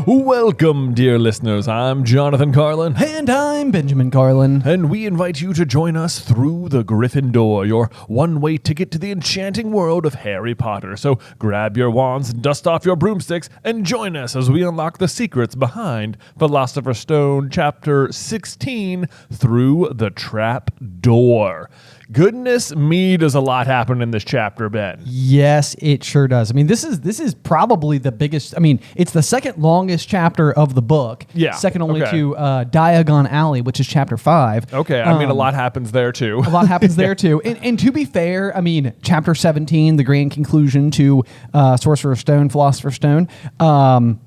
Welcome, dear listeners. I'm Jonathan Carlin. And I'm Benjamin Carlin. And we invite you to join us through the Griffin Door, your one-way ticket to the enchanting world of Harry Potter. So grab your wands, dust off your broomsticks, and join us as we unlock the secrets behind Philosopher's Stone, Chapter 16, Through the Trap Door. Goodness me, does a lot happen in this chapter, Ben. Yes, it sure does. I mean, this is probably the biggest. I mean, it's the second longest chapter of the book. Yeah. Second only to Diagon Alley, which is chapter 5. Okay, I mean, a lot happens there, too. A lot happens there, too. And to be fair, I mean, chapter 17, the grand conclusion to Sorcerer's Stone, Philosopher's Stone,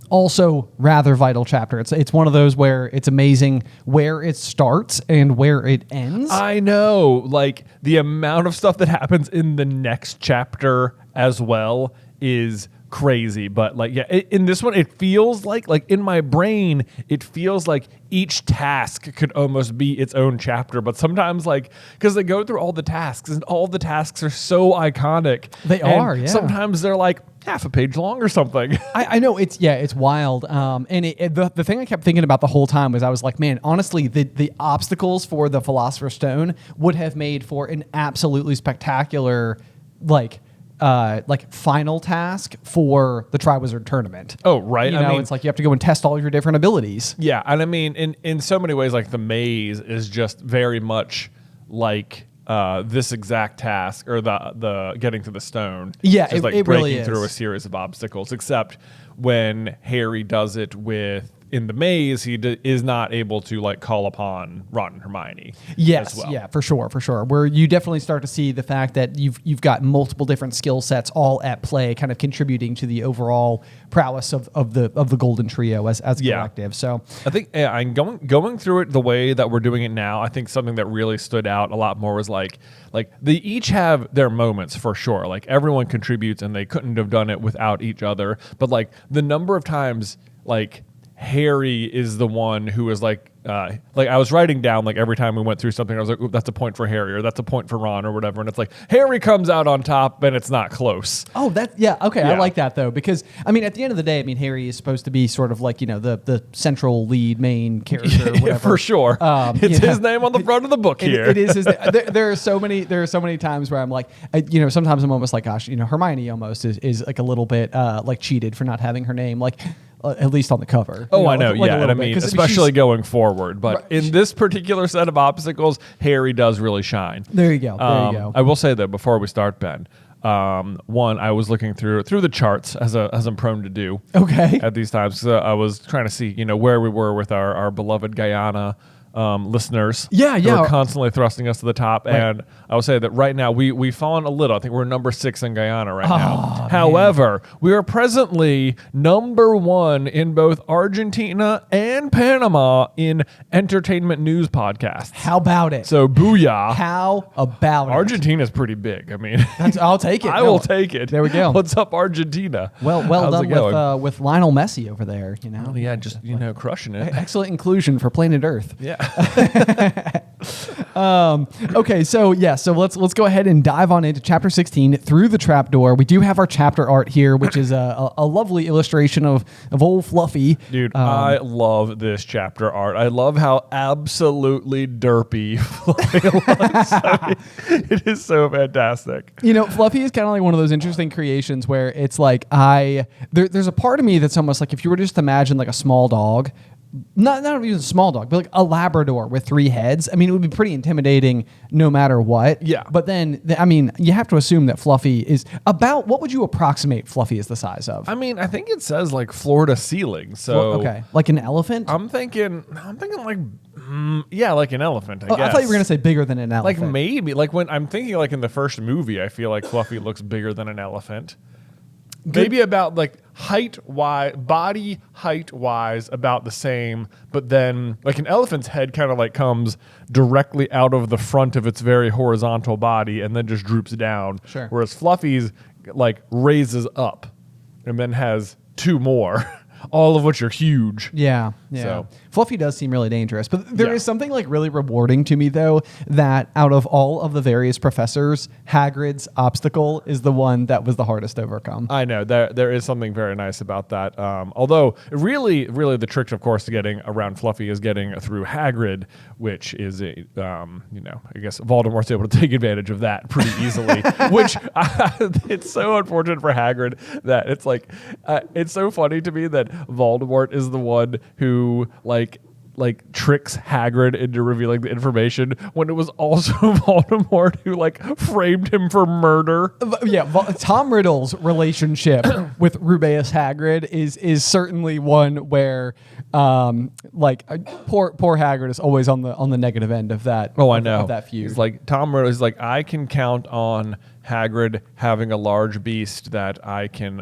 also rather vital chapter. It's one of those where it's amazing where it starts and where it ends. I know, like, the amount of stuff that happens in the next chapter as well is crazy. But like, yeah, in this one, it feels like in my brain, it feels like each task could almost be its own chapter. But sometimes, like, because they go through all the tasks and all the tasks are so iconic. They are, yeah. Sometimes they're like half a page long or something. I know, it's wild. And the thing I kept thinking about the whole time was I was like, man, honestly, the obstacles for the Philosopher's Stone would have made for an absolutely spectacular, like final task for the Triwizard Tournament. Oh, right. I mean, it's like you have to go and test all your different abilities. Yeah, and I mean, in so many ways, like the maze is just very much like this exact task, or the getting to the stone. Yeah, it's just like it breaking really is. through a series of obstacles. Except when Harry does it in the maze, he is not able to like call upon Ron and Hermione. Yes, as well. yeah, for sure. Where you definitely start to see the fact that you've got multiple different skill sets all at play, kind of contributing to the overall prowess of the Golden Trio as a collective. So I think I'm going through it the way that we're doing it now. I think something that really stood out a lot more was like they each have their moments for sure. Like everyone contributes, and they couldn't have done it without each other. But like the number of times like Harry is the one who is like I was writing down like every time we went through something, I was like, that's a point for Harry, or that's a point for Ron, or whatever. And it's like Harry comes out on top, and it's not close. Oh, okay. Yeah. I like that though, because I mean, at the end of the day, I mean, Harry is supposed to be sort of like, the central lead main character, or whatever. Yeah, for sure. It's his name on the front of the book here. It is his name. There are so many times where I'm like, sometimes I'm almost like, gosh, Hermione almost is like a little bit like cheated for not having her name like. At least on the cover. Oh, I know, like yeah. And I mean, especially going forward. But right. In this particular set of obstacles, Harry does really shine. There you go. There you go. I will say, though, before we start, Ben, one, I was looking through the charts, as I'm prone to do. Okay. At these times. So I was trying to see, where we were with our beloved Guyana listeners. Yeah. Who are constantly thrusting us to the top. Right. And I will say that right now we've fallen a little. I think we're number 6 in Guyana right now. However, we are presently number 1 in both Argentina and Panama in entertainment news podcasts. How about it? So booyah. How about it? Argentina's pretty big. I mean, I'll take it. I will take it. There we go. What's up, Argentina? Well How's done with Lionel Messi over there. Oh, yeah, just crushing it. Excellent inclusion for planet Earth. Yeah. Okay, so let's go ahead and dive on into chapter 16, Through the Trapdoor. We do have our chapter art here, which is a lovely illustration of old Fluffy. Dude, I love this chapter art. I love how absolutely derpy Fluffy looks. I mean, it is so fantastic. Fluffy is kind of like one of those interesting creations where it's like there's a part of me that's almost like if you were to just imagine like a small dog. Not even a small dog, but like a Labrador with 3 heads. I mean, it would be pretty intimidating no matter what. Yeah. But then, you have to assume that Fluffy is about, what would you approximate Fluffy as the size of? I mean, I think it says like floor to ceiling. So okay. Like an elephant? I'm thinking like, like an elephant, I guess. I thought you were going to say bigger than an elephant. Like maybe, like when I'm thinking like in the first movie, I feel like Fluffy looks bigger than an elephant. Maybe about like body height wise, about the same, but then like an elephant's head kind of like comes directly out of the front of its very horizontal body and then just droops down. Sure. Whereas Fluffy's like raises up and then has 2 more, all of which are huge. Yeah. So, Fluffy does seem really dangerous, but there Yeah. is something like really rewarding to me though, that out of all of the various professors, Hagrid's obstacle is the one that was the hardest to overcome. I know there is something very nice about that. Although really the trick, of course, to getting around Fluffy is getting through Hagrid, which is I guess Voldemort's able to take advantage of that pretty easily. Which it's so unfortunate for Hagrid that it's like it's so funny to me that Voldemort is the one who like tricks Hagrid into revealing the information when it was also Voldemort who like framed him for murder. Yeah, Tom Riddle's relationship with Rubeus Hagrid is certainly one where poor Hagrid is always on the negative end of that. Oh, I know. Of that feud. He's like Tom Riddle is like, I can count on Hagrid having a large beast that I can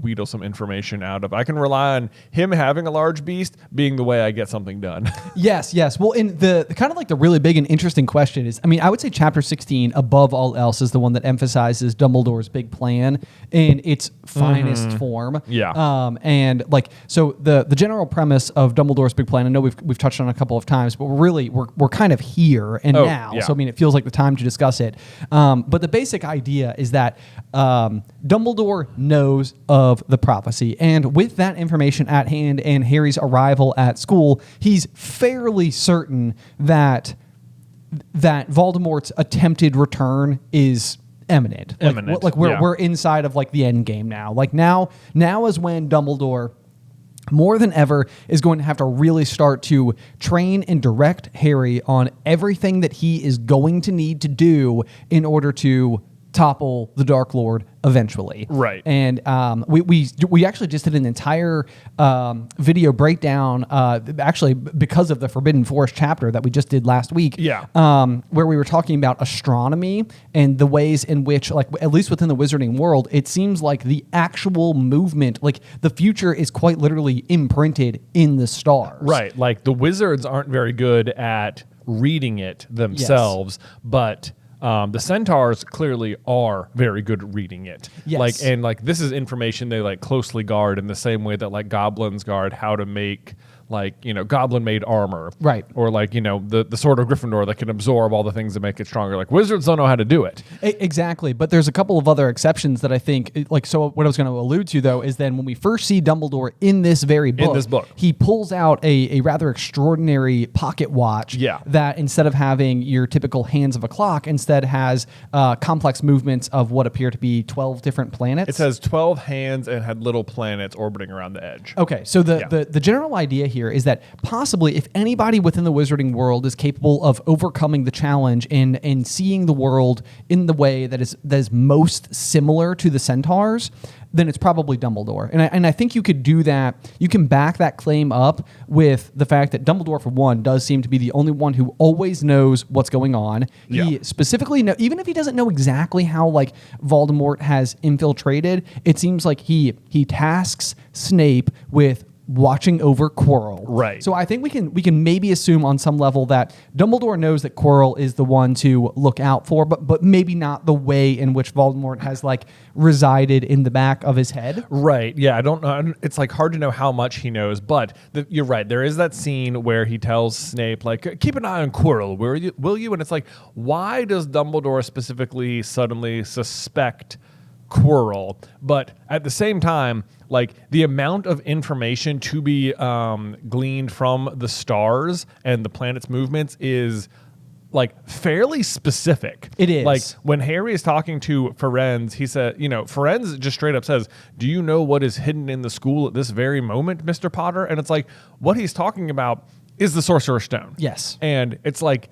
wheedle some information out of. I can rely on him having a large beast being the way I get something done. Yes. Well, in the kind of like the really big and interesting question is, I mean, I would say chapter 16 above all else is the one that emphasizes Dumbledore's big plan in its finest form. Yeah. And like, so the general premise of Dumbledore's big plan, I know we've touched on it a couple of times, but we're kind of here and now. Yeah. So I mean, it feels like the time to discuss it. But the basic idea is that Dumbledore knows of the prophecy, and with that information at hand and Harry's arrival at school, he's fairly certain that Voldemort's attempted return is imminent. We're inside of like the end game now. Like now is when Dumbledore, more than ever, is going to have to really start to train and direct Harry on everything that he is going to need to do in order to topple the Dark Lord eventually. Right. And we actually just did an entire video breakdown, actually because of the Forbidden Forest chapter that we just did last week. Yeah. Where we were talking about astronomy and the ways in which, like, at least within the wizarding world, it seems like the actual movement, like the future is quite literally imprinted in the stars. Right. Like the wizards aren't very good at reading it themselves, but the centaurs clearly are very good at reading it. Yes. This is information they like closely guard in the same way that like goblins guard how to make goblin made armor. Right. Or the sword of Gryffindor that can absorb all the things that make it stronger. Like wizards don't know how to do it. Exactly. But there's a couple of other exceptions that I think, so what I was going to allude to though is then when we first see Dumbledore in this very book, he pulls out a rather extraordinary pocket watch that instead of having your typical hands of a clock, instead has complex movements of what appear to be 12 different planets. It says 12 hands and had little planets orbiting around the edge. Okay, so the general idea here is that possibly if anybody within the wizarding world is capable of overcoming the challenge and seeing the world in the way that is most similar to the centaurs, then it's probably Dumbledore. And I think you could do that. You can back that claim up with the fact that Dumbledore, for one, does seem to be the only one who always knows what's going on. Yeah. He specifically even if he doesn't know exactly how like Voldemort has infiltrated, it seems like he tasks Snape with watching over Quirrell. Right. So I think we can maybe assume on some level that Dumbledore knows that Quirrell is the one to look out for, but maybe not the way in which Voldemort has like resided in the back of his head. Right. Yeah. I don't know. It's like hard to know how much he knows, but you're right. There is that scene where he tells Snape, like, keep an eye on Quirrell, will you? And it's like, why does Dumbledore specifically suddenly suspect Quirrell? But at the same time, like the amount of information to be gleaned from the stars and the planet's movements is like fairly specific. It is. Like when Harry is talking to Ferenz, he said, Ferenz just straight up says, do you know what is hidden in the school at this very moment, Mr. Potter? And it's like, what he's talking about is the Sorcerer's Stone. Yes. And it's like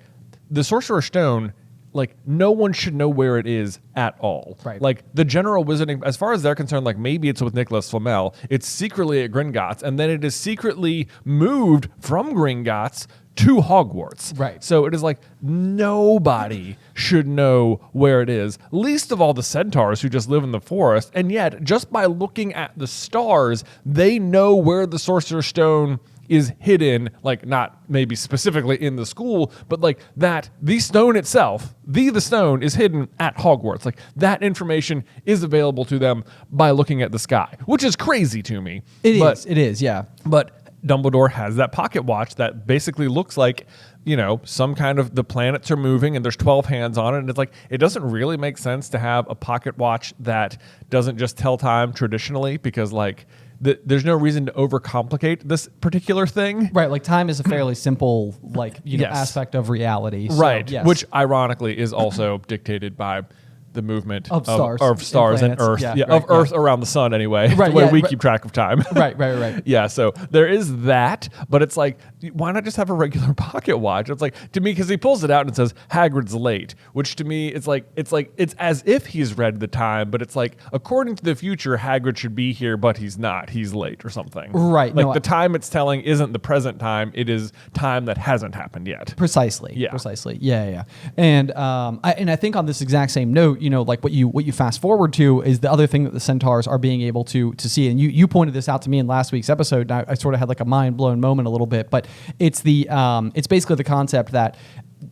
the Sorcerer's Stone, like no one should know where it is at all. Right. Like the general wizarding, as far as they're concerned, like maybe it's with Nicholas Flamel. It's secretly at Gringotts, and then it is secretly moved from Gringotts to Hogwarts. Right. So it is like nobody should know where it is, least of all the centaurs who just live in the forest. And yet, just by looking at the stars, they know where the Sorcerer's Stone is hidden, like not maybe specifically in the school, but like that the stone itself, the stone is hidden at Hogwarts. Like that information is available to them by looking at the sky, which is crazy to me. It is, yeah. But Dumbledore has that pocket watch that basically looks like, some kind of the planets are moving and there's 12 hands on it. And it's like, it doesn't really make sense to have a pocket watch that doesn't just tell time traditionally, because like there's no reason to overcomplicate this particular thing. Right. Like time is a fairly simple, Yes. aspect of reality. So, Right. yes. Which ironically is also dictated by the movement Of stars and and Earth. planets. Yeah, Right, of Earth around the sun anyway. Right, The way yeah, we right. keep track of time. Right. Yeah, so there is that, but it's like, why not just have a regular pocket watch? It's like, to me, because he pulls it out and it says Hagrid's late, which to me it's as if he's read the time, but it's like, according to the future, Hagrid should be here, but he's not. He's late or something. Right. Like No, the time it's telling isn't the present time; it is time that hasn't happened yet. Precisely. Yeah. Precisely. Yeah. And I think on this exact same note, like what you fast forward to is the other thing that the centaurs are being able to see. And you pointed this out to me in last week's episode. And I sort of had like a mind blown moment a little bit, but it's it's basically the concept that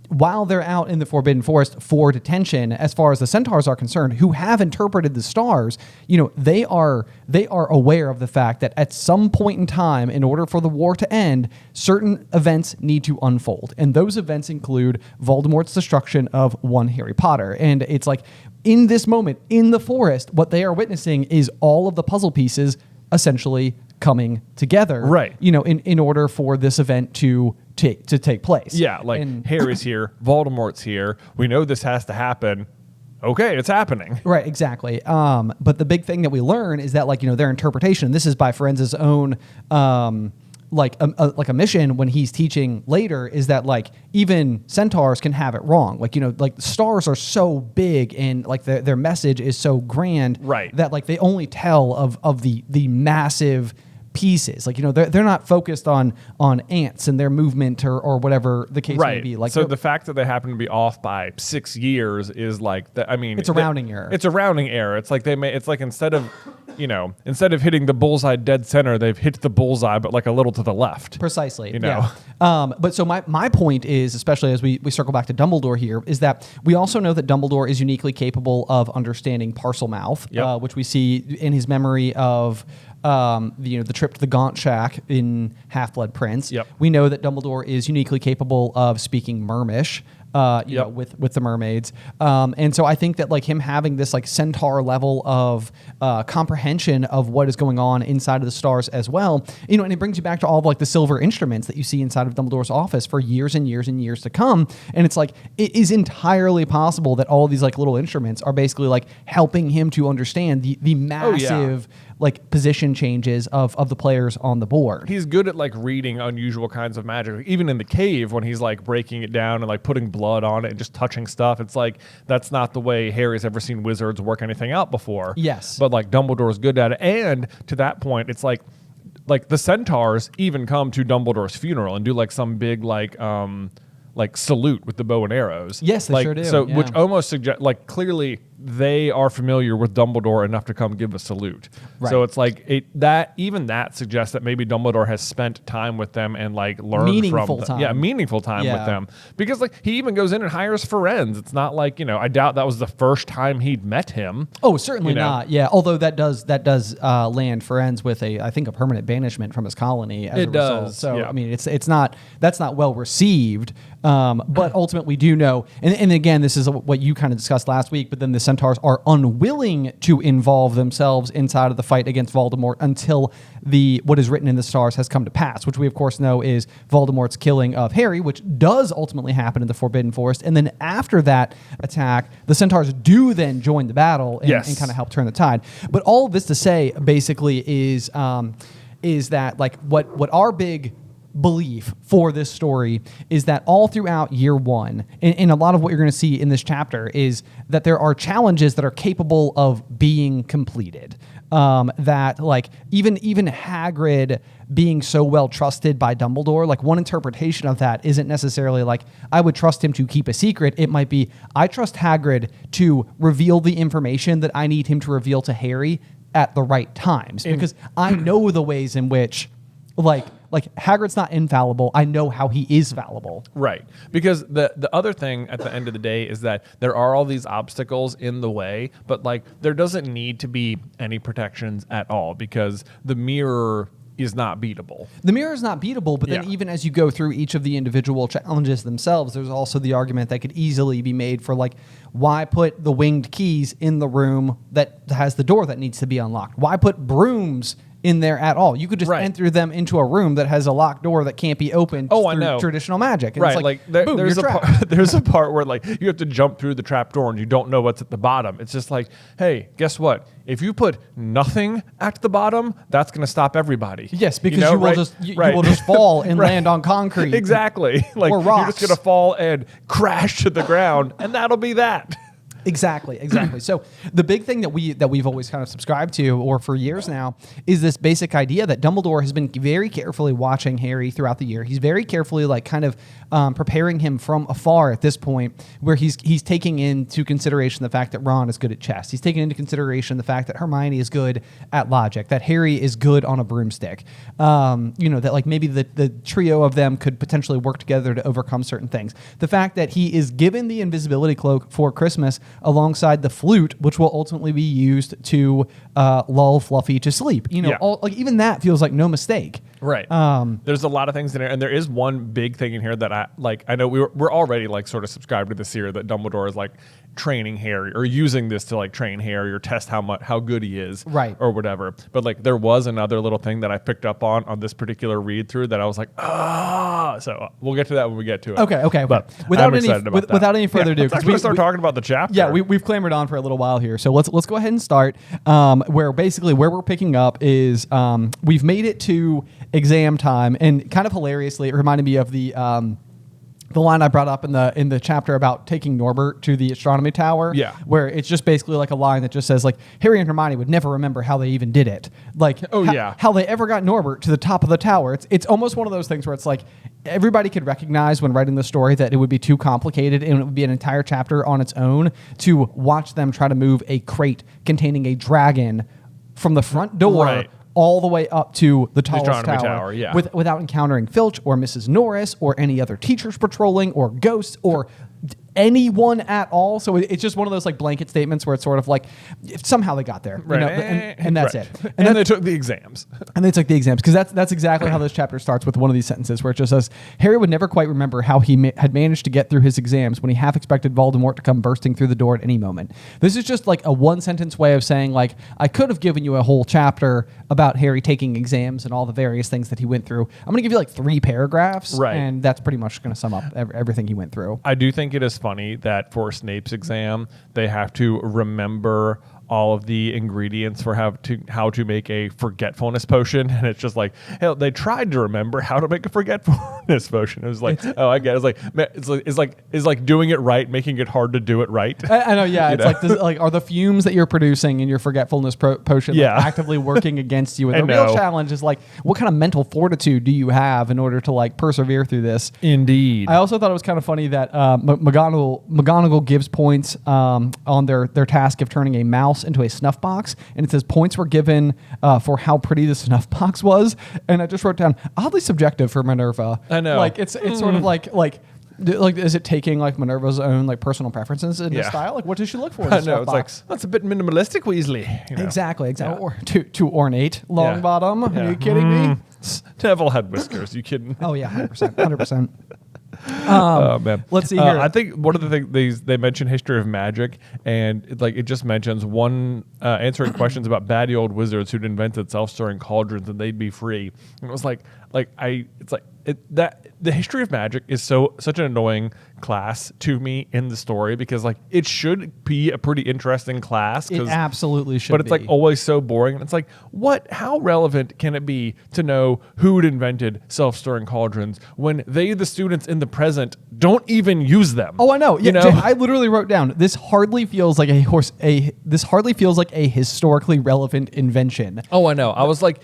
while they're out in the Forbidden Forest for detention, as far as the centaurs are concerned, who have interpreted the stars, they are aware of the fact that at some point in time, in order for the war to end, certain events need to unfold. And those events include Voldemort's destruction of one Harry Potter. And it's like, in this moment, in the forest, what they are witnessing is all of the puzzle pieces essentially coming together. Right. In order for this event to take place. Yeah, Harry's here, Voldemort's here. We know this has to happen. Okay, it's happening. Right, exactly. But the big thing that we learn is that, their interpretation. This is by Firenze's own, a mission when he's teaching later, is that even centaurs can have it wrong. Stars are so big and their message is so grand, right, that they only tell of the massive pieces. They're not focused on ants and their movement or whatever the case may be. So the fact that they happen to be off by 6 years is it's a rounding error. It's a rounding error. It's like instead of hitting the bullseye dead center, they've hit the bullseye but a little to the left. Precisely. Yeah. But so my point is, especially as we circle back to Dumbledore here, is that we also know that Dumbledore is uniquely capable of understanding Parselmouth, yep, which we see in his memory of the trip to the Gaunt Shack in Half-Blood Prince. Yep. We know that Dumbledore is uniquely capable of speaking Mermish, yep, with the mermaids. And so I think that him having this centaur level of comprehension of what is going on inside of the stars as well, and it brings you back to all of the silver instruments that you see inside of Dumbledore's office for years and years and years to come. And it's it is entirely possible that all of these little instruments are basically helping him to understand the massive position changes of the players on the board. He's good at reading unusual kinds of magic. Even in the cave when he's breaking it down and putting blood on it and just touching stuff, it's that's not the way Harry's ever seen wizards work anything out before. Yes. But Dumbledore's good at it. And to that point, it's the centaurs even come to Dumbledore's funeral and do some big salute with the bow and arrows. Yes, they sure do. So, yeah. which almost suggests, clearly they are familiar with Dumbledore enough to come give a salute. Right. So it's that suggests that maybe Dumbledore has spent time with them and learned meaningful from time. Yeah, meaningful time Yeah. with them. Because he even goes in and hires Firenze. It's not I doubt that was the first time he'd met him. Oh, certainly not. Yeah, although that does land Firenze with I think a permanent banishment from his colony as a result. Does. So yeah. I mean, that's not well received. But ultimately, we do know, and again, this is what you kind of discussed last week. But then the centaurs are unwilling to involve themselves inside of the fight against Voldemort until what is written in the stars has come to pass, which we of course know is Voldemort's killing of Harry, which does ultimately happen in the Forbidden Forest. And then after that attack, the centaurs do then join the battle and, yes, and kind of help turn the tide. But all of this to say, basically, is that what our big belief for this story is that all throughout year one, and a lot of what you're going to see in this chapter is that there are challenges that are capable of being completed. That even Hagrid being so well trusted by Dumbledore, one interpretation of that isn't necessarily I would trust him to keep a secret. It might be I trust Hagrid to reveal the information that I need him to reveal to Harry at the right times, because I know the ways in which Hagrid's not infallible. I know how he is fallible. Right. Because the other thing at the end of the day is that there are all these obstacles in the way, but there doesn't need to be any protections at all, because the mirror is not beatable. The mirror is not beatable, but then Yeah. even as you go through each of the individual challenges themselves, there's also the argument that could easily be made for like, why put the winged keys in the room that has the door that needs to be unlocked? Why put brooms in there at all? You could just enter them into a room that has a locked door that can't be opened through traditional magic. And right, it's like boom, there's a part where like you have to jump through the trap door and you don't know what's at the bottom. It's just like, hey, guess what? If you put nothing at the bottom, that's going to stop everybody. Yes, because you will just fall and land on concrete. Exactly. Like or rocks. you're just going to fall and crash to the ground, and that'll be that. Exactly. So the big thing that we've always kind of subscribed to, or for years now, is this basic idea that Dumbledore has been very carefully watching Harry throughout the year. He's very carefully like kind of preparing him from afar at this point, where he's taking into consideration the fact that Ron is good at chess. He's taking into consideration the fact that Hermione is good at logic, that Harry is good on a broomstick. That like maybe the trio of them could potentially work together to overcome certain things. The fact that he is given the invisibility cloak for Christmas alongside the flute, which will ultimately be used to lull Fluffy to sleep. Even that feels like no mistake. Right. There's a lot of things in there, and there is one big thing in here that I know we're already like sort of subscribed to this here that Dumbledore is like training Harry or using this to like train Harry or test how good he is, right, or whatever. But like there was another little thing that I picked up on this particular read through that I was like, so we'll get to that when we get to it. Okay. But without any further ado, because we start talking about the chapter. Yeah, we've clamored on for a little while here, so let's go ahead and start. Where we're picking up is we've made it to exam time, and kind of hilariously, it reminded me of the line I brought up in the chapter about taking Norbert to the astronomy tower. Yeah, where it's just basically like a line that just says like Harry and Hermione would never remember how they even did it. Like, how they ever got Norbert to the top of the tower. It's almost one of those things where it's like everybody could recognize when writing the story that it would be too complicated and it would be an entire chapter on its own to watch them try to move a crate containing a dragon from the front door. Right. All the way up to the tallest tower, without encountering Filch or Mrs. Norris or any other teachers patrolling or ghosts or anyone at all. So it's just one of those like blanket statements where it's sort of like somehow they got there, right. And that's it. And then they took the exams. And they took the exams because that's exactly how this chapter starts with one of these sentences where it just says Harry would never quite remember how he had managed to get through his exams when he half expected Voldemort to come bursting through the door at any moment. This is just like a one sentence way of saying like I could have given you a whole chapter about Harry taking exams and all the various things that he went through. I'm going to give you like 3 paragraphs, right, and that's pretty much going to sum up everything he went through. I do think it is funny that for Snape's exam, they have to remember all of the ingredients for how to make a forgetfulness potion, and it's just like, hell, they tried to remember how to make a forgetfulness potion. It was like, I get it. It's like doing it right, making it hard to do it right. I know, yeah. Like are the fumes that you're producing in your forgetfulness potion like actively working against you? And the real challenge is like, what kind of mental fortitude do you have in order to like persevere through this? Indeed. I also thought it was kind of funny that McGonagall gives points on their task of turning a mouse into a snuff box, and it says points were given for how pretty the snuff box was, and I just wrote down oddly subjective for Minerva. I know, like it's sort of like is it taking like Minerva's own like personal preferences in the style? Like what does she look for in a snuff box? Like that's a bit minimalistic, Weasley. Exactly. Or too ornate, long bottom. Are you kidding me? Neville had whiskers. You kidding? Oh yeah, 100%. Oh man, let's see here. I think one of the things they mention history of magic, and it just mentions one answering questions about batty old wizards who'd invented self-stirring cauldrons and they'd be free. And it was that the history of magic is such an annoying class to me in the story because like it should be a pretty interesting class. It absolutely should. But it's like always so boring, and it's like how relevant can it be to know who'd invented self-stirring cauldrons when they, the students in the present, don't even use them? Oh, I know. Yeah, I literally wrote down this hardly feels like a historically relevant invention. Oh, I know. I was like,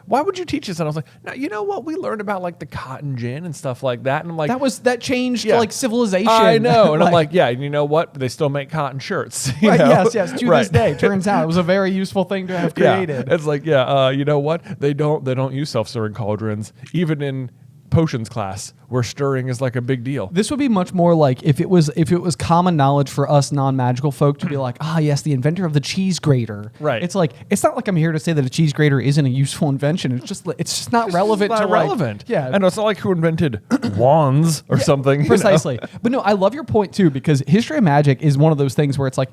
why would you teach this? And I was like, no, you know what? We learned about like the cotton gin and stuff like that, and I'm like, that changed like civilization. I know, and I'm like, yeah, you know what? They still make cotton shirts. Right? Yes. To this day, turns out it was a very useful thing to have created. It's like, you know what? They don't use self-stirring cauldrons even in potions class where stirring is like a big deal. This would be much more like if it was common knowledge for us non-magical folk to be like, yes, the inventor of the cheese grater. Right. It's like, it's not like I'm here to say that a cheese grater isn't a useful invention. It's just not relevant. It's not to relevant. Like, yeah. I know it's not like who invented wands or something. Precisely. But no, I love your point too, because history of magic is one of those things where it's like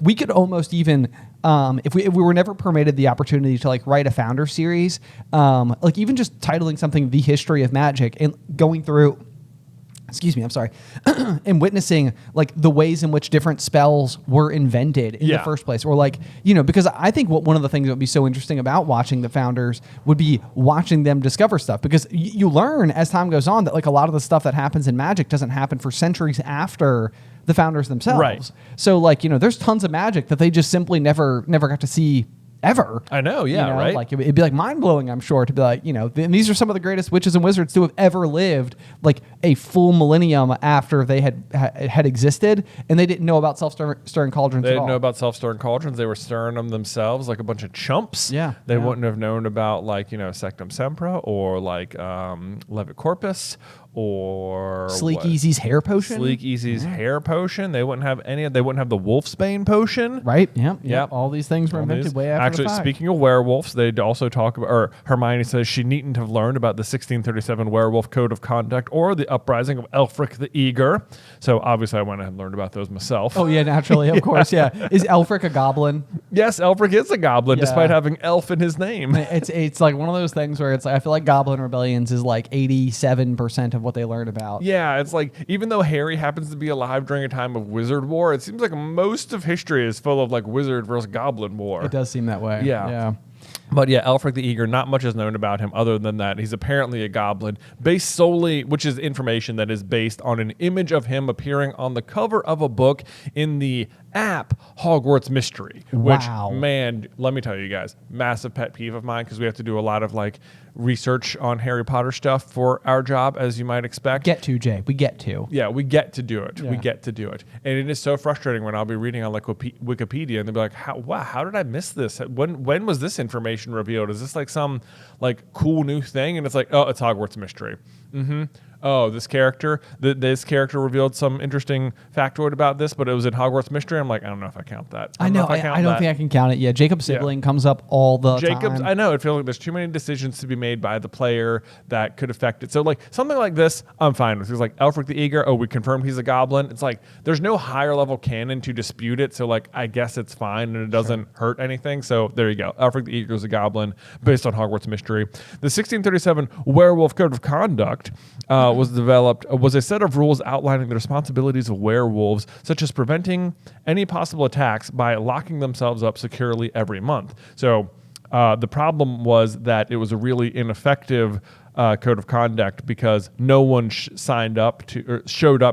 we could almost even if we were never permitted the opportunity to like write a founder series, like even just titling something The History of Magic and going through and witnessing like the ways in which different spells were invented in the first place, or like, because I think one of the things that would be so interesting about watching the founders would be watching them discover stuff, because you learn as time goes on that like a lot of the stuff that happens in magic doesn't happen for centuries after the founders themselves. Right. So like, there's tons of magic that they just simply never got to see ever. I know, yeah, right? Like it'd be like mind-blowing, I'm sure, to be like, and these are some of the greatest witches and wizards to have ever lived, like a full millennium after they had existed, and they didn't know about self-stirring cauldrons They at all. didn't know about self-stirring cauldrons. They were stirring them themselves like a bunch of chumps. Yeah. They wouldn't have known about like, Sectum Sempra or like Levitt Corpus or Sleek Easy's hair potion. Sleek Easy's hair potion. They wouldn't have they wouldn't have the Wolfsbane potion. Right. Yep. All these things were invented way after Actually, the fact. speaking of werewolves, they also talk about, or Hermione says she needn't have learned about the 1637 Werewolf Code of Conduct or the uprising of Elfric the Eager. So obviously I went ahead and learned about those myself. Oh yeah, naturally, of course, yeah. Is Elfric a goblin? Yes, Elfric is a goblin, despite having elf in his name. It's like one of those things where it's like, I feel like Goblin Rebellions is like 87% of what they learn about. Yeah, it's like, even though Harry happens to be alive during a time of wizard war, it seems like most of history is full of like wizard versus goblin war. It does seem that way. Yeah. But yeah, Elfric the Eager, not much is known about him other than that he's apparently a goblin, based solely, which is information that is based on an image of him appearing on the cover of a book in the app Hogwarts Mystery. Which, man, let me tell you guys, massive pet peeve of mine, because we have to do a lot of like research on Harry Potter stuff for our job, as you might expect. Jay. We get to. Yeah, we get to do it. Yeah. We get to do it. And it is so frustrating when I'll be reading on like Wikipedia and they'll be like, how did I miss this? When was this information revealed? Is this like some like cool new thing? And it's like, oh, it's Hogwarts Mystery. Mm-hmm. Oh, this character revealed some interesting factoid about this, but it was in Hogwarts Mystery. I'm like, I don't know if I count that. I don't think I can count it. Yeah, Jacob's sibling comes up all the time. I know. It feels like there's too many decisions to be made by the player that could affect it. So like something like this, I'm fine with. It's like Elfric the Eager. Oh, we confirmed he's a goblin. It's like there's no higher level canon to dispute it. So like I guess it's fine and it doesn't hurt anything. So there you go. Elfric the Eager is a goblin based on Hogwarts Mystery. The 1637 Werewolf Code of Conduct was a set of rules outlining the responsibilities of werewolves, such as preventing any possible attacks by locking themselves up securely every month. So the problem was that it was a really ineffective code of conduct because no one showed up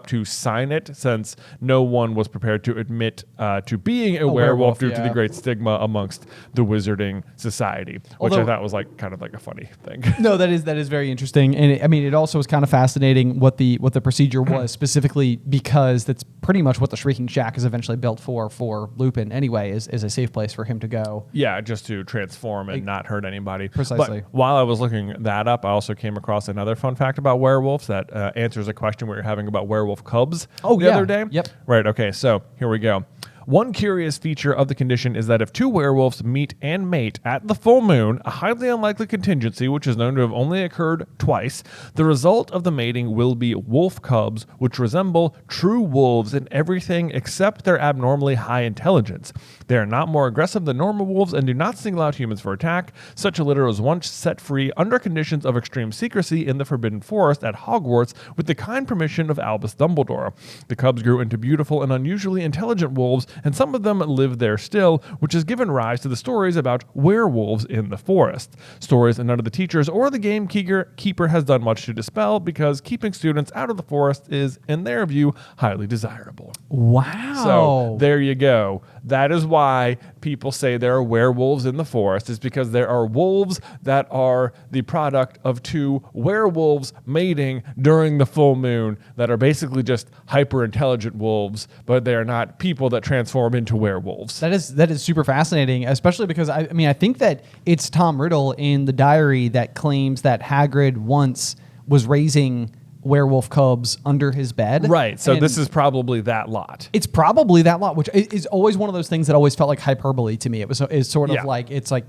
to sign it, since no one was prepared to admit to being a werewolf due to the great stigma amongst the wizarding society, which I thought was like kind of like a funny thing. No, that is very interesting, and it also was kind of fascinating what the procedure was specifically, because that's pretty much what the Shrieking Shack is eventually built for Lupin anyway, is a safe place for him to go. Yeah, just to transform and not hurt anybody. Precisely. But while I was looking that up, I also came across another fun fact about werewolves that answers a question we were having about werewolf cubs the other day. Yep. Right. Okay. So here we go. One curious feature of the condition is that if two werewolves meet and mate at the full moon, a highly unlikely contingency which is known to have only occurred twice, the result of the mating will be wolf cubs which resemble true wolves in everything except their abnormally high intelligence. They are not more aggressive than normal wolves and do not single out humans for attack. Such a litter was once set free under conditions of extreme secrecy in the Forbidden Forest at Hogwarts with the kind permission of Albus Dumbledore. The cubs grew into beautiful and unusually intelligent wolves, and some of them live there still, which has given rise to the stories about werewolves in the forest. Stories that none of the teachers or the gamekeeper has done much to dispel, because keeping students out of the forest is, in their view, highly desirable. Wow. So there you go. That is why people say there are werewolves in the forest, is because there are wolves that are the product of two werewolves mating during the full moon that are basically just hyper intelligent wolves, but they are not people that transform into werewolves. That is super fascinating, especially because I think that it's Tom Riddle in the diary that claims that Hagrid once was raising werewolf cubs under his bed. Right. So And this is probably that lot. it's probably that lot, which is always one of those things that always felt like hyperbole to me. It's sort of Yeah. like, it's like,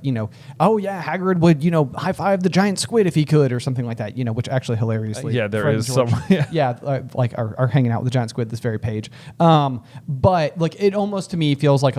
oh yeah, Hagrid would, high five the giant squid if he could, or something like that, which actually hilariously. Yeah, there Fred and is George, some- yeah. yeah, like are hanging out with the giant squid this very page. But like, it almost to me feels like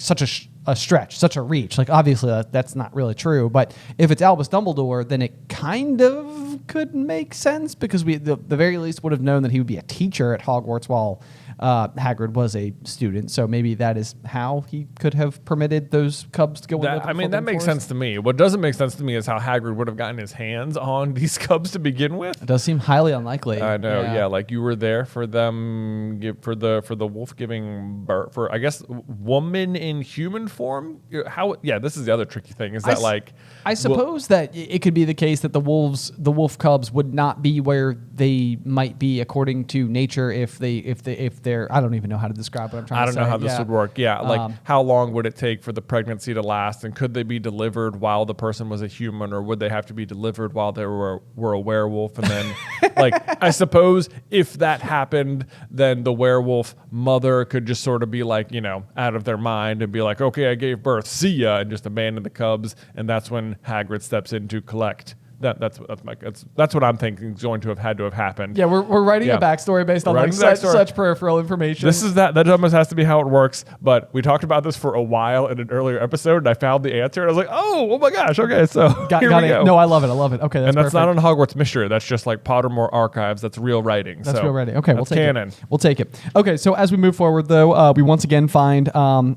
such a stretch, such a reach. Like, obviously that's not really true, but if it's Albus Dumbledore, then it kind of could make sense, because we the very least would have known that he would be a teacher at Hogwarts while Hagrid was a student. So maybe that is how he could have permitted those cubs to go. That makes sense to me. What doesn't make sense to me is how Hagrid would have gotten his hands on these cubs to begin with. It does seem highly unlikely. I know, yeah. Like you were there for them, for the wolf giving birth, for I guess woman in human form. How? Yeah, this is the other tricky thing. Is that like? I suppose that it could be the case that the wolf cubs would not be where they might be according to nature if they're. I don't even know how to describe what I'm trying to say. I don't know how this would work. Yeah, like how long would it take for the pregnancy to last, and could they be delivered while the person was a human, or would they have to be delivered while they were a werewolf? And then, like, I suppose if that happened, then the werewolf mother could just sort of be like, out of their mind and be like, okay, I gave birth, see ya, and just abandon the cubs, and that's when Hagrid steps in to collect. That's what I'm thinking is going to have had to have happened. Yeah, we're writing a backstory based on such peripheral information. This is that almost has to be how it works. But we talked about this for a while in an earlier episode, and I found the answer, and I was like, oh my gosh, okay, so here we go. No, I love it. Okay, that's perfect. Not on Hogwarts Mystery. That's just like Pottermore Archives. That's real writing. That's real writing. Okay, we'll take canon. It. We'll take it. Okay, so as we move forward, though, we once again find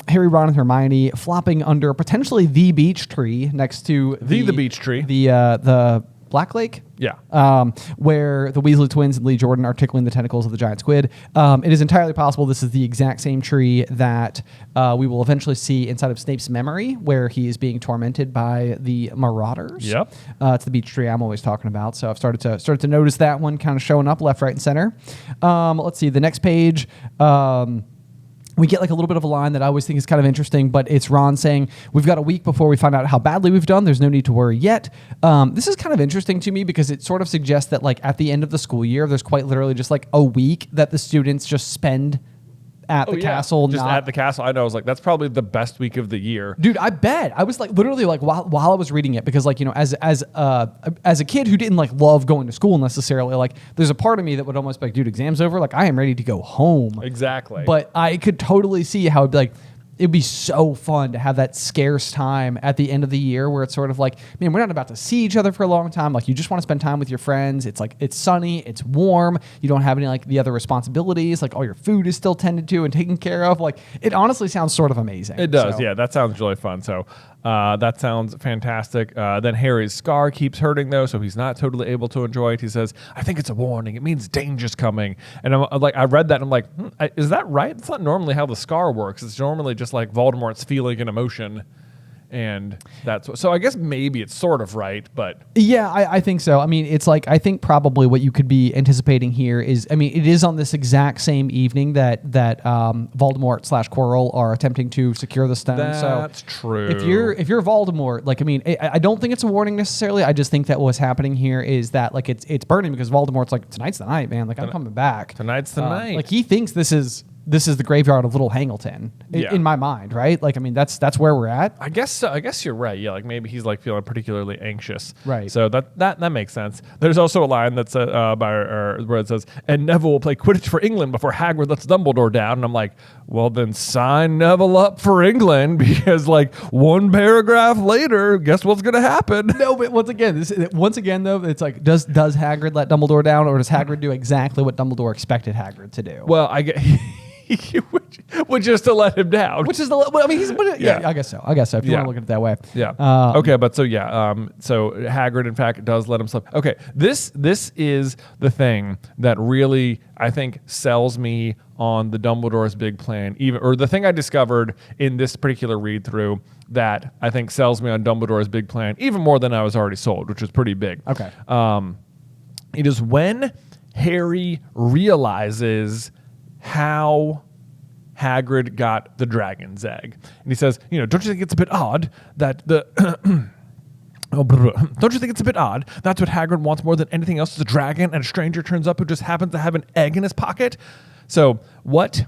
Harry, Ron, and Hermione flopping under potentially the beech tree next to the beech tree. The Black Lake? Yeah. Where the Weasley twins and Lee Jordan are tickling the tentacles of the giant squid. It is entirely possible this is the exact same tree that we will eventually see inside of Snape's memory, where he is being tormented by the Marauders. Yep. It's the beech tree I'm always talking about. So I've started to notice that one kind of showing up left, right, and center. Let's see. The next page... we get like a little bit of a line that I always think is kind of interesting, but it's Ron saying, we've got a week before we find out how badly we've done. There's no need to worry yet. This is kind of interesting to me because it sort of suggests that like at the end of the school year, there's quite literally just like a week that the students just spend at the castle. Just at the castle. I know. I was like, that's probably the best week of the year. Dude, I bet. I was like, literally like while I was reading it, because like, as a kid who didn't like love going to school necessarily, like there's a part of me that would almost be like, dude, exam's over. Like I am ready to go home. Exactly. But I could totally see how it'd be like, it'd be so fun to have that scarce time at the end of the year where it's sort of like, man, we're not about to see each other for a long time. Like you just want to spend time with your friends. It's like, it's sunny, it's warm. You don't have any like the other responsibilities. Like all your food is still tended to and taken care of. Like it honestly sounds sort of amazing. It does. Yeah. That sounds really fun. So that sounds fantastic. Then Harry's scar keeps hurting though, so he's not totally able to enjoy it. He says, I think it's a warning. It means danger's coming. And I'm like, I read that and I'm like, is that right? It's not normally how the scar works. It's normally just like Voldemort's feeling an emotion. And that's what, so I guess maybe it's sort of right, but yeah, I think so. I mean, it's like, I think probably what you could be anticipating here is, I mean, it is on this exact same evening that Voldemort / Quirrell are attempting to secure the stone. That's so true. If you're Voldemort, like, I mean, I don't think it's a warning necessarily. I just think that what's happening here is that like it's burning because Voldemort's like, tonight's the night, man. Like I'm coming back. Tonight's the night. Like he thinks this is the graveyard of Little Hangleton in my mind, right? Like, I mean, that's where we're at. I guess so. I guess you're right. Yeah, like maybe he's like feeling particularly anxious. Right. So that makes sense. There's also a line that's where it says, "And Neville will play Quidditch for England before Hagrid lets Dumbledore down." And I'm like, well, then sign Neville up for England because like one paragraph later, guess what's gonna happen? No, but once again though, it's like, does Hagrid let Dumbledore down, or does Hagrid do exactly what Dumbledore expected Hagrid to do? Well, I get. Which is to let him down. Which is I mean, I guess so. If you want to look at it that way. Yeah. Okay, but so so Hagrid in fact does let him slip. Okay, this is the thing that really I think sells me on the Dumbledore's big plan, or the thing I discovered in this particular read through that I think sells me on Dumbledore's big plan even more than I was already sold, which was pretty big. Okay. It is when Harry realizes how Hagrid got the dragon's egg. And he says, don't you think it's a bit odd that the Oh, don't you think it's a bit odd? That's what Hagrid wants more than anything else is a dragon, and a stranger turns up who just happens to have an egg in his pocket. So what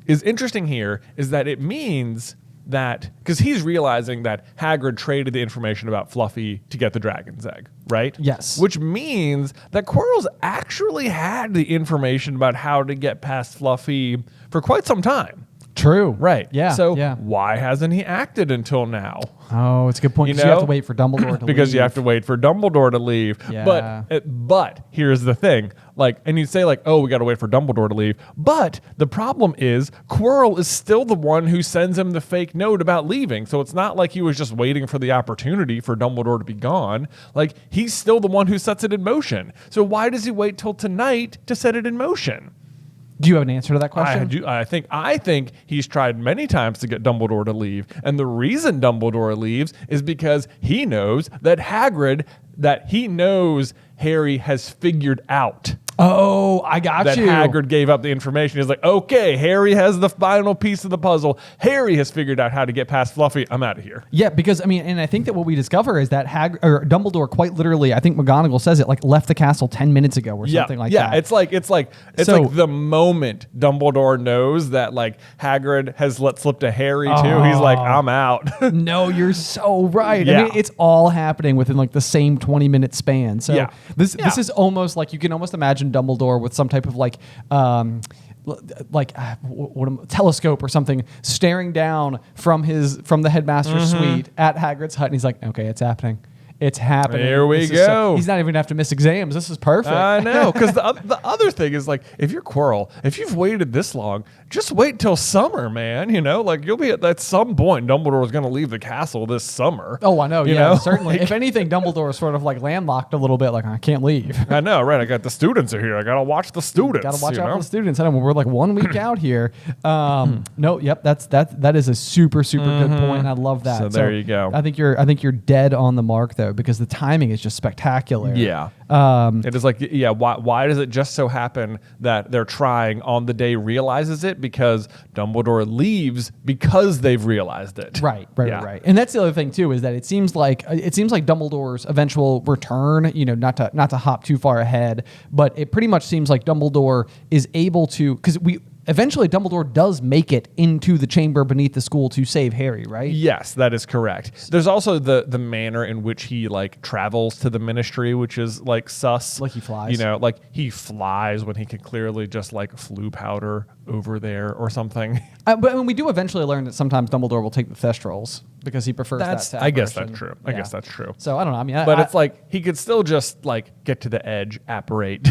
is interesting here is that it means that, because he's realizing that Hagrid traded the information about Fluffy to get the dragon's egg, right? Yes. Which means that Quirrell's actually had the information about how to get past Fluffy for quite some time. True. Right. Yeah. So yeah. why hasn't he acted until now? Oh, it's a good point. You You have know? to wait for Dumbledore to Because leave. you have to wait for Dumbledore to leave. Yeah. But here's the thing. Like, and you say like, oh, we got to wait for Dumbledore to leave. But the problem is Quirrell is still the one who sends him the fake note about leaving. So it's not like he was just waiting for the opportunity for Dumbledore to be gone. Like, he's still the one who sets it in motion. So why does he wait till tonight to set it in motion? Do you have an answer to that question? I think he's tried many times to get Dumbledore to leave. And the reason Dumbledore leaves is because he knows that he knows Harry has figured out. Oh, I got that you. Hagrid gave up the information. He's like, okay, Harry has the final piece of the puzzle. Harry has figured out how to get past Fluffy. I'm out of here. Yeah, because I mean, and I think that what we discover is that Dumbledore quite literally, I think McGonagall says it, like left the castle 10 minutes ago or something like that. Yeah, it's like the moment Dumbledore knows that like Hagrid has let slip to Harry too. He's like, I'm out. No, you're so right. Yeah. I mean, it's all happening within like the same 20-minute span. So Yeah. this is almost like you can almost imagine Dumbledore with some type of telescope or something, staring down from the headmaster's suite at Hagrid's hut, and he's like, "Okay, it's happening. It's happening. Here we go." He's not even gonna have to miss exams. This is perfect." I know, because the other thing is like, if you're Quirrell, if you've waited this long, just wait till summer, man. You know, like you'll be at some point. Dumbledore is going to leave the castle this summer. Oh, I know. You Yeah, know? certainly. Like, If anything, Dumbledore is sort of like landlocked a little bit. Like, I can't leave. I know, right? I got the students are here. I got to watch the students. Got to watch you out know? for the students. I know we're like 1 week out here. No, yep, that is a super good point. I love that. So there you go. I think you're dead on the mark though, because the timing is just spectacular. Yeah. It is like, yeah, why does it just so happen that they're trying on the day realizes it? Because Dumbledore leaves because they've realized it. Right. Yeah. Right. And that's the other thing too, is that it seems like Dumbledore's eventual return, you know, not to hop too far ahead, but it pretty much seems like Dumbledore is able to, because eventually Dumbledore does make it into the chamber beneath the school to save Harry, right? Yes, that is correct. There's also the manner in which he like travels to the Ministry, which is like sus. Like he flies. You know, like he flies when he can clearly just like flu powder over there or something. But I mean, we do eventually learn that sometimes Dumbledore will take the Thestrals because he prefers that to I guess apparition. that's true. I Yeah. guess that's true. So I don't know. I mean, But it's like he could still just like get to the edge, apparate.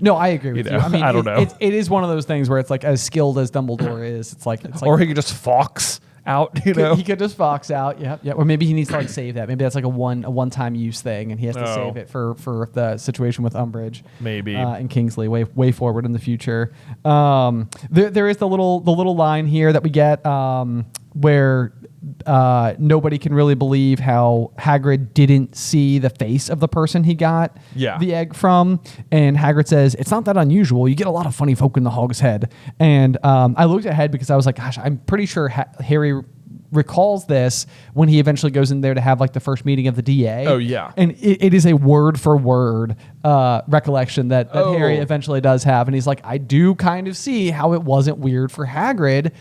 no, I agree with you. know, I mean, I don't know. It is one of those things where it's like, as skilled as Dumbledore is, it's like Or he could just fox out, you know? he could just fox out, yeah. Or maybe he needs to like save that. Maybe that's like a one-time use thing, and he has to save it for the situation with Umbridge, Maybe. and Kingsley way forward in the future. There is the little line here that we get where nobody can really believe how Hagrid didn't see the face of the person he got the egg from. And Hagrid says, "It's not that unusual. You get a lot of funny folk in the Hog's Head." And I looked ahead because I was like, gosh, I'm pretty sure Harry recalls this when he eventually goes in there to have like the first meeting of the DA. Oh, yeah. And it is a word for word recollection that Harry eventually does have. And he's like, I do kind of see how it wasn't weird for Hagrid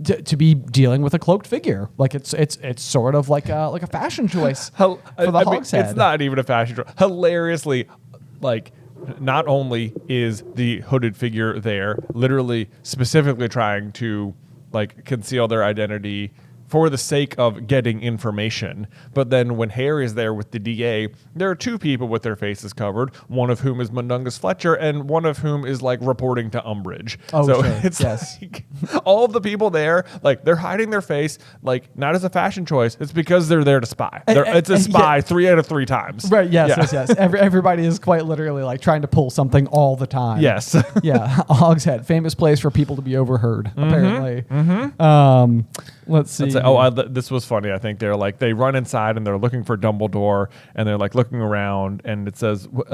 to be dealing with a cloaked figure. Like it's sort of like a fashion choice for the Hog's Head. It's not even a fashion choice. Hilariously, like, not only is the hooded figure there literally specifically trying to like conceal their identity for the sake of getting information. But then when Harry is there with the DA, there are two people with their faces covered, one of whom is Mundungus Fletcher and one of whom is like reporting to Umbridge. Oh, so sure. it's Yes. like all of the people there, like they're hiding their face, like not as a fashion choice. It's because they're there to spy. It's a spy 3 out of 3 times. Right, yes. Everybody is quite literally like trying to pull something all the time. Yes. Yeah, Hog's Head, famous place for people to be overheard, apparently. Let's see. That's say, this was funny. I think they're like, they run inside and they're looking for Dumbledore and they're like looking around and it says, where's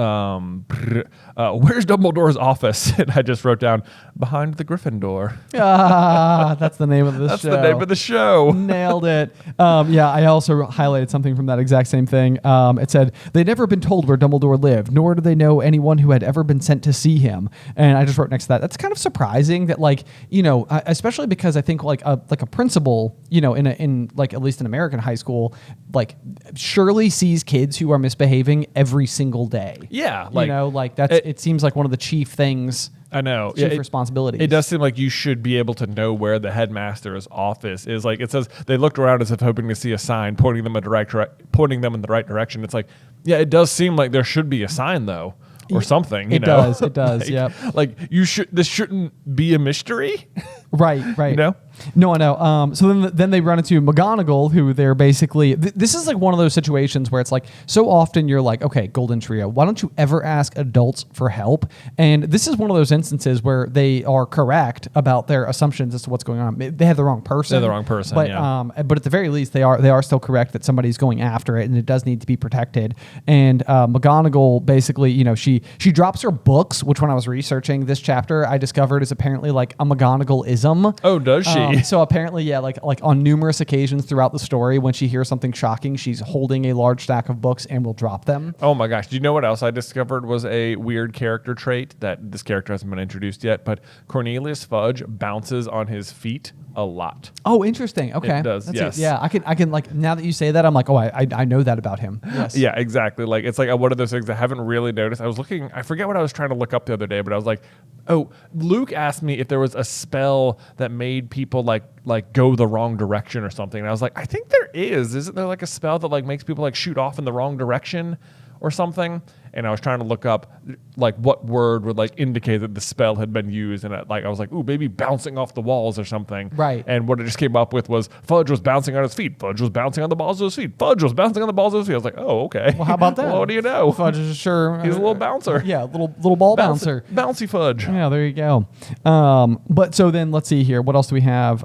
Dumbledore's office? And I just wrote down, behind the Griffin Door. That's the name of the show. That's the name of the show. Nailed it. Yeah, I also highlighted something from that exact same thing. It said, they'd never been told where Dumbledore lived, nor do they know anyone who had ever been sent to see him. And I just wrote next to that, that's kind of surprising that, like, you know, especially because I think like a principal, you know, in like at least in American high school, like surely sees kids who are misbehaving every single day. Yeah. Like, you know, like that's, it seems like one of the chief things. I know. Chief responsibilities. It does seem like you should be able to know where the headmaster's office is. Like it says, they looked around as if hoping to see a sign pointing them in the right direction. It's like, yeah, it does seem like there should be a sign though. Or something, you know. It does. Like, yep. Like this shouldn't be a mystery. Right. You know? No, I know. So then they run into McGonagall, who they're basically... this is like one of those situations where it's like, so often you're like, okay, Golden Trio, why don't you ever ask adults for help? And this is one of those instances where they are correct about their assumptions as to what's going on. They have the wrong person. They're the wrong person, but, yeah. But at the very least, they are still correct that somebody's going after it, and it does need to be protected. And McGonagall basically, you know, she drops her books, which when I was researching this chapter, I discovered is apparently like a McGonagall-ism. Oh, does she? So apparently, yeah, like on numerous occasions throughout the story, when she hears something shocking, she's holding a large stack of books and will drop them. Oh my gosh. Do you know what else I discovered was a weird character trait that this character hasn't been introduced yet? But Cornelius Fudge bounces on his feet a lot. Oh, interesting. Okay. It does, yes. Yeah, I can like, now that you say that, I'm like, oh, I know that about him. Yes. Yeah, exactly. Like it's like one of those things I haven't really noticed. I was looking, I forget what I was trying to look up the other day, but I was like, oh, Luke asked me if there was a spell that made people like go the wrong direction or something. And I was like, I think there is. Isn't there like a spell that like makes people like shoot off in the wrong direction or something? And I was trying to look up like what word would like indicate that the spell had been used, and I was like, ooh, maybe bouncing off the walls or something. Right. And what it just came up with was Fudge was bouncing on his feet. Fudge was bouncing on the balls of his feet. Fudge was bouncing on the balls of his feet. I was like, oh, okay. Well, how about that? Well, what do you know? Fudge is sure. He's a little bouncer. Yeah, little ball bouncer. Bouncy Fudge. Yeah, there you go. But so then let's see here. What else do we have?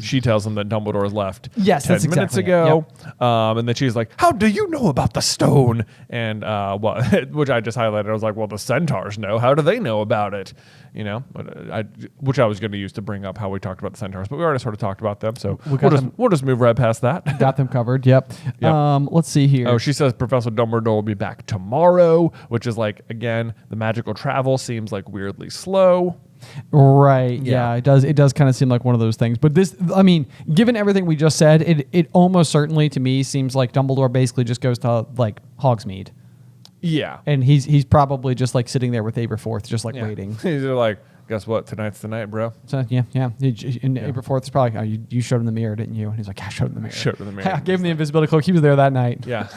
She tells him that Dumbledore has left Yes, 10 that's minutes exactly ago. Yep. And then she's like, how do you know about the stone? And which I just highlighted. I was like, well, the centaurs know. How do they know about it? You know, which I was going to use to bring up how we talked about the centaurs, but we already sort of talked about them. So we'll just move right past that. Got them covered. Yep. Let's see here. Oh, she says Professor Dumbledore will be back tomorrow, which is like, again, the magical travel seems like weirdly slow. Right. Yeah. It does kind of seem like one of those things. But this, I mean, given everything we just said, it almost certainly to me seems like Dumbledore basically just goes to like Hogsmeade. Yeah. And he's probably just like sitting there with Aberforth, just like waiting. He's like, guess what? Tonight's the night, bro. So yeah. Aberforth is probably, oh, you showed him the mirror, didn't you? And he's like, I showed him the mirror. Showed him the mirror. I gave him the invisibility cloak. He was there that night. Yeah.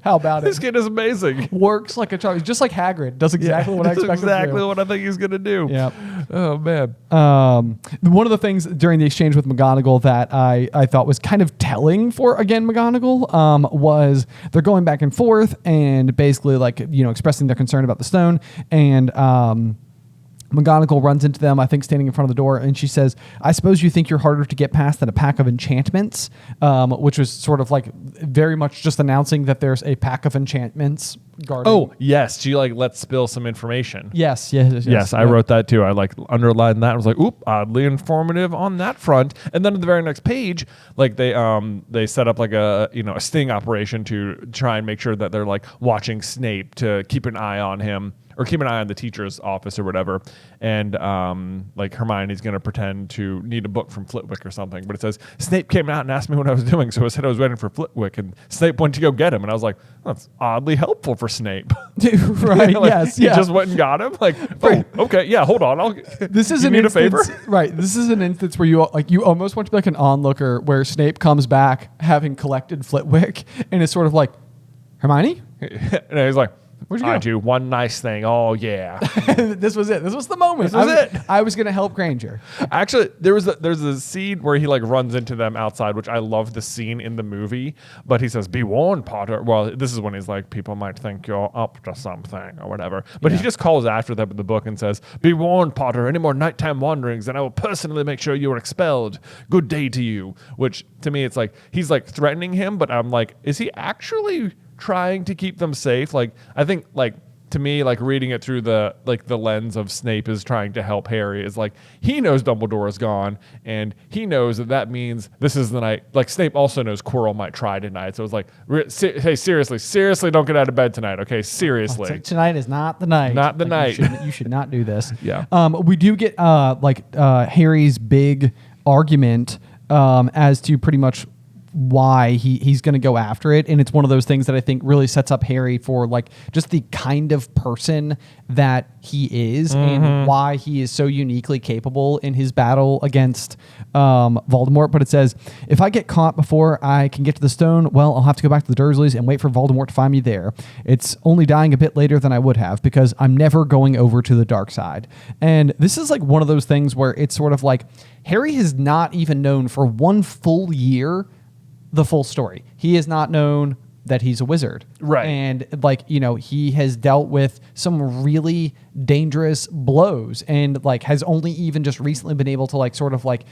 How about it? This kid is amazing. Works like a charm. He's just like Hagrid. Does exactly what I expected. Exactly what I think he's gonna do. Yeah. Oh man. One of the things during the exchange with McGonagall that I thought was kind of telling for again McGonagall was they're going back and forth and basically like expressing their concern about the stone, and McGonagall runs into them, I think standing in front of the door, and she says, I suppose you think you're harder to get past than a pack of enchantments, which was sort of like very much just announcing that there's a pack of enchantments guarding. Oh, yes. She like let's spill some information. Yes. I wrote that too. I like underlined that. I was like, oop, oddly informative on that front. And then at the very next page, like they set up like a sting operation to try and make sure that they're like watching Snape to keep an eye on him. Or keep an eye on the teacher's office or whatever. And like Hermione's going to pretend to need a book from Flitwick or something. But it says, Snape came out and asked me what I was doing. So I said I was waiting for Flitwick. And Snape went to go get him. And I was like, that's oddly helpful for Snape. Right, like, yes. He just went and got him. Like, oh, okay, yeah, hold on. This is an instance, a favor? Right. This is an instance where you almost want to be like an onlooker where Snape comes back having collected Flitwick. And it's sort of like, Hermione? And he's like, Where'd you go? I do one nice thing. Oh yeah. This was it. This was the moment. This was it. I was going to help Granger. Actually, there's a scene where he like runs into them outside, which I love the scene in the movie. But he says, "Be warned, Potter." Well, this is when he's like, "People might think you're up to something or whatever." But he just calls after them in the book and says, "Be warned, Potter. Any more nighttime wanderings, and I will personally make sure you are expelled. Good day to you." Which to me, it's like he's like threatening him, but I'm like, is he actually trying to keep them safe? Like, I think like to me, like reading it through the lens of Snape is trying to help Harry is like he knows Dumbledore is gone and he knows that means this is the night. Like Snape also knows Quirrell might try tonight, so it's like, hey, seriously, don't get out of bed tonight, okay? Seriously, tonight is not the night. Not the night. You should not do this. Yeah. We do get Harry's big argument as to pretty much why he's going to go after it, and it's one of those things that I think really sets up Harry for like just the kind of person that he is and why he is so uniquely capable in his battle against Voldemort. But it says, if I get caught before I can get to the stone, well, I'll have to go back to the Dursleys and wait for Voldemort to find me there. It's only dying a bit later than I would have because I'm never going over to the dark side. And this is like one of those things where it's sort of like Harry has not even known for one full year the full story. He is not known that he's a wizard. Right. And like, you know, he has dealt with some really dangerous blows and like has only even just recently been able to like sort of like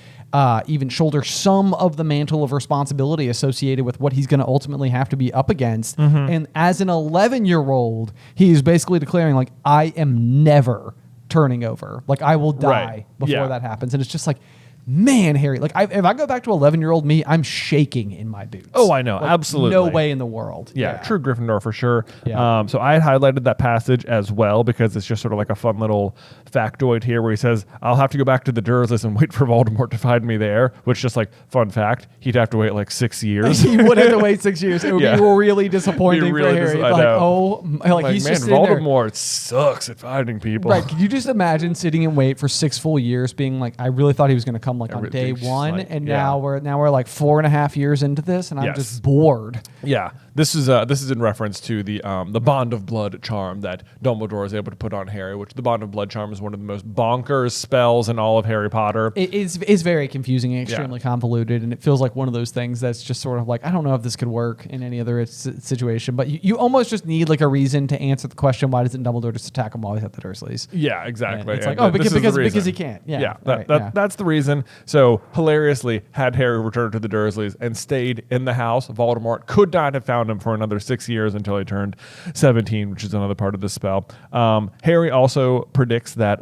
even shoulder some of the mantle of responsibility associated with what he's going to ultimately have to be up against. And as an 11-year-old, he is basically declaring like, I am never turning over. Like I will die before that happens. And it's just like, man, Harry, like if I go back to 11-year-old me, I'm shaking in my boots. Oh, I know. Like, absolutely. No way in the world. Yeah, true Gryffindor for sure. Yeah. So I had highlighted that passage as well because it's just sort of like a fun little factoid here where he says, I'll have to go back to the Dursleys and wait for Voldemort to find me there, which just like, fun fact, he'd have to wait like 6 years. He would have to wait 6 years. It would be really disappointing for Harry. Like he's man, just sitting there. Voldemort sucks at finding people. Right. Could you just imagine sitting and wait for 6 full years being like, I really thought he was going to come like on day one. Like, and now we're like 4.5 years into this and I'm just bored. Yeah. This is in reference to the bond of blood charm that Dumbledore is able to put on Harry, which the bond of blood charm is one of the most bonkers spells in all of Harry Potter. It is very confusing and extremely convoluted, and it feels like one of those things that's just sort of like, I don't know if this could work in any other situation, but you almost just need like a reason to answer the question, why doesn't Dumbledore just attack him while he's at the Dursleys? Yeah, exactly. And it's like, because he can't. Yeah, that's the reason. So hilariously, had Harry returned to the Dursleys and stayed in the house, Voldemort could not have found him for another 6 years until he turned 17, which is another part of the spell. Harry also predicts that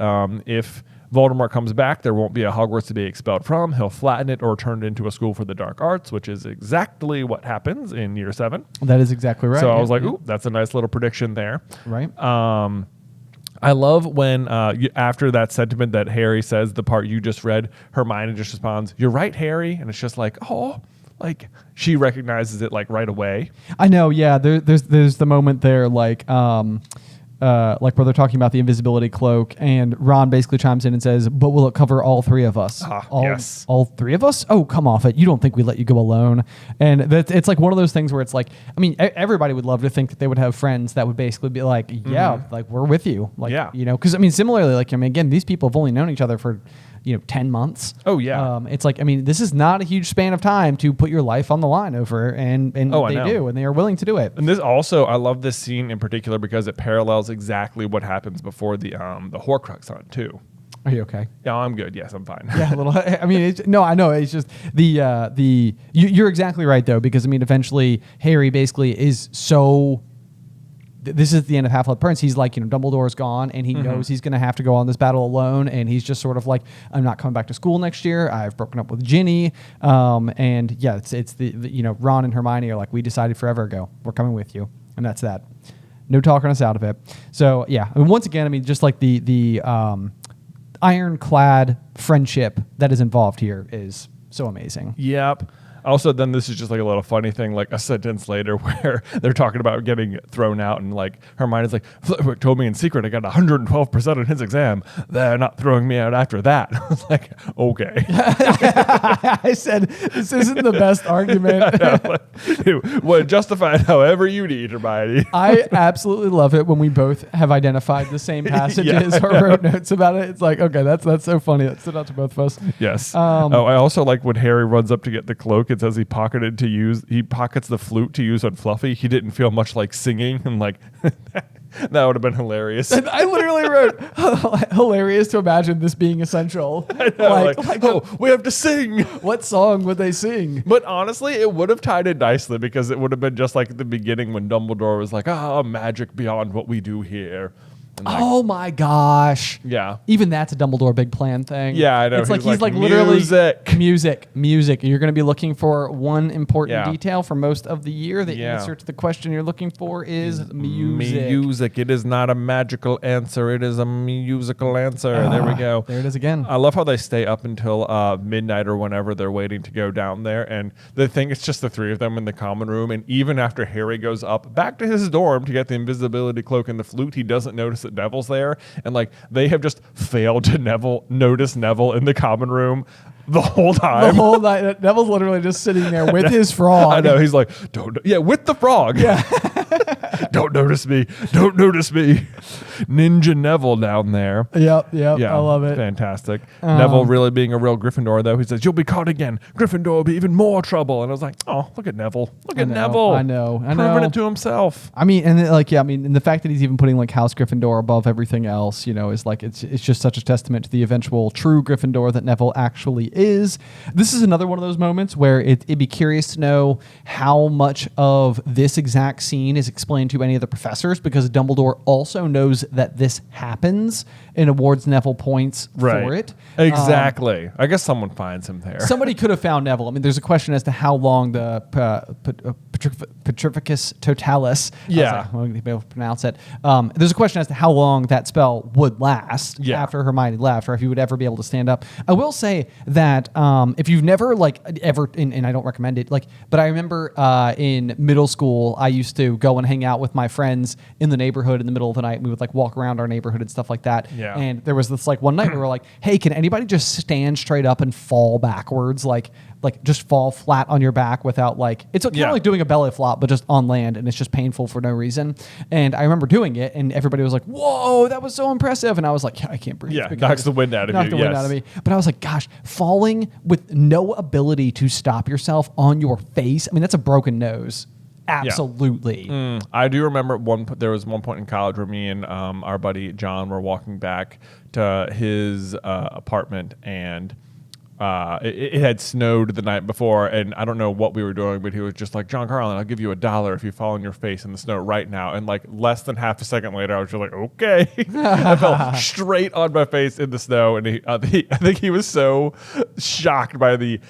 if Voldemort comes back, there won't be a Hogwarts to be expelled from. He'll flatten it or turn it into a school for the dark arts, which is exactly what happens in year 7. That is exactly right. So I was like, ooh, that's a nice little prediction there. Right. I love when after that sentiment that Harry says, the part you just read, Hermione just responds, "You're right, Harry," and it's just like, oh, like she recognizes it like right away. I know, yeah. There's the moment there, like where they're talking about the invisibility cloak, and Ron basically chimes in and says, "But will it cover all 3 of us?" Yes. All 3 of us? Oh, come off it! You don't think we let you go alone? And it's like one of those things where it's like, I mean, everybody would love to think that they would have friends that would basically be like, yeah, like we're with you, like, you know, because I mean, similarly, like, I mean, again, these people have only known each other for 10 months. Oh, yeah. It's like, I mean, this is not a huge span of time to put your life on the line over, and they do, and they are willing to do it. And this also, I love this scene in particular because it parallels exactly what happens before the Horcrux hunt too. Are you okay? Yeah, I'm good. Yes, I'm fine. Yeah, a little. I mean, I know. It's just you're exactly right though, because I mean, eventually Harry basically is so. This is the end of Half-Blood Prince. He's like, Dumbledore's gone, and he knows he's going to have to go on this battle alone, and he's just sort of like, I'm not coming back to school next year. I've broken up with Ginny, and yeah, it's the Ron and Hermione are like, we decided forever ago, we're coming with you, and that's that. No talking us out of it. So yeah, I mean, once again, I mean, just like the ironclad friendship that is involved here is so amazing. Yep. Also, then this is just like a little funny thing, like a sentence later where they're talking about getting thrown out, and like Hermione's like, Flitwick told me in secret I got 112% on his exam. They're not throwing me out after that. I was like, okay. I said, this isn't the best argument. Well, justify it however you need, Hermione. I absolutely love it when we both have identified the same passages or wrote notes about it. It's like, okay, that's so funny. That stood out to both of us. Yes. I also like when Harry runs up to get the cloak. It says he pockets the flute to use on Fluffy. He didn't feel much like singing, and like that would have been hilarious. I literally wrote hilarious to imagine this being essential. I know, we have to sing. What song would they sing? But honestly, it would have tied in nicely because it would have been just like at the beginning when Dumbledore was like, magic beyond what we do here. Like, oh my gosh. Yeah. Even that's a Dumbledore big plan thing. Yeah, I know. It's he's like literally music. You're going to be looking for one important detail for most of the year. The answer to the question you're looking for is music. Music. It is not a magical answer. It is a musical answer. There we go. There it is again. I love how they stay up until midnight or whenever they're waiting to go down there. And they think it's just the three of them in the common room. And even after Harry goes up back to his dorm to get the invisibility cloak and the flute, he doesn't notice that Neville's there, and like they have just failed to notice Neville in the common room the whole time. The whole night, Neville's literally just sitting there with his frog. I know, he's like, with the frog. Yeah. Don't notice me. Don't notice me. Ninja Neville down there. Yep. Yeah, I love it. Fantastic. Neville really being a real Gryffindor, though. He says, you'll be caught again. Gryffindor will be even more trouble. And I was like, oh, look at Neville. Look at Neville. I know. Proving it to himself. I mean, and and the fact that he's even putting like House Gryffindor above everything else, is like, it's just such a testament to the eventual true Gryffindor that Neville actually is. This is another one of those moments where it'd be curious to know how much of this exact scene is explained to any of the professors, because Dumbledore also knows that this happens and awards Neville points for it. Exactly. I guess someone finds him there. Somebody could have found Neville. I mean, there's a question as to how long the Petrificus Totalis, I won't be able to pronounce it. There's a question as to how long that spell would last after Hermione left, or if he would ever be able to stand up. I will say that if you've never ever, and I don't recommend it, but I remember in middle school, I used to go and hang out with my friends in the neighborhood in the middle of the night. We would walk around our neighborhood and stuff like that. Yeah. And there was this one night we were like, hey, can anybody just stand straight up and fall backwards? Like just fall flat on your back without it's kind of like doing a belly flop, but just on land, and it's just painful for no reason. And I remember doing it, and everybody was like, whoa, that was so impressive. And I was like, I can't breathe. Yeah, knocks the wind out of you. Knocked the wind out of me. But I was like, gosh, falling with no ability to stop yourself on your face. I mean, that's a broken nose. Absolutely. Yeah. I do remember there was one point in college where me and our buddy John were walking back to his apartment, and it had snowed the night before, and I don't know what we were doing, but he was just like, John Carlin, I'll give you $1 if you fall on your face in the snow right now. And less than half a second later, I was just like, okay. I fell straight on my face in the snow, and I think he was so shocked by the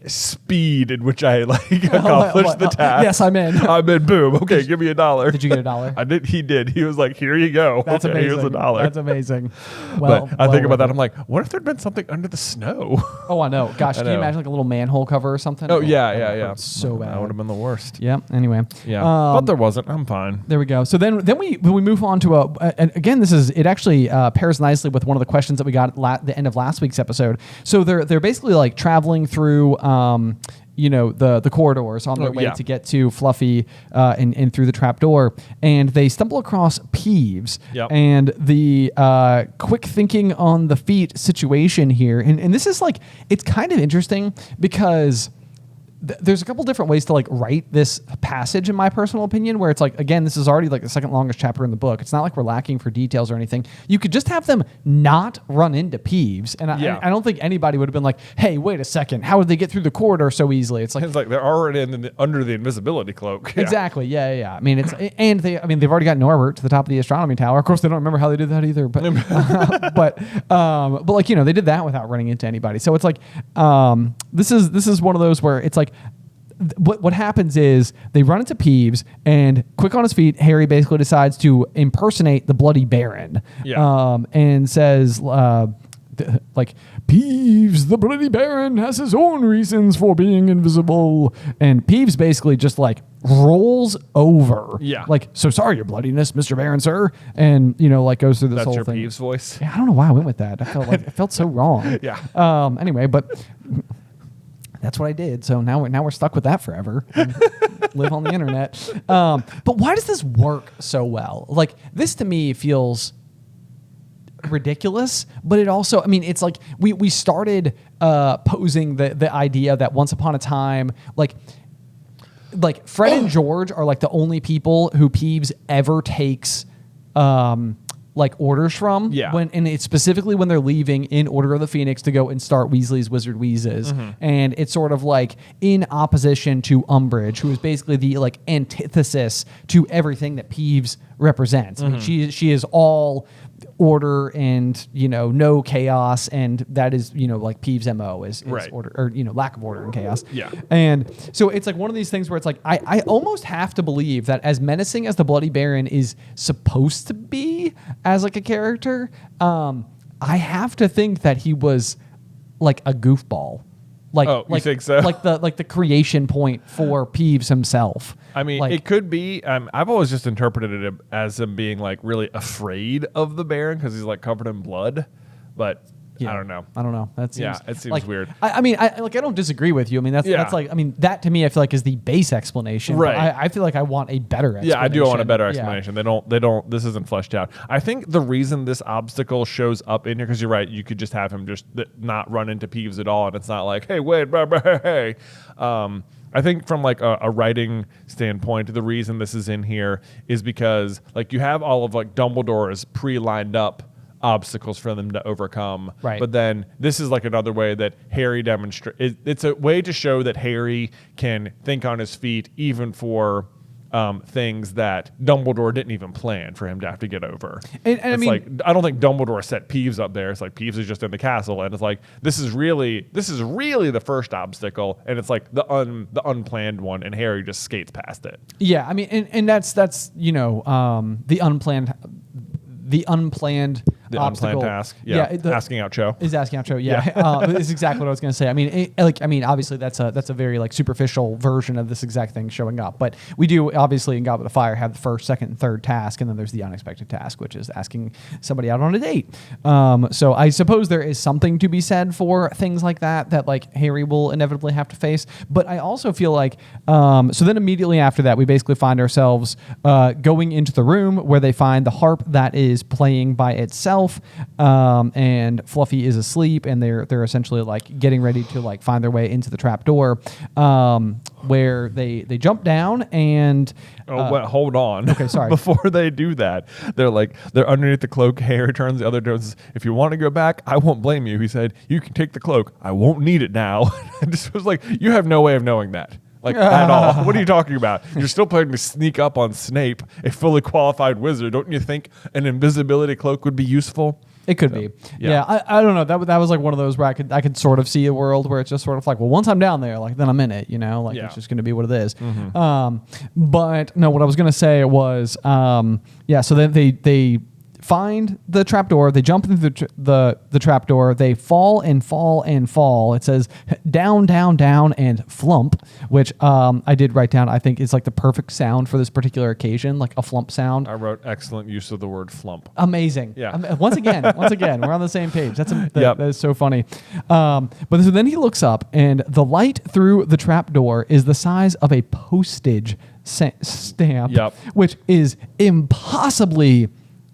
speed in which I accomplished the task. Yes, I'm in. I'm in. Boom. Okay, give me $1. Did you get $1? I did. He did. He was like, "Here you go. That's amazing. Here's $1." That's amazing. Well, but I think about that. I'm like, what if there'd been something under the snow? Oh, I know. Gosh, can you imagine a little manhole cover or something? Oh yeah. So bad. That would have been the worst. Yeah. Anyway. Yeah. But there wasn't. I'm fine. There we go. So then we move on to and again, it actually pairs nicely with one of the questions that we got at the end of last week's episode. So they're basically traveling through the corridors on their way to get to Fluffy and through the trapdoor, and they stumble across Peeves. Yep. And the quick thinking on the feet situation here, and this is it's kind of interesting because there's a couple different ways to write this passage, in my personal opinion, where it's again, this is already the second longest chapter in the book. It's not like we're lacking for details or anything. You could just have them not run into Peeves, and I don't think anybody would have been like, hey, wait a second, how would they get through the corridor so easily? It's like they're already under the invisibility cloak. Yeah. Exactly. Yeah. I mean, they've already got Norbert to the top of the astronomy tower. Of course, they don't remember how they did that either, but but they did that without running into anybody. So it's this is one of those where it's what happens is they run into Peeves, and quick on his feet, Harry basically decides to impersonate the Bloody Baron. Yeah. And says, like Peeves, the Bloody Baron, has his own reasons for being invisible, and Peeves basically just like rolls over. Yeah. Like, so sorry, your bloodiness, Mr. Baron, sir, and like goes through this That's whole your thing. Peeves voice. Yeah, I don't know why I went with that. I felt like it felt so wrong. Yeah. Anyway, but that's what I did. So now we're stuck with that forever. Live on the internet. But why does this work so well? Like, this to me feels ridiculous, but it also, I mean, it's like we started posing the idea that once upon a time, like Fred and George are like the only people who Peeves ever takes like orders from. Yeah. And it's specifically when they're leaving in Order of the Phoenix to go and start Weasley's Wizard Wheezes. And it's sort of like in opposition to Umbridge, who is basically the like antithesis to everything that Peeves represents. I mean, she is all order and no chaos, and that is like Peeves' MO is Right. order, or lack of order and chaos. Yeah. And so it's like one of these things where it's like I almost have to believe that as menacing as the Bloody Baron is supposed to be as like a character, I have to think that he was like a goofball. Like, you think so? Like the creation point for Peeves himself. I mean, like, it could be. I've always just interpreted it as him being like really afraid of the Baron because he's like covered in blood. But I don't know. That seems, It seems like, weird. I mean, I don't disagree with you. I mean, that's like, I mean, that to me, I feel like is the base explanation. Right. But I feel like I want a better explanation. Yeah, I do want a better Yeah. explanation. They don't. This isn't fleshed out. I think the reason this obstacle shows up in here, because you're right, you could just have him just not run into Peeves at all, and it's not like, hey, wait, hey. I think from like a writing standpoint, the reason this is in here is because like you have all of like Dumbledore's pre-lined up obstacles for them to overcome. Right. But then this is like another way that Harry demonstrates. It's a way to show that Harry can think on his feet even for things that Dumbledore didn't even plan for him to have to get over. And I mean, like, I don't think Dumbledore set Peeves up there. It's like Peeves is just in the castle, and it's like this is really the first obstacle, and it's like the unplanned one, and Harry just skates past it. yeah, I mean, and that's the unplanned obstacle. Task. Yeah. Asking out Cho. Is asking out Cho. Yeah. It's exactly what I was going to say. I mean, obviously that's a very like superficial version of this exact thing showing up, but we do obviously in Goblet of Fire have the first, second, and third task, and then there's the unexpected task, which is asking somebody out on a date. So I suppose there is something to be said for things like that like Harry will inevitably have to face, but I also feel like, so then immediately after that, we basically find ourselves going into the room where they find the harp that is playing by itself. And Fluffy is asleep, and they're essentially like getting ready to like find their way into the trap door, where they jump down and wait, hold on. Okay, sorry. Before they do that, they're underneath the cloak. Harry turns the other door and says, "If you want to go back, I won't blame you." He said, "You can take the cloak. I won't need it now." I just was like, you have no way of knowing that. Like, at all. What are you talking about? You're still planning to sneak up on Snape, a fully qualified wizard. Don't you think an invisibility cloak would be useful? It could be. Yeah. I don't know. That was like one of those where I could sort of see a world where it's just sort of like, well, once I'm down there, like then I'm in it, like it's just going to be what it is. But no, what I was going to say was, so then they find the trapdoor, they jump into the trapdoor, they fall and fall and fall. It says down, down, down, and flump, which I did write down. I think is like the perfect sound for this particular occasion, like a flump sound. I wrote excellent use of the word flump. Amazing. Yeah. Once again, we're on the same page. That is so funny. But so then he looks up, and the light through the trapdoor is the size of a postage stamp, which is impossibly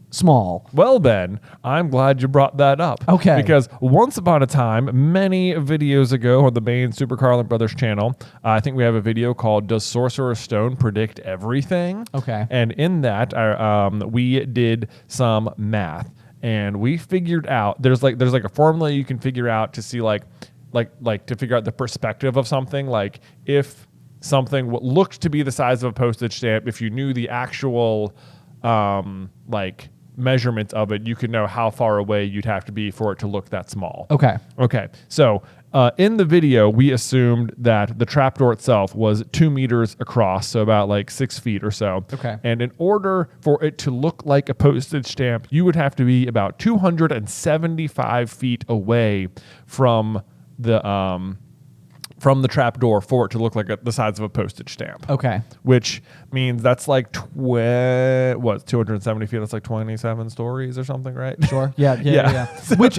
small. Well, Ben, I'm glad you brought that up. Okay. Because once upon a time, many videos ago on the main Super Carlin Brothers channel, I think we have a video called "Does Sorcerer's Stone Predict Everything?" Okay. And in that, we did some math, and we figured out there's like a formula you can figure out to see like to figure out the perspective of something. Like if something looked to be the size of a postage stamp, if you knew the actual measurements of it, you could know how far away you'd have to be for it to look that small. Okay. So In the video, we assumed that the trapdoor itself was 2 meters across, so about like 6 feet or so. Okay. And in order for it to look like a postage stamp, you would have to be about 275 feet away from the trapdoor for it to look like the size of a postage stamp. Okay. Which means that's like 270 feet. That's like 27 stories or something, right? Sure. Yeah. So, which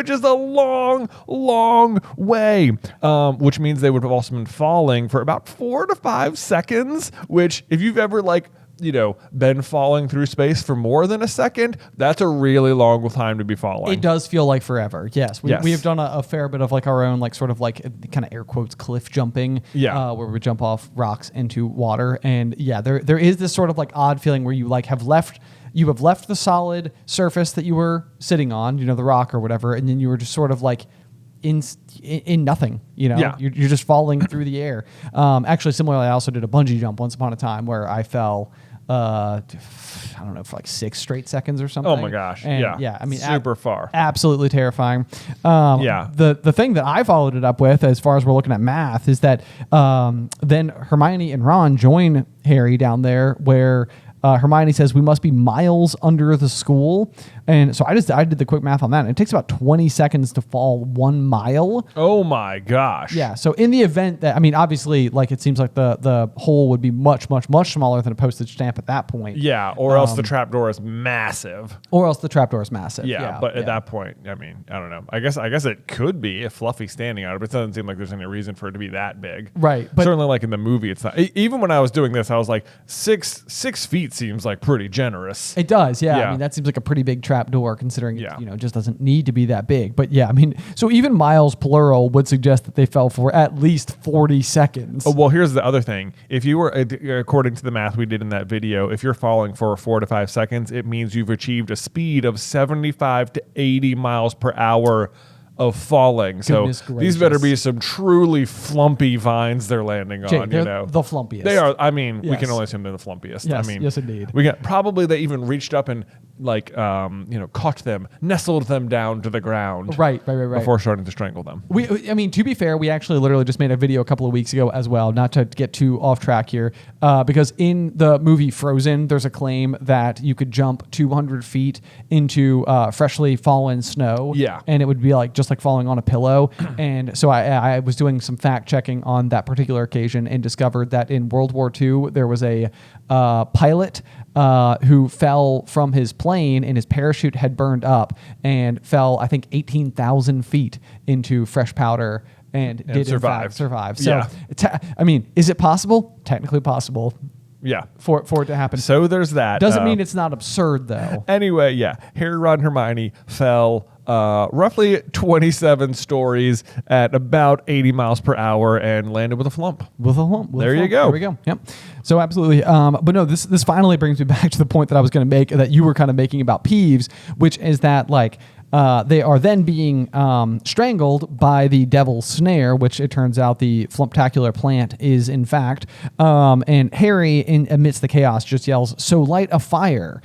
is a long, long way. Which means they would have also been falling for about 4 to 5 seconds. Which, if you've ever been falling through space for more than a second, that's a really long time to be falling. It does feel like forever. Yes. We have done a fair bit of like our own, like sort of like kind of air quotes cliff jumping. Yeah. Where we jump off rocks into water. And yeah, there is this sort of like odd feeling where you like have left the solid surface that you were sitting on, the rock or whatever. And then you were just sort of like in nothing, Yeah. You're just falling through the air. Actually, similarly, I also did a bungee jump once upon a time where I fell, I don't know, for like 6 straight seconds or something. Oh my gosh. And yeah. I mean, super far. Absolutely terrifying. Yeah. The thing that I followed it up with, as far as we're looking at math, is that then Hermione and Ron join Harry down there where Hermione says we must be miles under the school. And so I did the quick math on that. And it takes about 20 seconds to fall 1 mile. Oh my gosh. Yeah. So in the event that, I mean, obviously, like it seems like the hole would be much, much, much smaller than a postage stamp at that point. Yeah. Or else the trapdoor is massive. Or else the trapdoor is massive. Yeah. But at that point, I mean, I don't know. I guess it could be if Fluffy's standing on it, but it doesn't seem like there's any reason for it to be that big. Right. But certainly, like in the movie, it's not. Even when I was doing this, I was like, 6 feet seems like pretty generous. It does, yeah. Yeah. I mean, that seems like a pretty big trap door considering Yeah. it, just doesn't need to be that big. But yeah, I mean, so even miles plural would suggest that they fell for at least 40 seconds. Oh, well, here's the other thing. If you were, according to the math we did in that video, if you're falling for 4 to 5 seconds, it means you've achieved a speed of 75 to 80 miles per hour of falling. Goodness So these better gracious. be some truly flumpy vines they're landing Jake, on, they're the flumpiest. They are. I mean, we Yes. can only assume they're the flumpiest. Yes, I mean, yes, indeed. We got probably they even reached up and caught them, nestled them down to the ground. Right. Before starting to strangle them. I mean, to be fair, we actually literally just made a video a couple of weeks ago as well, not to get too off track here, because in the movie Frozen, there's a claim that you could jump 200 feet into freshly fallen snow. Yeah. And it would be like just like falling on a pillow. And so I was doing some fact checking on that particular occasion and discovered that in World War II, there was a pilot who fell from his plane and his parachute had burned up and fell, I think, 18,000 feet into fresh powder and did survived. in fact survive. So, Yeah. I mean, is it possible? Technically possible Yeah. for it to happen. So there's that. Doesn't mean it's not absurd, though. Anyway, yeah. Harry, Ron, and Hermione fell roughly 27 stories at about 80 miles per hour and landed with a flump. With a lump. There you go. There we go. Yep. So absolutely. But no, this finally brings me back to the point that I was going to make, that you were kind of making about Peeves, which is that like they are then being strangled by the devil's snare, which it turns out the flumptacular plant is in fact. And Harry, amidst the chaos, just yells, "So light a fire,"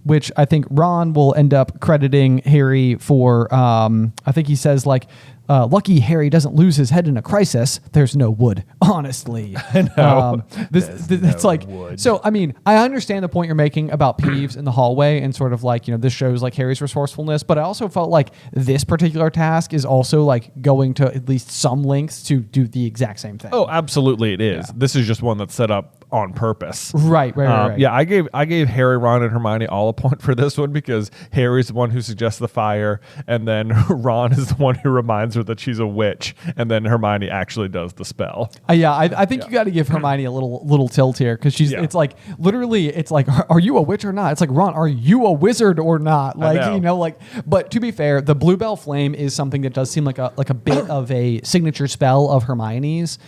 which I think Ron will end up crediting Harry for. I think he says like, lucky Harry doesn't lose his head in a crisis. There's no wood, honestly. I know. It's like, wood. so, I mean, I understand the point you're making about Peeves in the hallway and sort of like, this shows like Harry's resourcefulness, but I also felt like this particular task is also like going to at least some lengths to do the exact same thing. Oh, absolutely it is. Yeah. This is just one that's set up on purpose. Right. Yeah, I gave Harry, Ron, and Hermione all a point for this one because Harry's the one who suggests the fire, and then Ron is the one who reminds her that she's a witch, and then Hermione actually does the spell. I think you got to give Hermione a little tilt here because she's. Yeah. It's like literally. It's like, are you a witch or not? It's like, Ron, are you a wizard or not? Like know. But to be fair, the Bluebell Flame is something that does seem like a bit of a signature spell of Hermione's,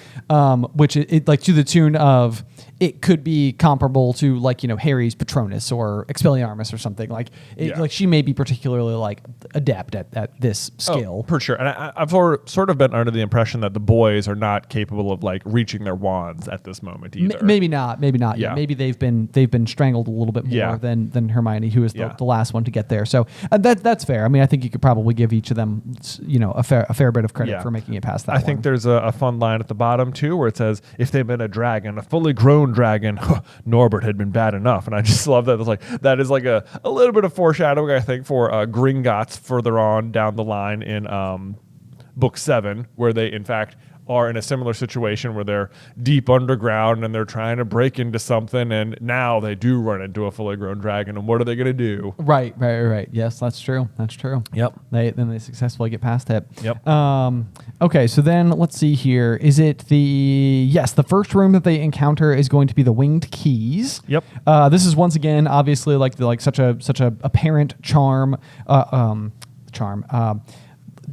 which it like to the tune of, it could be comparable to like, Harry's Patronus or Expelliarmus or something. Like, like she may be particularly like adept at this skill. For sure. And I've sort of been under the impression that the boys are not capable of like reaching their wands at this moment either. Maybe not. Yeah. Yeah. Maybe they've been strangled a little bit more than Hermione, who is the last one to get there. So that's fair. I mean, I think you could probably give each of them, a fair bit of credit for making it past that. I think there's a fun line at the bottom too, where it says, "If they'd been a dragon, a fully grown dragon, Norbert had been bad enough." And I just love that. It's like that is like a little bit of foreshadowing, I think, for Gringotts further on down the line in book 7, where they in fact are in a similar situation where they're deep underground and they're trying to break into something, and now they do run into a fully grown dragon, and what are they going to do? Right. Yes, that's true. Yep. They successfully get past it. Yep. Okay, so then let's see here. Is it the first room that they encounter is going to be the Winged Keys. Yep. This is once again obviously like such a apparent charm.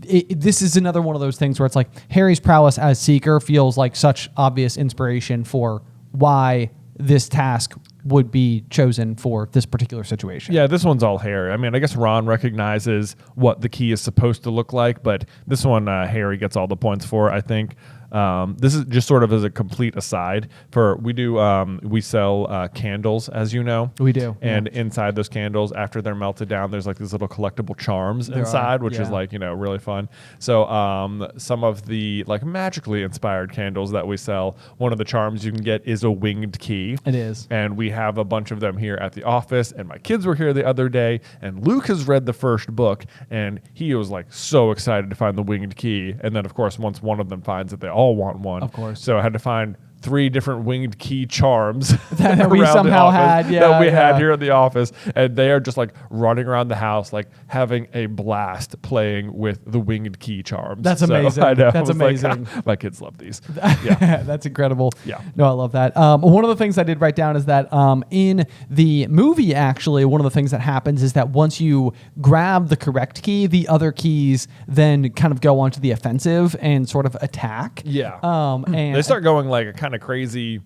This is another one of those things where it's like Harry's prowess as Seeker feels like such obvious inspiration for why this task would be chosen for this particular situation. Yeah, this one's all Harry. I mean, I guess Ron recognizes what the key is supposed to look like, but this one Harry gets all the points for, I think. This is just sort of as a complete aside we sell candles, as you know. We do. And inside those candles, after they're melted down, there's like these little collectible charms inside, which is like, really fun. So some of the like magically inspired candles that we sell, one of the charms you can get is a winged key. It is. And we have a bunch of them here at the office, and my kids were here the other day, and Luke has read the first book, and he was like so excited to find the winged key. And then of course, once one of them finds it, they all want one. Of course. So I had to find 3 different winged key charms that we somehow had. That we had here at the office. And they are just like running around the house, like having a blast playing with the winged key charms. That's amazing. I know. That's amazing. Like, my kids love these. Yeah. That's incredible. Yeah. No, I love that. One of the things I did write down is that in the movie, actually, one of the things that happens is that once you grab the correct key, the other keys then kind of go onto the offensive and sort of attack. Yeah. And they start going like a kind of crazy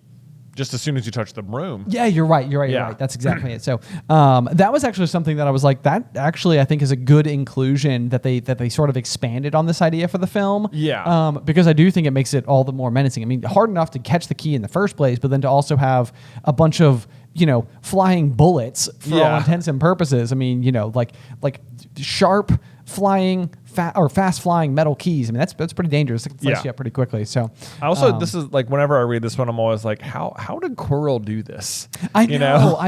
just as soon as you touch the room. Yeah, you're right. You're right. That's exactly it. So that was actually something that I was like, that actually I think is a good inclusion that they sort of expanded on this idea for the film. Yeah. Because I do think it makes it all the more menacing. I mean, hard enough to catch the key in the first place, but then to also have a bunch of flying bullets for all intents and purposes. I mean, like sharp flying fast flying metal keys. I mean, that's pretty dangerous. It can flex you up pretty quickly. So I also, this is like, whenever I read this one, I'm always like, how did Quirrell do this? I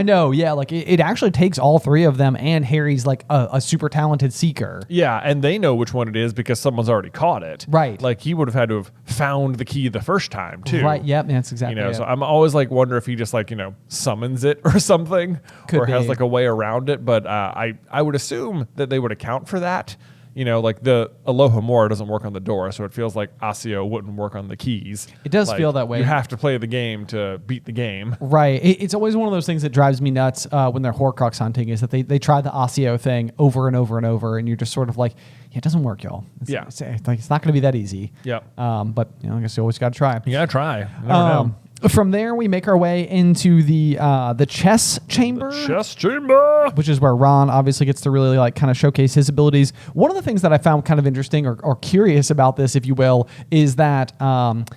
know. Yeah. Like it actually takes all 3 of them, and Harry's like a super talented seeker. Yeah. And they know which one it is because someone's already caught it. Right. Like he would have had to have found the key the first time too. Right. Yep. That's exactly it. So I'm always like, wonder if he just like, summons it or something. Or has like a way around it. But I would assume that they would account for that. Like the Aloha Mora doesn't work on the door, so it feels like Accio wouldn't work on the keys. It does feel that way. You have to play the game to beat the game. Right. It's always one of those things that drives me nuts when they're Horcrux hunting, is that they try the Accio thing over and over and over, and you're just sort of like, it doesn't work, y'all. It's not going to be that easy. Yeah. But I guess you always got to try. You got to try. You never know. From there, we make our way into the chess chamber. The chess chamber, which is where Ron obviously gets to really like kind of showcase his abilities. One of the things that I found kind of interesting or curious about this, if you will, is that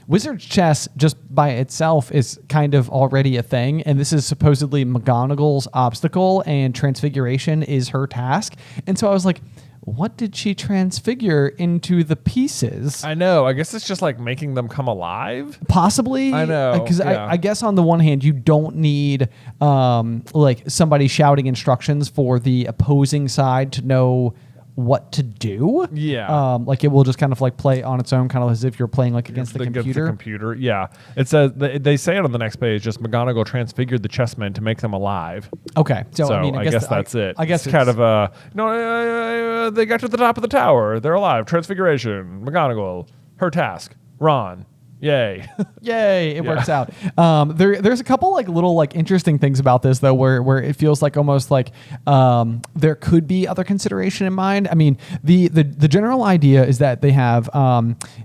wizard chess just by itself is kind of already a thing, and this is supposedly McGonagall's obstacle, and transfiguration is her task. And so I was like, what did she transfigure into the pieces? I know. I guess it's just like making them come alive. Possibly. I know. Because I guess on the one hand, you don't need like somebody shouting instructions for the opposing side to know what to do. Yeah. Like it will just kind of like play on its own, kind of as if you're playing like against the computer. Against the computer. Yeah. It says they say it on the next page. Just McGonagall transfigured the chessmen to make them alive. Okay. So I mean, I guess that's it. I guess it's kind of they got to the top of the tower. They're alive. Transfiguration. McGonagall. Her task. Ron. Yay. Yay, it works out. There's a couple like little like interesting things about this though, where it feels like almost like there could be other consideration in mind. I mean, the general idea is that they have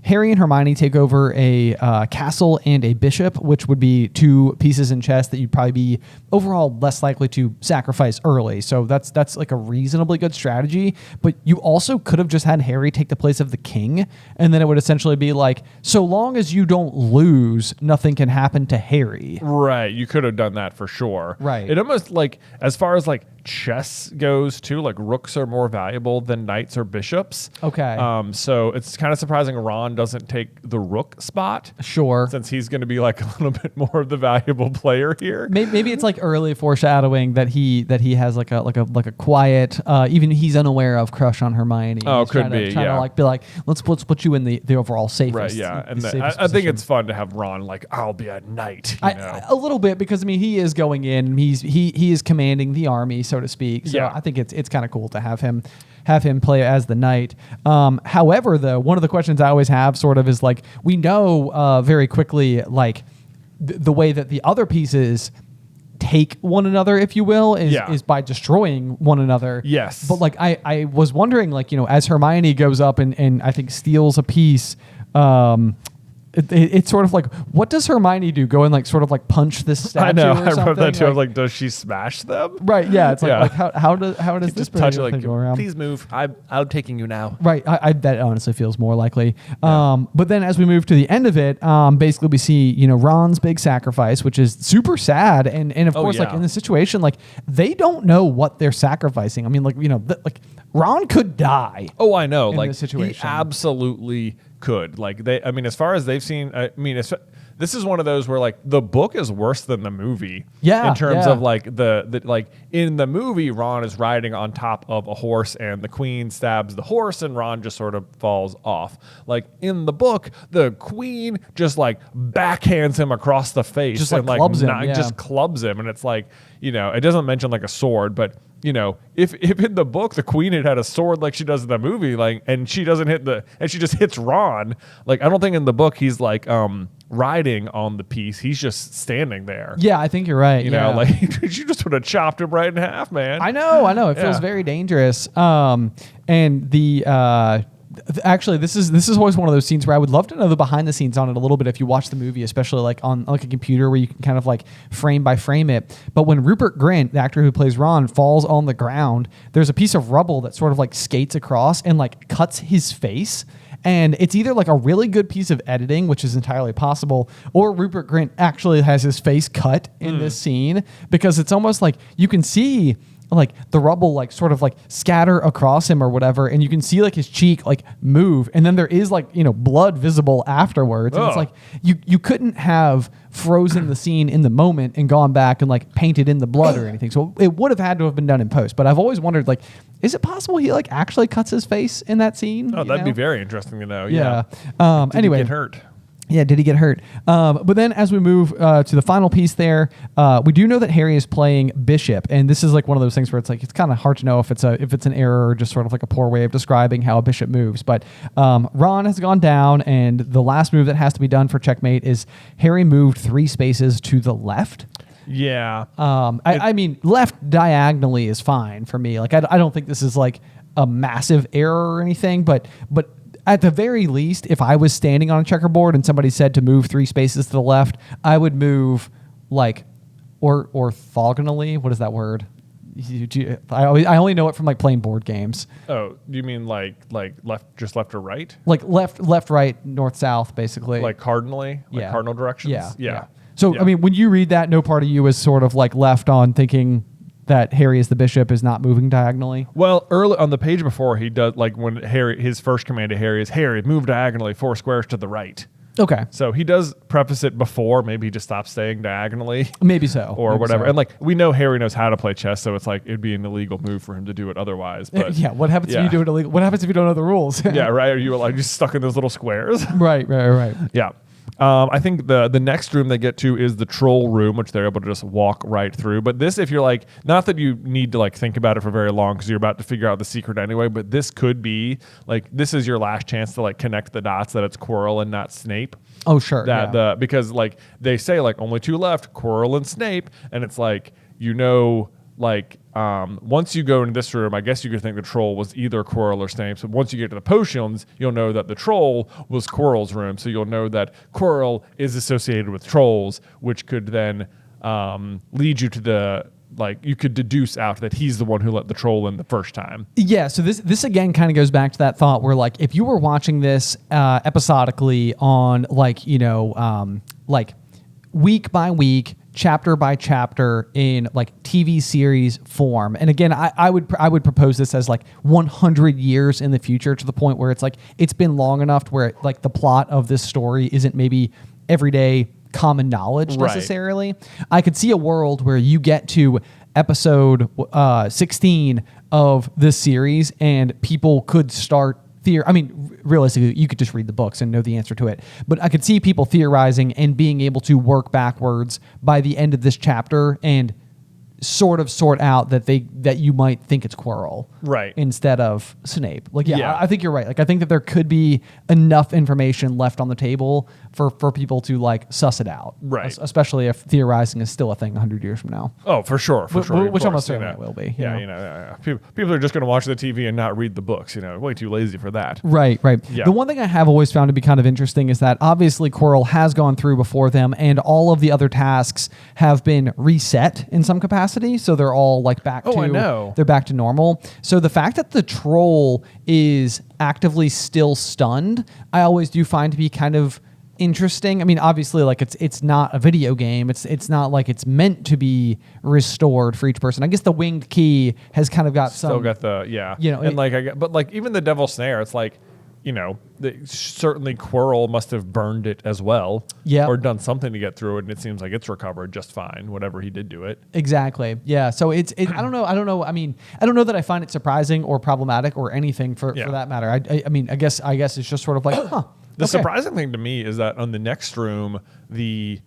Harry and Hermione take over a castle and a bishop, which would be two pieces in chess that you'd probably be overall less likely to sacrifice early. So that's like a reasonably good strategy. But you also could have just had Harry take the place of the king, and then it would essentially be like, so long as you don't lose, nothing can happen to Harry. Right. You could have done that for sure. Right. It almost like, as far as like chess goes too, like rooks are more valuable than knights or bishops. Okay. So it's kind of surprising Ron doesn't take the rook spot. Sure. Since he's going to be like a little bit more of the valuable player here. Maybe it's like early foreshadowing that he has like a quiet, even he's unaware of crush on Hermione. Oh, he's could be. Trying to like be like, let's put you in the overall safest. Right. Yeah. the And safest I think position. it's fun to have Ron like, I'll be a knight. You know? A little bit, because I mean he is going in, he is commanding the army, so to speak. So Yeah. I think it's kind of cool to have him play as the knight. However, though, one of the questions I always have sort of is like, we know very quickly like the way that the other pieces take one another, if you will, is by destroying one another. Yes. But like I was wondering, like, you know, as Hermione goes up and I think steals a piece, it's sort of like, what does Hermione do? Go and like sort of like punch this statue? I know. Or I wrote that too. I was Like, like, does she smash them? right. Yeah. It's like, Yeah. like how does this Just touch it particular like, thing go around? please move. I'm taking you now. Right, I that honestly feels more likely. But then as we move to the end of it, basically we see, you know, Ron's big sacrifice, which is super sad, and of course, like yeah. in the situation, like they don't know what they're sacrificing. I mean, like, you know, like Ron could die. Oh, I know. In Like this situation. he absolutely could. Like I mean, as far as they've seen, I mean, this is one of those where like the book is worse than the movie. Yeah, In terms yeah. of like the like in the movie, Ron is riding on top of a horse and the queen stabs the horse and Ron just sort of falls off. Like in the book, the queen just like backhands him across the face. Just, like, and clubs him, yeah. just clubs him. And it's like, you know, it doesn't mention like a sword, but you know, if in the book the queen had a sword like she does in the movie, like, and she doesn't and she just hits Ron, like I don't think in the book he's like riding on the piece, he's just standing there. Yeah, I think you're right. You know, like you just would have chopped him right in half, man. I know. It feels Yeah. very dangerous. And the actually, this is always one of those scenes where I would love to know the behind the scenes on it a little bit if you watch the movie, especially like on like a computer where you can kind of like frame by frame it. But when Rupert Grint, the actor who plays Ron, falls on the ground, there's a piece of rubble that sort of like skates across and like cuts his face. And it's either like a really good piece of editing, which is entirely possible, or Rupert Grint actually has his face cut in this scene, because it's almost like you can see like the rubble like sort of like scatter across him or whatever, and you can see like his cheek like move, and then there is like, you know, blood visible afterwards. And it's like you couldn't have frozen the scene in the moment and gone back and like painted in the blood or anything. So it would have had to have been done in post. But I've always wondered, like, is it possible he like actually cuts his face in that scene? Oh, that'd be very interesting to know. Yeah. Did Anyway, he get hurt? Yeah, did he get hurt? But then as we move to the final piece there, we do know that Harry is playing Bishop, and this is like one of those things where it's like it's kind of hard to know if it's an error or just sort of like a poor way of describing how a bishop moves. But Ron has gone down, and the last move that has to be done for checkmate is Harry moved 3 spaces to the left. Yeah. I mean, left diagonally is fine for me. Like I don't think this is like a massive error or anything, but at the very least, if I was standing on a checkerboard and somebody said to move 3 spaces to the left, I would move like orthogonally. What is that word? I only know it from like playing board games. Oh, you mean like left or right? Like left, right, north, south, basically. Like cardinally? Like Yeah. cardinal directions? Yeah. So, Yeah. I mean, when you read that, no part of you is sort of like left on thinking that Harry as the bishop is not moving diagonally. Well, early on the page before, he does, like when Harry, his first command to Harry is, Harry, move diagonally 4 squares to the right. Okay. So he does preface it before. Maybe he just stops staying diagonally. Maybe so. Or Maybe whatever. so. And like, we know Harry knows how to play chess, so it's like, it'd be an illegal move for him to do it otherwise. But yeah. What happens if you do it illegal? What happens if you don't know the rules? Yeah, right. Are you like just stuck in those little squares? Right. Yeah. I think the next room they get to is the troll room, which they're able to just walk right through. But this, if you're like, not that you need to like think about it for very long because you're about to figure out the secret anyway, but this could be like, this is your last chance to like connect the dots that it's Quirrell and not Snape. Oh, sure. Because like they say like only two left, Quirrell and Snape, and it's like, like once you go into this room, I guess you could think the troll was either Quirrell or Snape. So once you get to the potions, you'll know that the troll was Quirrell's room. So you'll know that Quirrell is associated with trolls, which could then lead you to the, like, you could deduce out that he's the one who let the troll in the first time. Yeah, so this again kind of goes back to that thought where, like, if you were watching this episodically on, like, like week by week, chapter by chapter in like TV series form. And again, I would propose this as like 100 years in the future, to the point where it's like, it's been long enough to where like the plot of this story isn't maybe everyday common knowledge necessarily. Right. I could see a world where you get to episode 16 of this series and people could start realistically, you could just read the books and know the answer to it. But I could see people theorizing and being able to work backwards by the end of this chapter and sort of sort out that you might think it's Quirrell, right, instead of Snape. Like, I think you're right. Like, I think that there could be enough information left on the table for people to like suss it out, right? Especially if theorizing is still a thing 100 years from now. Oh, for sure, which almost certainly it will be. People are just going to watch the TV and not read the books. Way too lazy for that. Right. Yeah. The one thing I have always found to be kind of interesting is that obviously Quirrell has gone through before them, and all of the other tasks have been reset in some capacity. So they're all like back they're back to normal. So the fact that the troll is actively still stunned, I always do find to be kind of interesting. I mean, obviously, like it's not a video game. It's not like it's meant to be restored for each person. I guess the winged key has kind of got still got the and but like even the devil's snare, it's like, certainly Quirrell must have burned it as well, or done something to get through it, and it seems like it's recovered just fine, whatever he did to it. Exactly. Yeah. So I don't know. I mean, I don't know that I find it surprising or problematic or anything for that matter. I mean, I guess it's just sort of like, The surprising thing to me is that on the next room, the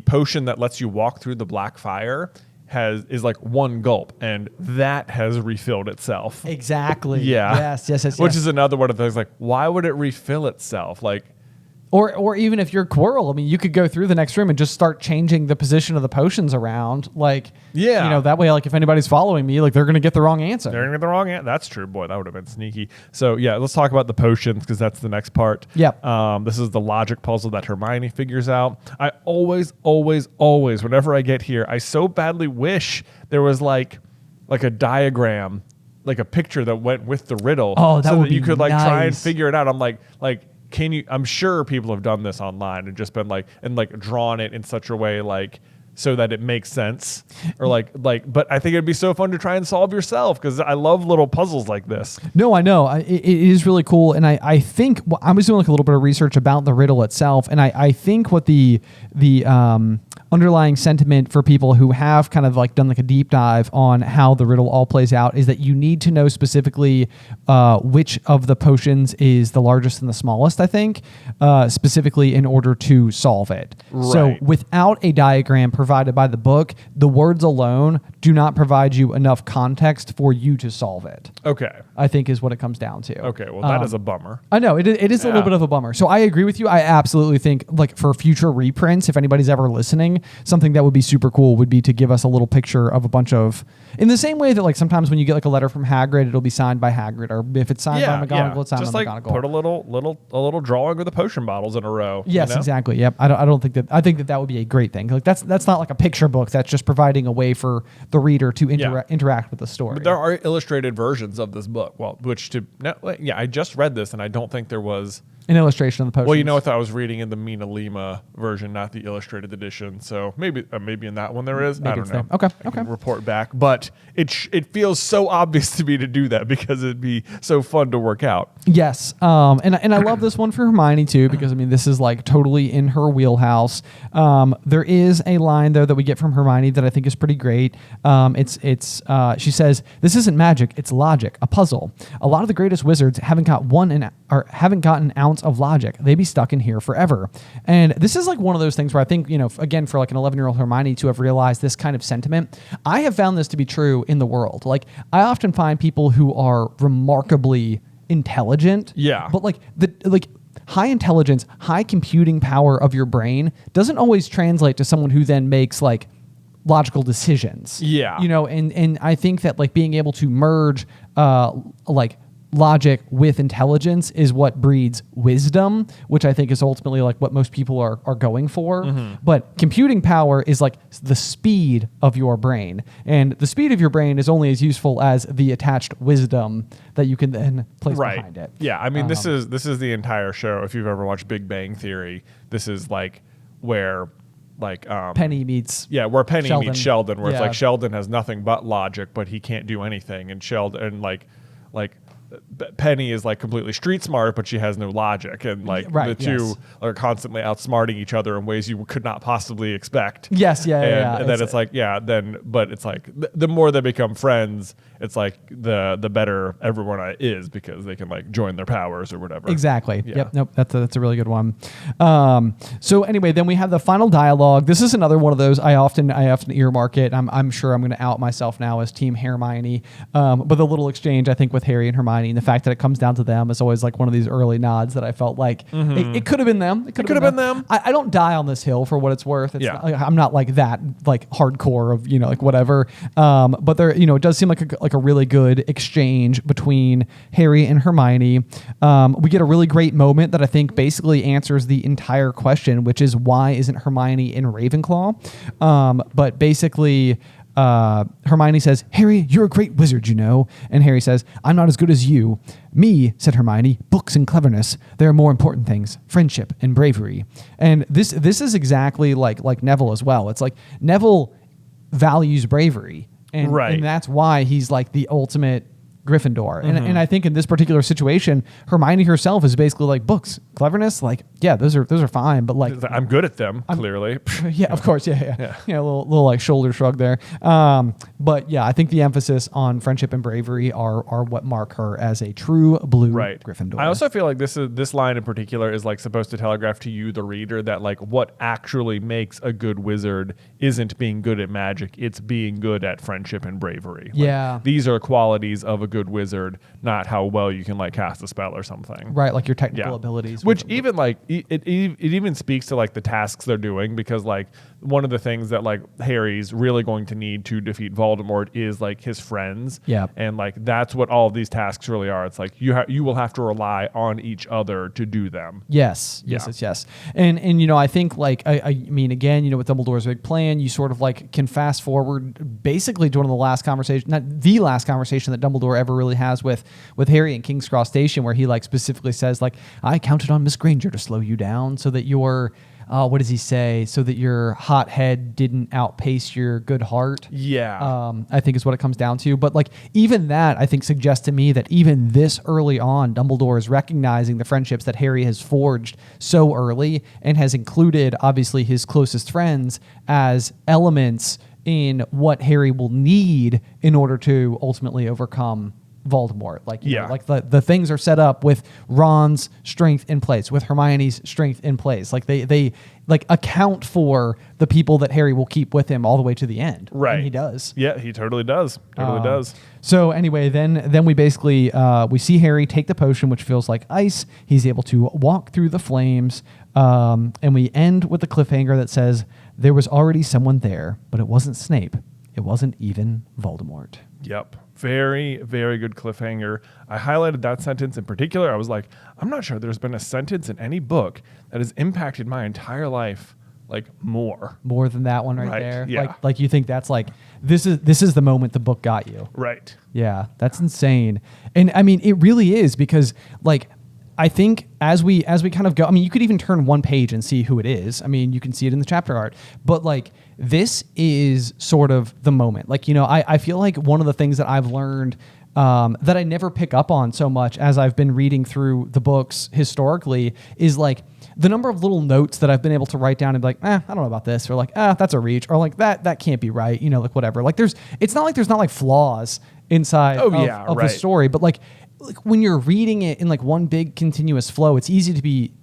potion that lets you walk through the black fire is like one gulp, and that has refilled itself. Exactly. Yeah. Yes. Which is another one of those, like, why would it refill itself? Like, or even if you're Quirrell, I mean, you could go through the next room and just start changing the position of the potions around. Like, that way, like, if anybody's following me, like, they're going to get the wrong answer. They're going to get the wrong answer. That's true. Boy, that would have been sneaky. So, let's talk about the potions, because that's the next part. Yep. This is the logic puzzle that Hermione figures out. I always, whenever I get here, I so badly wish there was like a diagram, like a picture that went with the riddle. Oh, that so would that be you could like nice. try and figure it out. I'm like, can you? I'm sure people have done this online and just been like drawn it in such a way like so that it makes sense, or but I think it'd be so fun to try and solve yourself, because I love little puzzles like this. No, I know it is really cool, and I think I was doing like a little bit of research about the riddle itself, and I think what the underlying sentiment for people who have kind of like done like a deep dive on how the riddle all plays out is that you need to know specifically which of the potions is the largest and the smallest, I think, specifically in order to solve it. Right. So without a diagram provided by the book, the words alone do not provide you enough context for you to solve it. Okay. I think is what it comes down to. Okay, well, that is a bummer. I know, it is a little bit of a bummer. So I agree with you. I absolutely think, like, for future reprints, if anybody's ever listening, something that would be super cool would be to give us a little picture of a bunch of, in the same way that, like, sometimes when you get like a letter from Hagrid, it'll be signed by Hagrid, or if it's signed by McGonagall, it's signed just by like McGonagall. Put a little drawing of the potion bottles in a row. Yes, exactly. Yep. I don't think that. I think that would be a great thing. Like, that's not like a picture book. That's just providing a way for the reader to interact with the story. But there are illustrated versions of this book. Well, I just read this, and I don't think there was an illustration of the potions. Well, what I was reading in the Mina Lima version, not the illustrated edition. So maybe in that one there is. Maybe I don't know. Okay. I can report back, but it feels so obvious to me to do that because it'd be so fun to work out. Yes, and I love this one for Hermione too, because I mean this is like totally in her wheelhouse. There is a line though that we get from Hermione that I think is pretty great. She says, "This isn't magic; it's logic, a puzzle. A lot of the greatest wizards haven't got an ounce ounce of logic. They'd be stuck in here forever. And this is like one of those things where I think, again, for like an 11-year-old Hermione to have realized this kind of sentiment, I have found this to be true in the world. Like, I often find people who are remarkably intelligent, but like high intelligence, high computing power of your brain doesn't always translate to someone who then makes like logical decisions. And I think that like being able to merge like logic with intelligence is what breeds wisdom, which I think is ultimately like what most people are going for. But computing power is like the speed of your brain, and the speed of your brain is only as useful as the attached wisdom that you can then place behind it. Yeah, I mean, this is the entire show. If you've ever watched Big Bang Theory, this is like where like Penny meets where Penny Sheldon. meets Sheldon, where it's like Sheldon has nothing but logic, but he can't do anything, and Sheldon like Penny is like completely street smart, but she has no logic, and like the two are constantly outsmarting each other in ways you could not possibly expect. And then it's like but it's like the more they become friends, it's like the better everyone is, because they can like join their powers or whatever. Exactly. Yep. Nope. That's a really good one. So anyway, then we have the final dialogue. This is another one of those I often earmark it. I'm sure I'm going to out myself now as Team Hermione. But the little exchange I think with Harry and Hermione, and the fact that it comes down to them is always like one of these early nods that I felt like it could have been them. It could have been them. I don't die on this hill for what it's worth. I'm not like that, like hardcore of like whatever. But there, it does seem like a really good exchange between Harry and Hermione. We get a really great moment that I think basically answers the entire question, which is why isn't Hermione in Ravenclaw? But basically, Hermione says, Harry, you're a great wizard, And Harry says, I'm not as good as you. Me, said Hermione, books and cleverness. There are more important things, friendship and bravery. And this is exactly like Neville as well. It's like Neville values bravery. And that's why he's like the ultimate Gryffindor. And I think in this particular situation, Hermione herself is basically like books, cleverness, like, those are fine, but like I'm good at them, clearly. Of course. A little like shoulder shrug there. But I think the emphasis on friendship and bravery are what mark her as a true blue Gryffindor. I also feel like this line in particular is like supposed to telegraph to you, the reader, that like what actually makes a good wizard isn't being good at magic, it's being good at friendship and bravery. Like, these are qualities of a good wizard, not how well you can like cast a spell or something. Right, like your technical abilities. Which even like it even speaks to like the tasks they're doing, because like one of the things that like Harry's really going to need to defeat Voldemort is like his friends. And like that's what all of these tasks really are. It's like you will have to rely on each other to do them. Yes. And I think like I mean again, with Dumbledore's big plan, you sort of like can fast forward basically to one of the last conversations, not the last conversation that Dumbledore ever really has with Harry in King's Cross Station, where he like specifically says like, I counted on Miss Granger to slow you down so that your what does he say? So that your hot head didn't outpace your good heart. I think is what it comes down to. But like even that, I think suggests to me that even this early on, Dumbledore is recognizing the friendships that Harry has forged so early, and has included obviously his closest friends as elements in what Harry will need in order to ultimately overcome Voldemort. Like, like the things are set up with Ron's strength in place, with Hermione's strength in place. Like they like account for the people that Harry will keep with him all the way to the end. And he does. Yeah, he totally does. Does. So anyway, then we basically we see Harry take the potion, which feels like ice. He's able to walk through the flames. And we end with the cliffhanger that says, there was already someone there, but it wasn't Snape. It wasn't even Voldemort. Yep. Very, very good cliffhanger. I highlighted that sentence in particular. I was like, I'm not sure there's been a sentence in any book that has impacted my entire life like more than that one right there. Yeah. Like you think that's like this is the moment the book got you. Right. Yeah, that's insane. And I mean, it really is, because like I think as we kind of go, I mean, you could even turn one page and see who it is. I mean, you can see it in the chapter art, but like this is sort of the moment. Like, I feel like one of the things that I've learned that I never pick up on so much as I've been reading through the books historically is like the number of little notes that I've been able to write down and be like, I don't know about this, or like, that's a reach, or like that can't be right, like whatever. Like it's not like there's not like flaws inside of the story, but like like when you're reading it in like one big continuous flow, it's easy to be,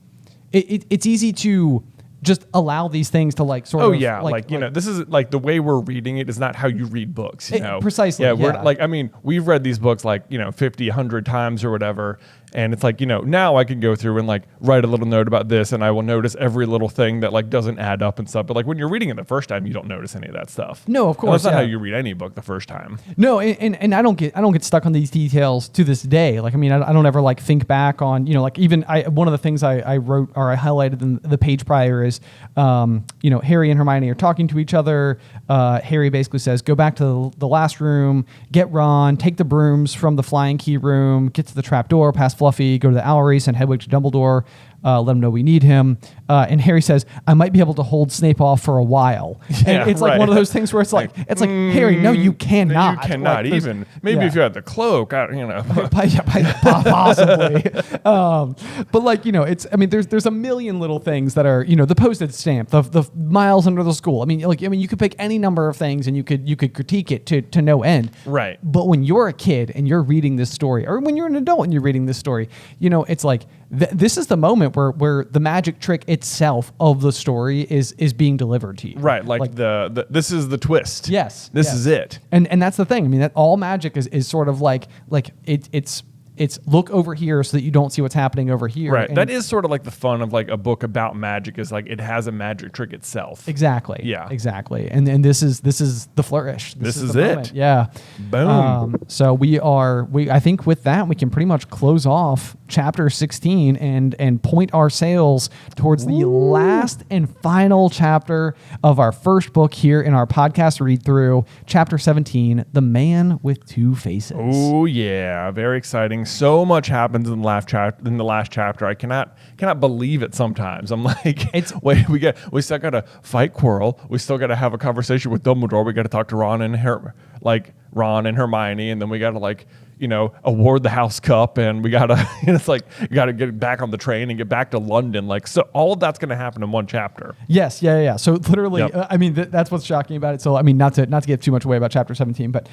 it's easy to just allow these things to like sort of. Oh yeah, like this is like the way we're reading it is not how you read books. You know, precisely. Yeah, we're like, I mean, we've read these books like 50, 100 times or whatever, and it's like now I can go through and like write a little note about this, and I will notice every little thing that like doesn't add up and stuff. But like when you're reading it the first time, you don't notice any of that stuff. No, of course, and that's not how you read any book the first time. No, and I don't get stuck on these details to this day. Like I mean, I don't ever like think back on like even one of the things I wrote or I highlighted in the page prior is. Harry and Hermione are talking to each other. Harry basically says, go back to the last room, get Ron, take the brooms from the flying key room, get to the trap door, past Fluffy, go to the Owlery, send Hedwig to Dumbledore, let him know we need him. And Harry says, I might be able to hold Snape off for a while. Yeah, and it's like one of those things where it's like, Harry, no, you cannot. You cannot even. Maybe if you had the cloak, possibly. But like, it's, I mean, there's a million little things that are, the postage stamp, the miles under the school. I mean, you could pick any number of things and you could critique it to no end. Right. But when you're a kid and you're reading this story, or when you're an adult and you're reading this story, it's like, this is the moment where the magic trick itself of the story is being delivered to you. Right, like the this is the twist. Yes, this is it. And that's the thing. I mean, that all magic is sort of like it's look over here so that you don't see what's happening over here. Right. And that is sort of like the fun of like a book about magic is like it has a magic trick itself. Exactly. Yeah. Exactly. And this is the flourish. This is the it. moment. Yeah. Boom. So I think with that we can pretty much close off chapter 16 and point our sails towards the last and final chapter of our first book here in our podcast read through, chapter 17, The Man with Two Faces. Oh yeah, very exciting. So much happens in the last chapter. I cannot believe it sometimes. I'm like, we still got to fight Quirrell. We still got to have a conversation with Dumbledore. We got to talk to Ron and Hermione, and then we got to award the House Cup, and we got to it's like you got to get back on the train and get back to London. Like, so all of that's going to happen in one chapter. Yes, yeah. So literally, I mean, that's what's shocking about it. So I mean, not to give too much away about chapter 17, but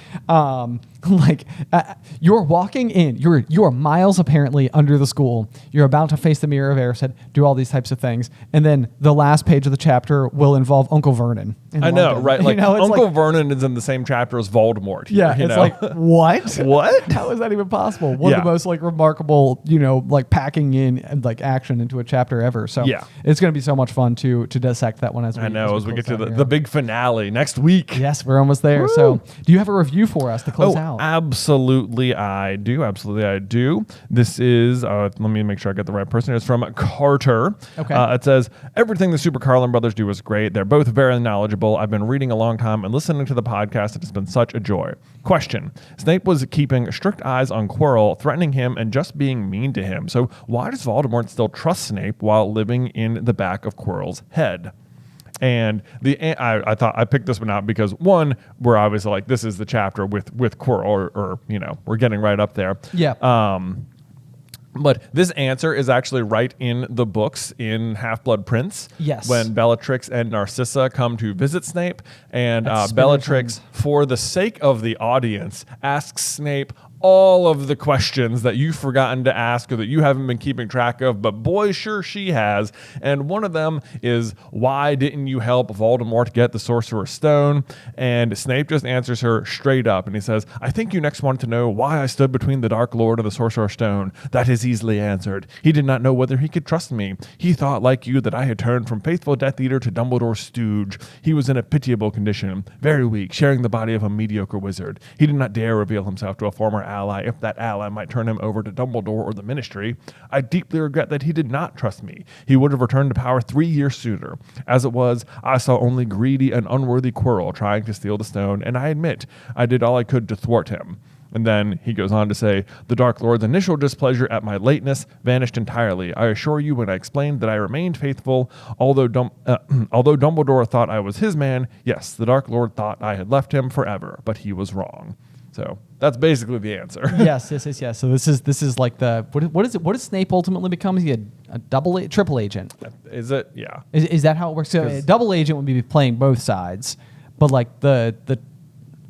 you're walking in, you're miles apparently under the school. You're about to face the Mirror of Erised, do all these types of things, and then the last page of the chapter will involve Uncle Vernon. I know, right? Like Uncle Vernon is in the same chapter as Voldemort. Yeah, it's like what? What? How is that even possible? One of the most like remarkable, packing in like action into a chapter ever. So it's going to be so much fun to dissect that one as we get to the big finale next week. Yes, we're almost there. Woo! So do you have a review for us to close out? Absolutely, I do. This is let me make sure I get the right person. It's from Carter. Okay. It says, everything the Super Carlin brothers do is great. They're both very knowledgeable. I've been reading a long time and listening to the podcast. It has been such a joy. Question: Snape was keeping strict eyes on Quirrell, threatening him and just being mean to him. So why does Voldemort still trust Snape while living in the back of Quirrell's head? And I thought I picked this one out because one, we're obviously like, this is the chapter with Quirrell, or we're getting right up there. Yeah. But this answer is actually right in the books in Half-Blood Prince. Yes. When Bellatrix and Narcissa come to visit Snape, and Bellatrix, for the sake of the audience, asks Snape all of the questions that you've forgotten to ask or that you haven't been keeping track of, but boy, sure she has. And one of them is, why didn't you help Voldemort get the Sorcerer's Stone? And Snape just answers her straight up, and he says, I think you next want to know why I stood between the Dark Lord and the Sorcerer's Stone. That is easily answered. He did not know whether he could trust me. He thought, like you, that I had turned from faithful Death Eater to Dumbledore's stooge. He was in a pitiable condition, very weak, sharing the body of a mediocre wizard. He did not dare reveal himself to a former ally if that ally might turn him over to Dumbledore or the Ministry. I deeply regret that he did not trust me. He would have returned to power 3 years sooner. As it was, I saw only greedy and unworthy Quirrell trying to steal the stone, and I admit I did all I could to thwart him. And then he goes on to say, the Dark Lord's initial displeasure at my lateness vanished entirely. I assure you, when I explained that I remained faithful, although Dumbledore thought I was his man, yes, the Dark Lord thought I had left him forever, but he was wrong. So that's basically the answer. Yes. So this is like the what is it? What does Snape ultimately become? Is he a triple agent? Is it? Yeah. Is that how it works? So a double agent would be playing both sides, but like and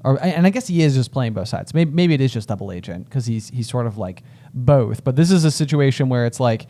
I guess he is just playing both sides. Maybe it is just double agent because he's sort of like both. But this is a situation where it's like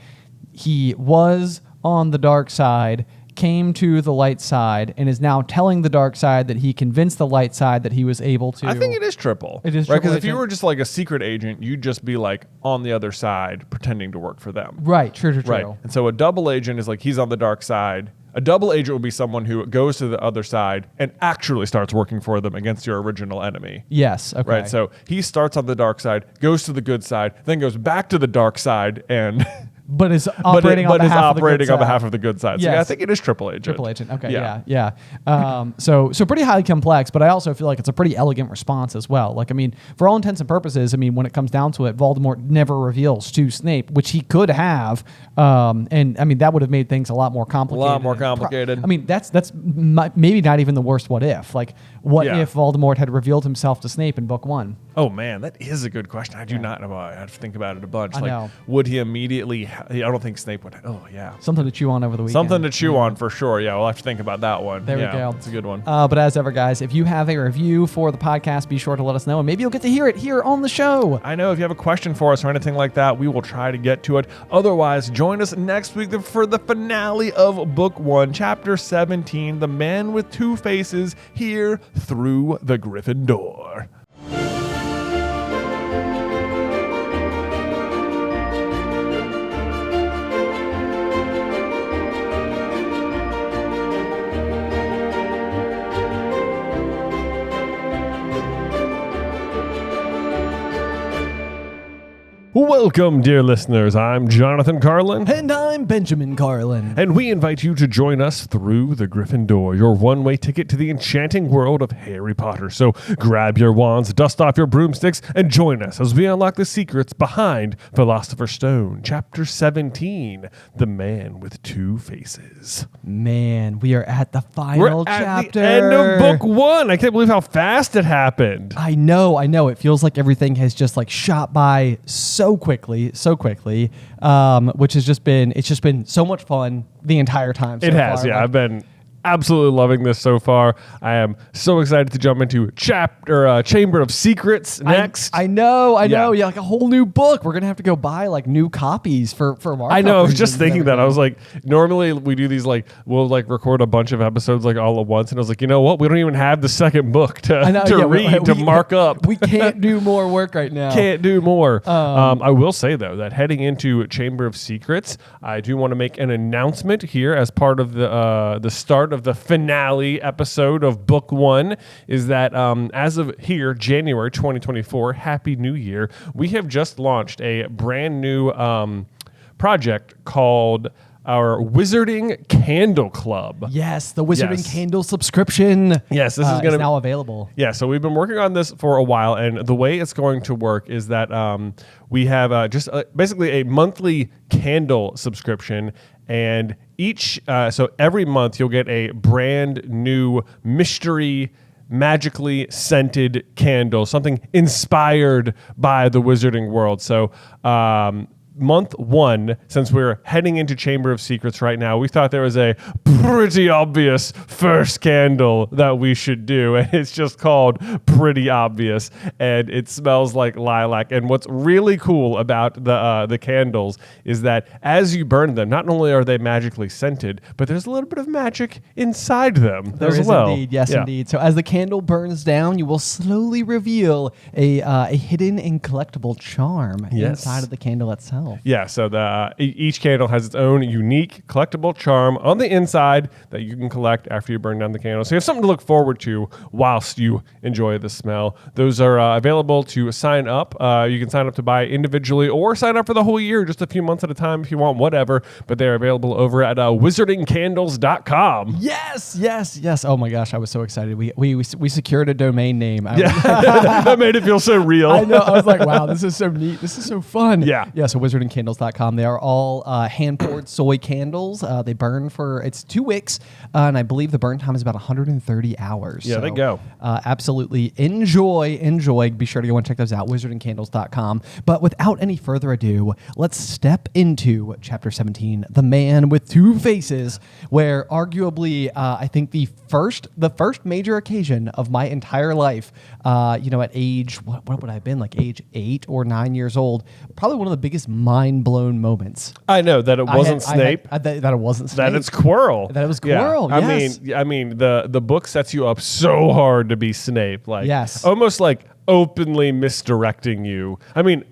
he was on the dark side, came to the light side, and is now telling the dark side that he convinced the light side that he was able to. I think it is triple. It is right, triple because if you agent. were just like a secret agent, you'd just be like on the other side pretending to work for them. Right, true. Right. And so a double agent is like he's on the dark side. A double agent would be someone who goes to the other side and actually starts working for them against your original enemy. Yes, okay. Right. So he starts on the dark side, goes to the good side, then goes back to the dark side and But is operating on behalf of the good side. So Yes. yeah, I think it is triple agent. Triple agent. Okay. Yeah. So pretty highly complex, but I also feel like it's a pretty elegant response as well. Like, I mean, for all intents and purposes, I mean, when it comes down to it, Voldemort never reveals to Snape, which he could have, and I mean that would have made things a lot more complicated. I mean, that's maybe not even the worst. What if? Like, what if Voldemort had revealed himself to Snape in book 1? Oh man, that is a good question. I do not know. I have to think about it a bunch. I know. Would he immediately? I don't think Snape would. Oh yeah. Something to chew on over the weekend. Something to chew on for sure. Yeah, we'll have to think about that one. There we go. It's a good one. But as ever, guys, if you have a review for the podcast, be sure to let us know, and maybe you'll get to hear it here on the show. I know if you have a question for us or anything like that, we will try to get to it. Otherwise, join us next week for the finale of Book 1, Chapter 17, The Man with Two Faces, here Through the Griffin Door. Welcome, dear listeners. I'm Jonathan Carlin. And I'm Benjamin Carlin. And we invite you to join us through the Griffin Door, your one-way ticket to the enchanting world of Harry Potter. So grab your wands, dust off your broomsticks, and join us as we unlock the secrets behind Philosopher's Stone, Chapter 17, The Man with Two Faces. Man, we are at the final chapter. The end of Book 1. I can't believe how fast it happened. I know. It feels like everything has just like shot by so quickly, which has just been so much fun the entire time. It has, yeah. I've been absolutely loving this so far. I am so excited to jump into Chamber of Secrets next. I know. Yeah, like a whole new book. We're gonna have to go buy like new copies for Mark. I know. I was just thinking that. I was like, normally we do these like we'll like record a bunch of episodes like all at once, and I was like, you know what? We don't even have the second book to read to mark up. We can't do more work right now. Can't do more. I will say though that heading into Chamber of Secrets, I do want to make an announcement here as part of the start of the finale episode of Book 1 is that as of here, January 2024, Happy New Year, we have just launched a brand new project called our Wizarding Candle Club. Yes, the Wizarding Candle subscription. Yes, this is going to now available. Yeah, so we've been working on this for a while, and the way it's going to work is that we have basically a monthly candle subscription, and so every month you'll get a brand new mystery, magically scented candle, something inspired by the wizarding world. So month 1, since we're heading into Chamber of Secrets right now, we thought there was a pretty obvious first candle that we should do, and it's just called Pretty Obvious, and it smells like lilac. And what's really cool about the candles is that as you burn them, not only are they magically scented, but there's a little bit of magic inside them as well. Indeed, yes, indeed. So as the candle burns down, you will slowly reveal a hidden and collectible charm inside of the candle itself. Yeah, so each candle has its own unique collectible charm on the inside that you can collect after you burn down the candle. So you have something to look forward to whilst you enjoy the smell. Those are available to sign up. You can sign up to buy individually or sign up for the whole year, just a few months at a time if you want, whatever. But they're available over at wizardingcandles.com. Yes. Oh my gosh, I was so excited. We secured a domain name. That made it feel so real. I know. I was like, wow, this is so neat. This is so fun. Yeah. So wizardingcandles.com. They are all hand-poured soy candles. They burn it's 2 wicks, and I believe the burn time is about 130 hours. Yeah, so, they go. Absolutely enjoy. Be sure to go and check those out, wizardingcandles.com. But without any further ado, let's step into Chapter 17, The Man with Two Faces, where arguably I think the first major occasion of my entire life, at age, what would I have been, like age 8 or 9 years old, probably one of the biggest mind-blown moments. I know that it wasn't Snape. That it wasn't Snape. That it's Quirrell. That it was Quirrell, yeah. yes. I mean, the book sets you up so hard to be Snape, like yes. almost like openly misdirecting you. I mean,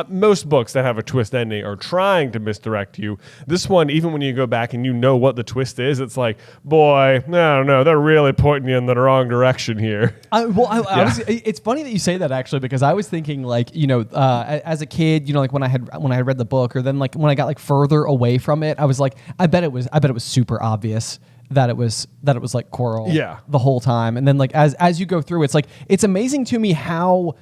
most books that have a twist ending are trying to misdirect you. This one, even when you go back and you know what the twist is, it's like, boy, I don't know, they're really pointing you in the wrong direction here. It's funny that you say that, actually, because I was thinking, like, as a kid, like when I had read the book, or then like when I got like further away from it, I was like, I bet it was super obvious that it was like Quirrell the whole time. And then like as you go through, it's like, it's amazing to me how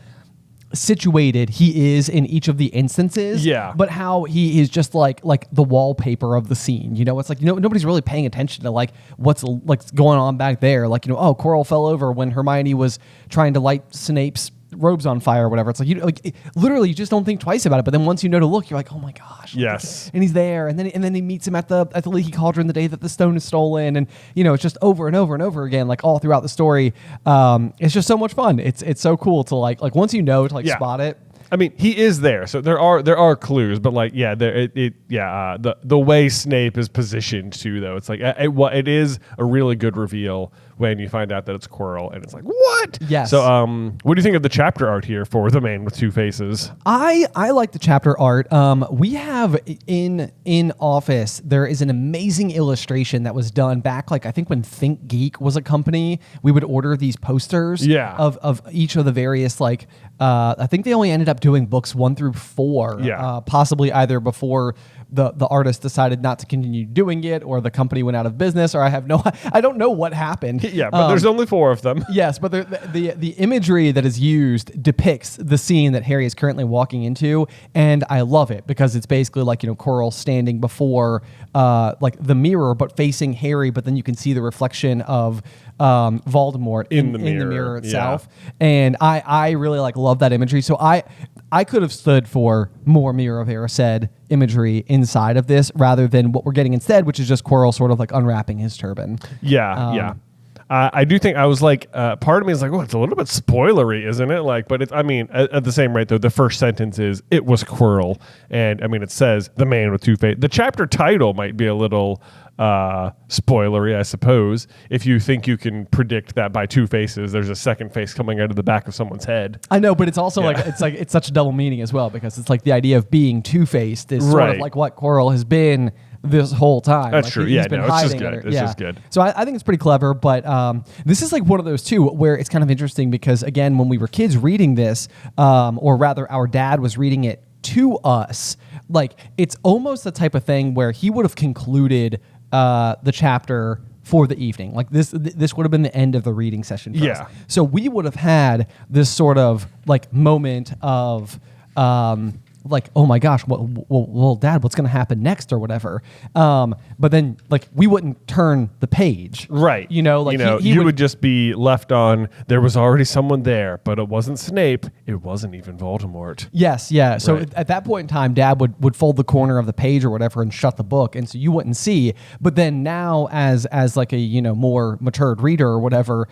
situated he is in each of the instances, but how he is just like the wallpaper of the scene. It's like, nobody's really paying attention to like what's like going on back there. Like, Quirrell fell over when Hermione was trying to light Snape's robes on fire or whatever. It's like, literally you just don't think twice about it. But then once you know to look, you're like, oh my gosh. Yes. And he's there. And then he meets him at the Leaky Cauldron the day that the stone is stolen. And, it's just over and over and over again, like all throughout the story. It's just so much fun. It's so cool to like once you know to spot it. I mean, he is there, so there are clues, but like, the way Snape is positioned too, though, it's like it is a really good reveal when you find out that it's Quirrell, and it's like, what? Yes. So, what do you think of the chapter art here for The Man with Two Faces? I like the chapter art. We have in office, there is an amazing illustration that was done back, like I think when Think Geek was a company. We would order these posters of each of the various, like I think they only ended up doing books 1 through 4, possibly either before the artist decided not to continue doing it, or the company went out of business, or I don't know what happened. Yeah, but there's only 4 of them. Yes, but the imagery that is used depicts the scene that Harry is currently walking into, and I love it because it's basically like, Quirrell standing before like the mirror, but facing Harry, but then you can see the reflection of Voldemort in the mirror itself. And I really love that imagery. So I could have stood for more Mirror of Erised imagery inside of this rather than what we're getting instead, which is just Quirrell sort of like unwrapping his turban. I do think I was like, part of me is like, oh, it's a little bit spoilery, isn't it? Like, but at the same rate, though, the first sentence is, it was Quirrell. And I mean, it says The Man with Two Faces. The chapter title might be a little spoilery, I suppose, if you think you can predict that by 2 faces there's a second face coming out of the back of someone's head. I know, but it's also it's such a double meaning as well, because it's like the idea of being two-faced is sort of like what Quirrell has been this whole time. That's like true. It's just good. It's just good. So I think it's pretty clever, but this is like one of those too where it's kind of interesting because, again, when we were kids reading this, or rather our dad was reading it to us, like it's almost the type of thing where he would have concluded the chapter for the evening. Like this would have been the end of the reading session for us. So we would have had this sort of like moment of like, oh my gosh, well, Dad, what's going to happen next or whatever. But then like we wouldn't turn the page. Right. He would just be left on, there was already someone there, but it wasn't Snape. It wasn't even Voldemort. Yes. Yeah. So at that point in time, Dad would fold the corner of the page or whatever and shut the book. And so you wouldn't see. But then now as like a, more matured reader or whatever,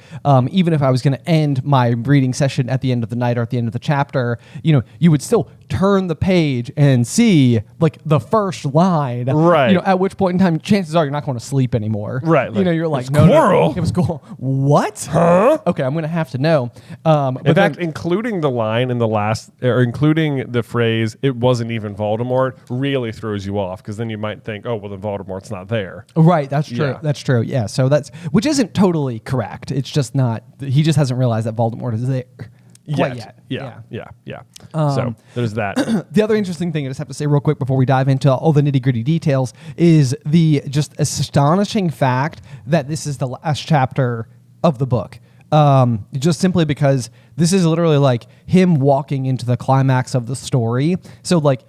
even if I was going to end my reading session at the end of the night or at the end of the chapter, you would still turn the page and see like the first line, right? At which point in time, chances are you're not going to sleep anymore, right? You're like, no, it was cool. What? Huh? Okay, I'm going to have to know. In fact, including the line in the last, or including the phrase, "It wasn't even Voldemort," really throws you off because then you might think, "Oh, well, then Voldemort's not there." Right. That's true. Yeah. That's true. Yeah. So which isn't totally correct. It's just not. He just hasn't realized that Voldemort is there. Yet. Yeah. So there's that. The other interesting thing I just have to say real quick before we dive into all the nitty-gritty details is the just astonishing fact that this is the last chapter of the book. just simply because this is literally like him walking into the climax of the story. So like,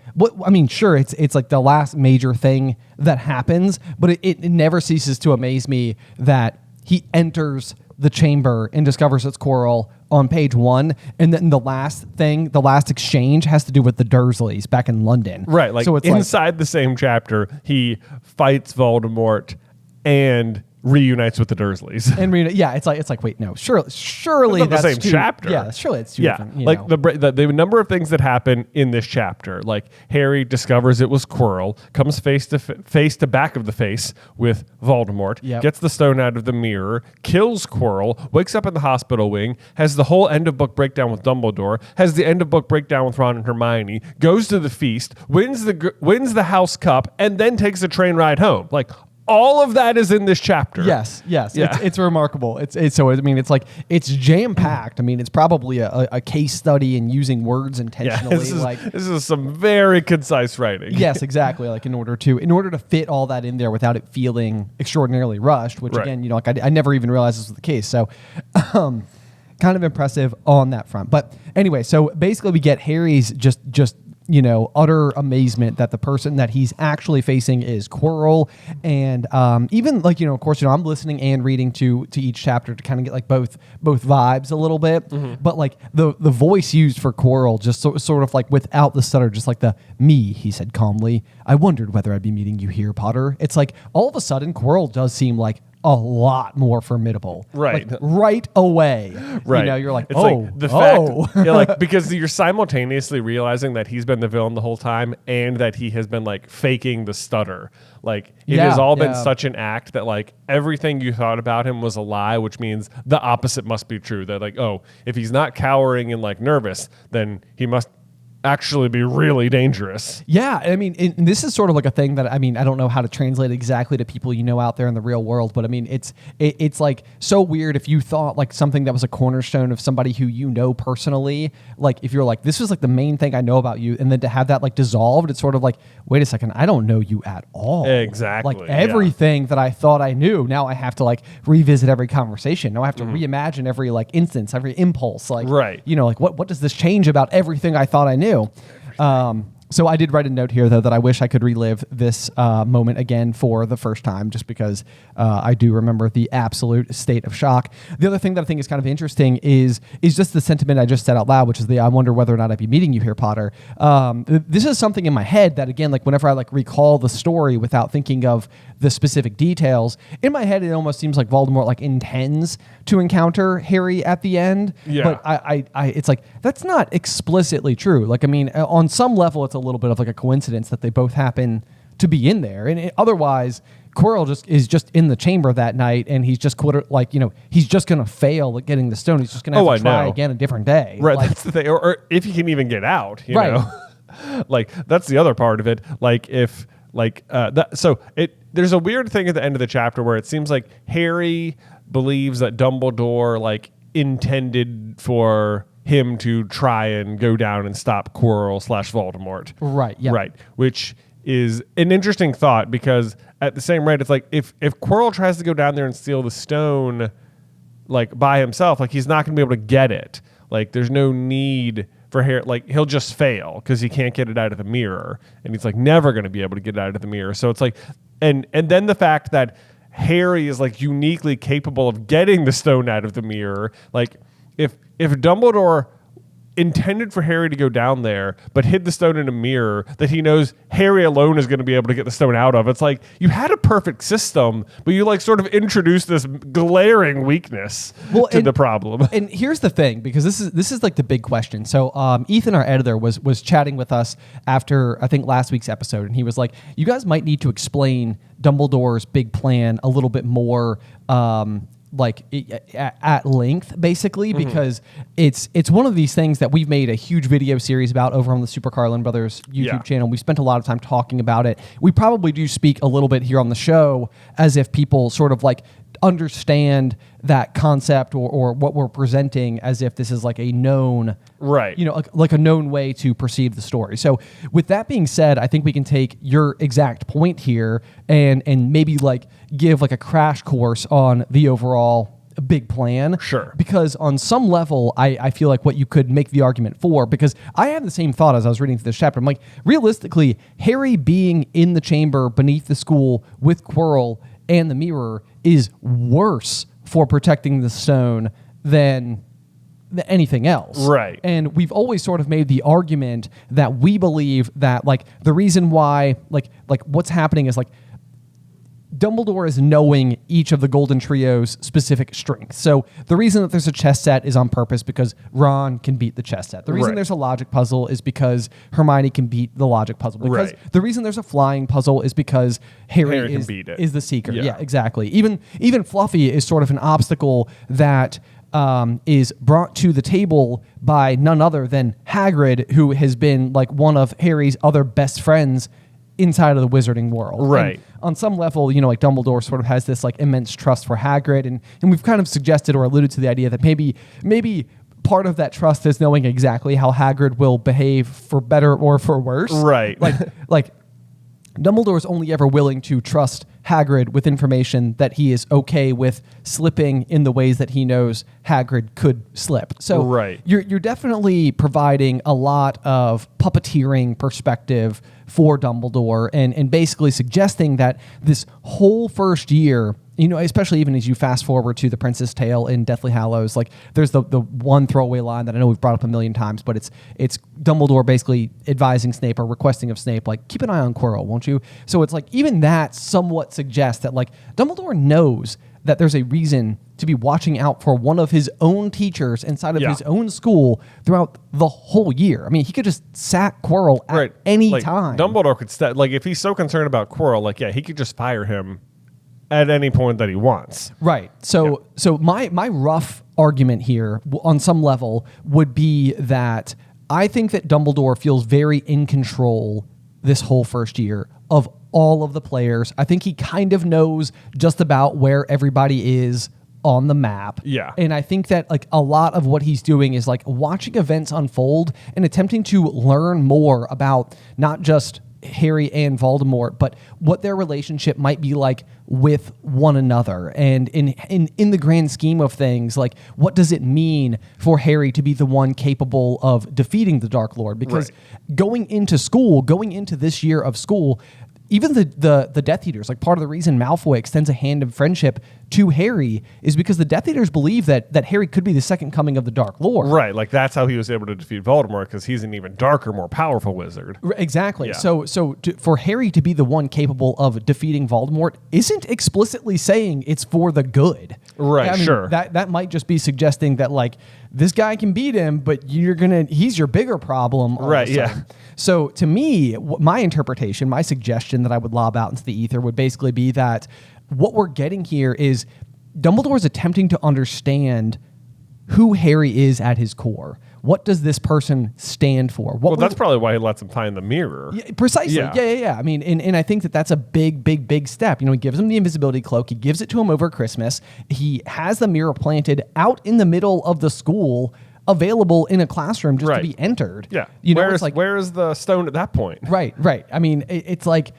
sure, it's like the last major thing that happens, but it never ceases to amaze me that he enters the chamber and discovers it's Quirrell on page 1, and then the last exchange has to do with the Dursleys back in London. Right, like so it's inside the same chapter, he fights Voldemort and reunites with the Dursleys. And it's like wait, no, surely it's not that's the same chapter. Yeah, surely it's two different. Like the number of things that happen in this chapter, like Harry discovers it was Quirrell, comes face to back of the face with Voldemort, gets the stone out of the mirror, kills Quirrell, wakes up in the hospital wing, has the whole end of book breakdown with Dumbledore, has the end of book breakdown with Ron and Hermione, goes to the feast, wins the House Cup, and then takes a train ride home. Like, all of that is in this chapter. Yes. Yeah. It's remarkable. It's jam packed. I mean, it's probably a case study in using words intentionally. This is some very concise writing. Yes, exactly. Like in order to fit all that in there without it feeling extraordinarily rushed. Which again, I never even realized this was the case. So, kind of impressive on that front. But anyway, so basically we get Harry's just utter amazement that the person that he's actually facing is Quirrell. And even like, of course, I'm listening and reading to each chapter to kind of get like both vibes a little bit. Mm-hmm. But like the voice used for Quirrell just sort of like without the stutter, just like me, he said calmly, I wondered whether I'd be meeting you here, Potter. It's like all of a sudden Quirrell does seem like a lot more formidable. Right. Like, right away. Right. You're like, it's like the fact, like, because you're simultaneously realizing that he's been the villain the whole time and that he has been like faking the stutter. Like it has all been such an act that like everything you thought about him was a lie, which means the opposite must be true. That like, if he's not cowering and like nervous, then he must actually be really dangerous. Yeah, I mean, and this is sort of like a thing that I don't know how to translate exactly to people out there in the real world, but I mean, it's like so weird if you thought like something that was a cornerstone of somebody who personally, like if you're like, this was like the main thing I know about you, and then to have that like dissolved, it's sort of like, wait a second, I don't know you at all. Exactly. Like everything that I thought I knew, now I have to like revisit every conversation. Now I have to reimagine every like instance, every impulse. Like, like what does this change about everything I thought I knew? So I did write a note here, though, that I wish I could relive this moment again for the first time, just because I do remember the absolute state of shock. The other thing that I think is kind of interesting is just the sentiment I just said out loud, which is I wonder whether or not I'd be meeting you here, Potter. This is something in my head that, again, like whenever I like recall the story without thinking of the specific details, in my head it almost seems like Voldemort like intends to encounter Harry at the end. Yeah. But I it's like that's not explicitly true. Like, I mean, on some level, it's a little bit of like a coincidence that they both happen to be in there, and otherwise, Quirrell is just in the chamber that night, and he's just he's just gonna fail at getting the stone. He's just gonna have to try again a different day. Right, like, that's the thing. Or if he can even get out, you know, like that's the other part of it. Like if like that, so there's a weird thing at the end of the chapter where it seems like Harry believes that Dumbledore like intended for him to try and go down and stop Quirrell / Voldemort. Right. Yeah. Right. Which is an interesting thought, because at the same rate, it's like if Quirrell tries to go down there and steal the stone like by himself, like he's not going to be able to get it. Like there's no need for Harry. Like he'll just fail because he can't get it out of the mirror, and he's like never going to be able to get it out of the mirror. So it's like, and then the fact that Harry is like uniquely capable of getting the stone out of the mirror. Like if Dumbledore intended for Harry to go down there, but hid the stone in a mirror that he knows Harry alone is going to be able to get the stone out of, it's like you had a perfect system, but you like sort of introduced this glaring weakness to the problem. And here's the thing, because this is like the big question. So Ethan, our editor, was chatting with us after I think last week's episode, and he was like, you guys might need to explain Dumbledore's big plan a little bit more like at length, basically, because it's one of these things that we've made a huge video series about over on the Super Carlin Brothers YouTube channel. We spent a lot of time talking about it. We probably do speak a little bit here on the show as if people sort of like understand that concept or what we're presenting as if this is like a known, right, like a known way to perceive the story. So with that being said, I think we can take your exact point here and maybe like give like a crash course on the overall a big plan. Sure. Because on some level, I feel like what you could make the argument for, because I had the same thought as I was reading through this chapter. I'm like, realistically, Harry being in the chamber beneath the school with Quirrell and the mirror is worse for protecting the stone than anything else. Right. And we've always sort of made the argument that we believe that like the reason why like what's happening is like Dumbledore is knowing each of the Golden Trio's specific strengths. So the reason that there's a chess set is on purpose because Ron can beat the chess set. The reason there's a logic puzzle is because Hermione can beat the logic puzzle. Because the reason there's a flying puzzle is because Harry is the seeker. Yeah, exactly. Even Fluffy is sort of an obstacle that is brought to the table by none other than Hagrid, who has been like one of Harry's other best friends inside of the wizarding world. Right. And on some level, you know, like Dumbledore sort of has this like immense trust for Hagrid, and we've kind of suggested or alluded to the idea that maybe part of that trust is knowing exactly how Hagrid will behave for better or for worse. Right. Like Dumbledore is only ever willing to trust Hagrid with information that he is okay with slipping in the ways that he knows Hagrid could slip. So you're definitely providing a lot of puppeteering perspective for Dumbledore and basically suggesting that this whole first year, you know, especially even as you fast forward to the Prince's Tale in Deathly Hallows, like there's the one throwaway line that I know we've brought up a million times, but it's Dumbledore basically advising Snape or requesting of Snape, like, keep an eye on Quirrell, won't you? So it's like even that somewhat suggests that like Dumbledore knows that there's a reason to be watching out for one of his own teachers inside of his own school throughout the whole year. I mean, he could just sack Quirrell at any time. Dumbledore could like if he's so concerned about Quirrell, like he could just fire him at any point that he wants. Right. So my rough argument here on some level would be that I think that Dumbledore feels very in control this whole first year of all of the players. I think he kind of knows just about where everybody is on the map. Yeah. And I think that like a lot of what he's doing is like watching events unfold and attempting to learn more about not just Harry and Voldemort, but what their relationship might be like with one another. And in the grand scheme of things, like what does it mean for Harry to be the one capable of defeating the Dark Lord? Because going into this year of school, even the Death Eaters, like part of the reason Malfoy extends a hand of friendship to Harry is because the Death Eaters believe that Harry could be the second coming of the Dark Lord. Right, like that's how he was able to defeat Voldemort, because he's an even darker, more powerful wizard. Exactly. Yeah. So for Harry to be the one capable of defeating Voldemort isn't explicitly saying it's for the good. Right, I mean, sure. That might just be suggesting that like this guy can beat him, but he's your bigger problem. Right, yeah. So to me, my interpretation, my suggestion that I would lob out into the ether would basically be that what we're getting here is Dumbledore's attempting to understand who Harry is at his core. What does this person stand for? That's probably why he lets him tie in the mirror. Yeah, precisely. Yeah. I mean, and I think that's a big step. You know, he gives him the invisibility cloak. He gives it to him over Christmas. He has the mirror planted out in the middle of the school, available in a classroom just to be entered. Yeah. You know, where is the stone at that point? Right. I mean, it's like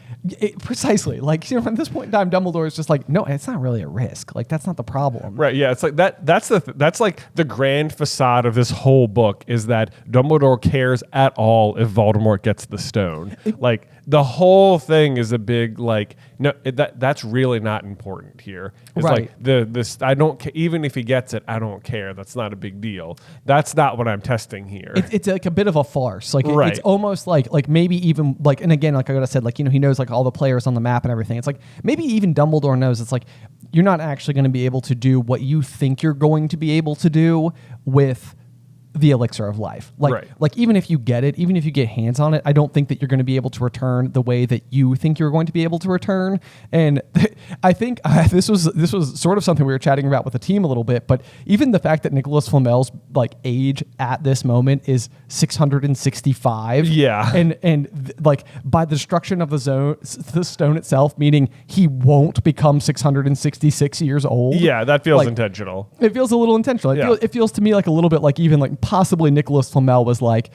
precisely like, you know, at this point in time, Dumbledore is just like, no, it's not really a risk. Like that's not the problem. Right. Yeah. It's like that's like the grand facade of this whole book is that Dumbledore cares at all if Voldemort gets the stone. Like the whole thing is a big like no that's really not important here. It's like this I don't even if he gets it, I don't care. That's not a big deal. That's not what I'm testing here. It's like a bit of a farce. Like it's almost like maybe even like, and again, like I said, like, you know, he knows like all the players on the map and everything. It's like maybe even Dumbledore knows it's like you're not actually going to be able to do what you think you're going to be able to do with the elixir of life. Like even if you get it, even if you get hands on it, I don't think that you're going to be able to return the way that you think you're going to be able to return. And I think this was sort of something we were chatting about with the team a little bit, but even the fact that Nicholas Flamel's like age at this moment is 665. Yeah. And like by the destruction of the stone itself, meaning he won't become 666 years old. Yeah, that feels intentional. It feels a little intentional. It feels to me like a little bit like even like possibly Nicholas Flamel was like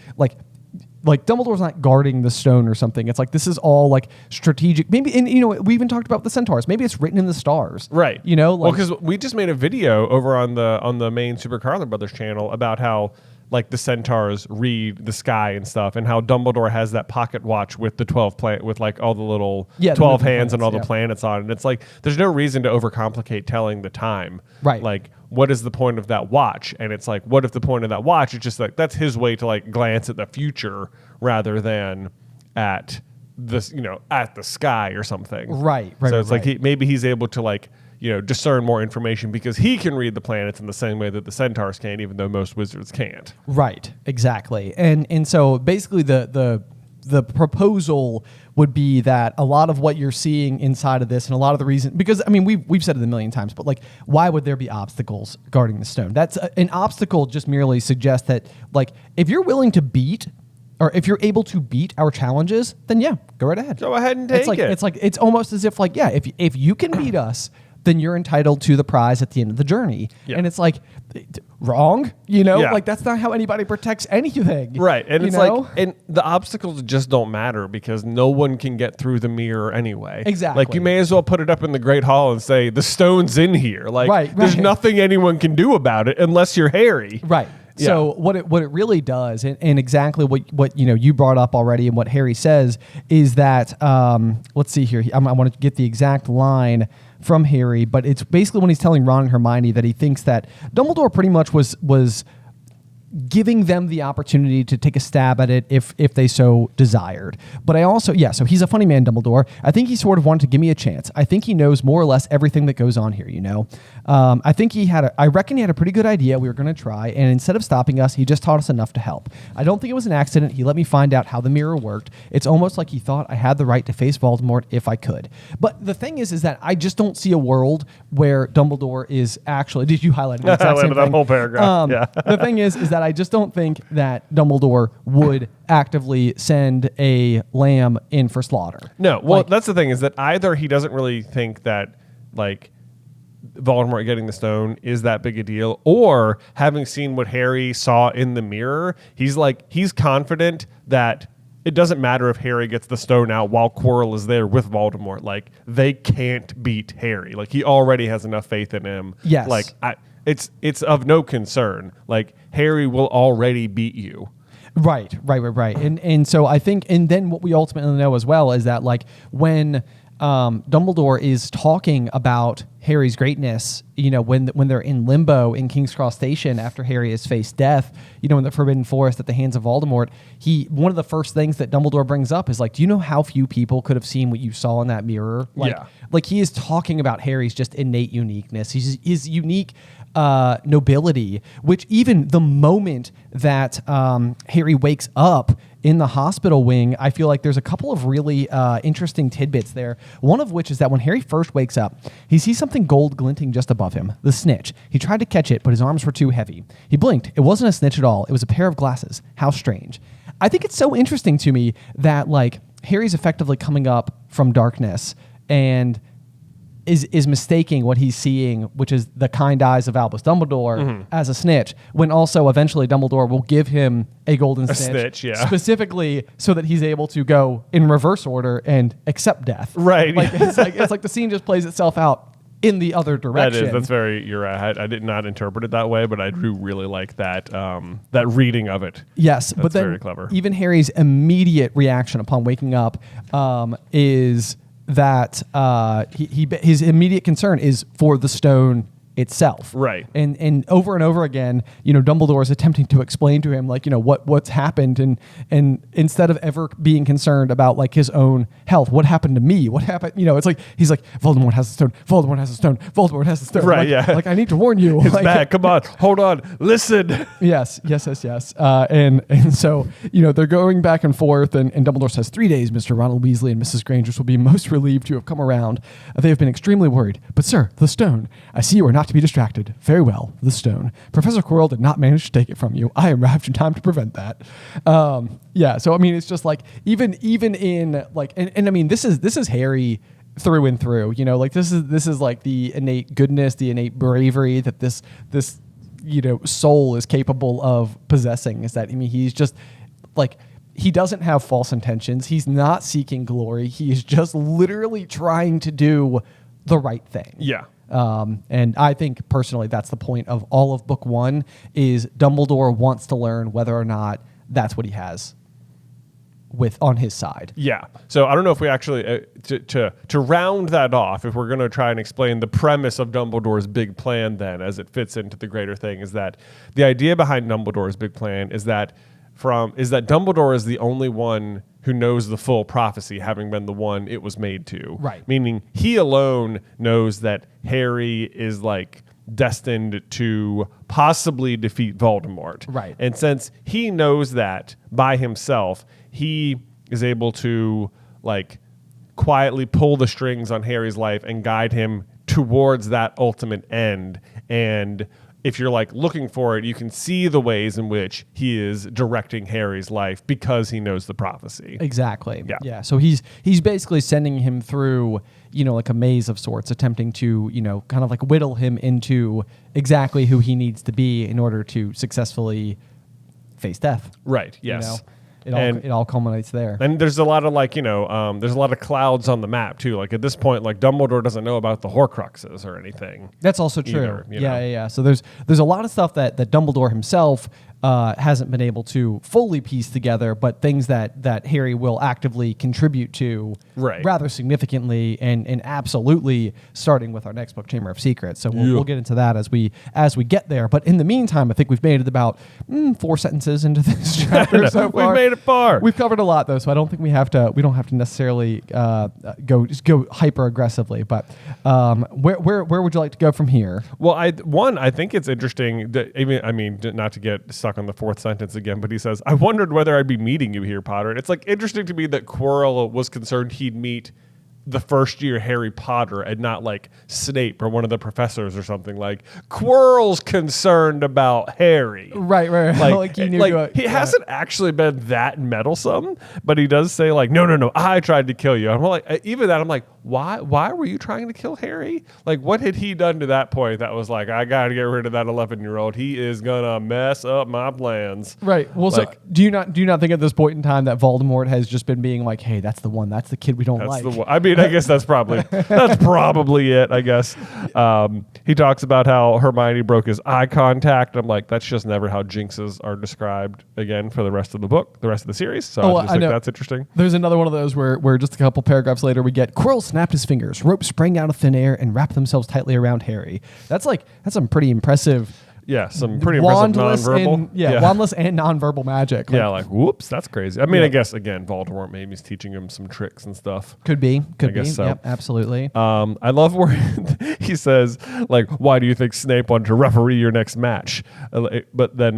like Dumbledore's not guarding the stone or something. It's like this is all like strategic. Maybe, and we even talked about the centaurs. Maybe it's written in the stars, right? Like, well, because we just made a video over on the main Super Carlin Brothers channel about how like the centaurs read the sky and stuff, and how Dumbledore has that pocket watch with the 12 with like all the little 12 hands and all the planets on it. And it's like there's no reason to overcomplicate telling the time, right? Like, what is the point of that watch? And it's like, what if the point of that watch is just like that's his way to like glance at the future rather than at this, at the sky or something. Right. So it's like maybe he's able to like, discern more information because he can read the planets in the same way that the centaurs can, even though most wizards can't. Right. Exactly. And so basically the proposal would be that a lot of what you're seeing inside of this and a lot of the reason, because I mean, we've said it a million times, but like, why would there be obstacles guarding the stone? That's an obstacle just merely suggests that like, if you're willing to beat or if you're able to beat our challenges, then yeah, go right ahead. Go ahead and take it. It's almost as if like, yeah, if you can beat us, then you're entitled to the prize at the end of the journey. Yeah. And it's like, wrong, like that's not how anybody protects anything. Right. And it's like, and the obstacles just don't matter because no one can get through the mirror anyway. Exactly. Like you may as well put it up in the Great Hall and say, the stone's in here. Like there's nothing anyone can do about it unless you're Harry. Right. Yeah. So what it really does, and exactly what you brought up already, and what Harry says is that let's see here. I want to get the exact line from Harry, but it's basically when he's telling Ron and Hermione that he thinks that Dumbledore pretty much was giving them the opportunity to take a stab at it if they so desired. But I also, so he's a funny man, Dumbledore. I think he sort of wanted to give me a chance. I think he knows more or less everything that goes on here, I think I reckon he had a pretty good idea we were going to try, and instead of stopping us, he just taught us enough to help. I don't think it was an accident. He let me find out how the mirror worked. It's almost like he thought I had the right to face Voldemort if I could. But the thing is that I just don't see a world where Dumbledore is actually, did you highlight the exact same thing? That whole paragraph, The thing is that I just don't think that Dumbledore would actively send a lamb in for slaughter. No, well, that's the thing is that either he doesn't really think that, like, Voldemort getting the stone is that big a deal, or having seen what Harry saw in the mirror, he's confident that it doesn't matter if Harry gets the stone out while Quirrell is there with Voldemort. Like, they can't beat Harry. Like, he already has enough faith in him. Yes. Like, it's of no concern. Like, Harry will already beat you. Right. And so I think, and then what we ultimately know as well is that like when Dumbledore is talking about Harry's greatness, when they're in limbo in King's Cross Station after Harry has faced death, in the Forbidden Forest at the hands of Voldemort, one of the first things that Dumbledore brings up is like, do you know how few people could have seen what you saw in that mirror? Like he is talking about Harry's just innate uniqueness, his unique nobility, which even the moment that Harry wakes up in the hospital wing, I feel like there's a couple of really interesting tidbits there. One of which is that when Harry first wakes up, he sees something gold glinting just above him, the snitch. He tried to catch it, but his arms were too heavy. He blinked. It wasn't a snitch at all. It was a pair of glasses. How strange. I think it's so interesting to me that like Harry's effectively coming up from darkness and is mistaking what he's seeing, which is the kind eyes of Albus Dumbledore, as a snitch, when also eventually Dumbledore will give him a golden snitch, specifically so that he's able to go in reverse order and accept death. Right. Like it's like the scene just plays itself out in the other direction. That's very, you're right. I did not interpret it that way, but I do really like that that reading of it. Yes, that's but then very clever. Even Harry's immediate reaction upon waking up is that his immediate concern is for the stone itself. Right. And over again, Dumbledore is attempting to explain to him like, what's happened, and instead of ever being concerned about like his own health, what happened to me? What happened? It's like he's like, Voldemort has the stone, Voldemort has the stone, Voldemort has the stone. Right, like, yeah. Like I need to warn you. It's like, bad. Come on. Hold on. Listen. Yes. And so, they're going back and forth, and Dumbledore says, 3 days, Mr. Ronald Weasley and Mrs. Granger will be most relieved to have come around. They have been extremely worried. But sir, the stone, I see you are not to be distracted. Very well, the stone. Professor Quirrell did not manage to take it from you. I arrived in time to prevent that. So I mean, it's just like, even in like, and I mean, this is Harry through and through, like this is like the innate goodness, the innate bravery that this soul is capable of possessing. Is that, I mean, he's just like, he doesn't have false intentions. He's not seeking glory. He is just literally trying to do the right thing. Yeah. And I think personally that's the point of all of book 1 is Dumbledore wants to learn whether or not that's what he has on his side. Yeah. So I don't know if we actually to round that off, if we're going to try and explain the premise of Dumbledore's big plan, then as it fits into the greater thing, is that the idea behind Dumbledore's big plan is that Dumbledore is the only one who knows the full prophecy, having been the one it was made to. Right. Meaning he alone knows that Harry is like destined to possibly defeat Voldemort. Right. And since he knows that by himself, he is able to like quietly pull the strings on Harry's life and guide him towards that ultimate end. And if you're like looking for it, you can see the ways in which he is directing Harry's life because he knows the prophecy. Exactly. Yeah. So he's basically sending him through, like a maze of sorts, attempting to, kind of like whittle him into exactly who he needs to be in order to successfully face death. Right. Yes. It all culminates there. And there's a lot of there's a lot of clouds on the map too. Like at this point, like Dumbledore doesn't know about the Horcruxes or anything. That's also true. Either, Yeah. So there's a lot of stuff that Dumbledore himself hasn't been able to fully piece together, but things that Harry will actively contribute to rather significantly and absolutely starting with our next book, Chamber of Secrets. So we'll get into that as we get there. But in the meantime, I think we've made it about 4 sentences into this chapter so far. We've made it far. We've covered a lot though, so I don't think we don't have to necessarily go hyper aggressively. But where would you like to go from here? Well, I think it's interesting that not to get stuck on the 4th sentence again, but he says, "I wondered whether I'd be meeting you here, Potter." And it's like interesting to me that Quirrell was concerned he'd meet the first year Harry Potter and not like Snape or one of the professors or something. Like Quirrell's concerned about Harry. Right. Like he hasn't actually been that meddlesome, but he does say like, no, I tried to kill you. I'm like, even that, I'm like, why were you trying to kill Harry? Like, what had he done to that point that was like, I got to get rid of that 11-year-old. He is gonna mess up my plans. Right. Well, so do you not think at this point in time that Voldemort has just been being like, hey, that's the one, that's the kid we don't like. The one. I mean, I guess that's probably it. I guess he talks about how Hermione broke his eye contact. I'm like, that's just never how jinxes are described again for the rest of the book, the rest of the series. So I think that's interesting. There's another one of those where just a couple paragraphs later we get Quirrell snapped his fingers, ropes sprang out of thin air and wrapped themselves tightly around Harry. That's some pretty impressive. Yeah, some pretty impressive nonverbal. Wandless and nonverbal magic. Like whoops, that's crazy. I mean, I guess again, Voldemort maybe is teaching him some tricks and stuff. Could be. So. Yep, absolutely. I love where he says, like, why do you think Snape wanted to referee your next match? But then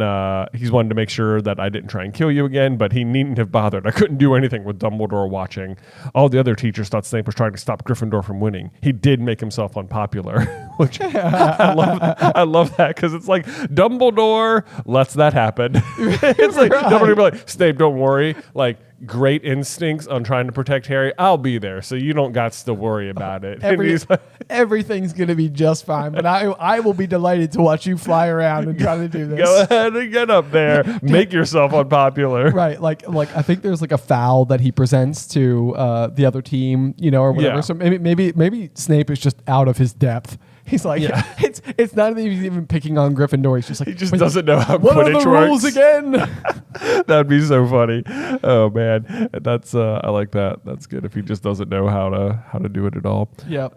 he's wanted to make sure that I didn't try and kill you again, but he needn't have bothered. I couldn't do anything with Dumbledore watching. All the other teachers thought Snape was trying to stop Gryffindor from winning. He did make himself unpopular, which I love that because it's like, Dumbledore lets that happen. It's like Dumbledore be like, Snape, don't worry. Like great instincts on trying to protect Harry. I'll be there, so you don't got to worry about it. Everything's gonna be just fine. But I will be delighted to watch you fly around and try to do this. Go ahead and get up there. Make yourself unpopular. Right. Like I think there's like a foul that he presents to the other team, or whatever. Yeah. So maybe Snape is just out of his depth. He's like, it's not that he's even picking on Gryffindor. He's just like, he just doesn't know how what Quidditch are the works. rules again? That'd be so funny. Oh man, that's I like that. That's good if he just doesn't know how to do it at all. Yep.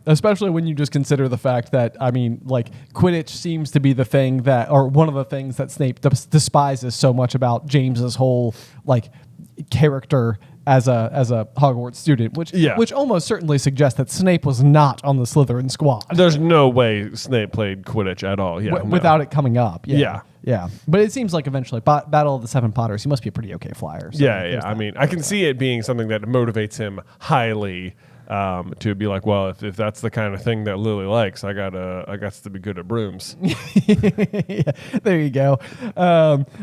Especially when you just consider the fact that like Quidditch seems to be the thing that, or one of the things that Snape despises so much about James's whole like character as a Hogwarts student, which almost certainly suggests that Snape was not on the Slytherin squad. There's no way Snape played Quidditch at all. Yeah, without it coming up. Yeah. But it seems like eventually Battle of the Seven Potters, he must be a pretty okay flyer. So I mean, I can see it being something that motivates him highly. to be like, well, if that's the kind of thing that Lily likes, I got to be good at brooms. Yeah, there you go.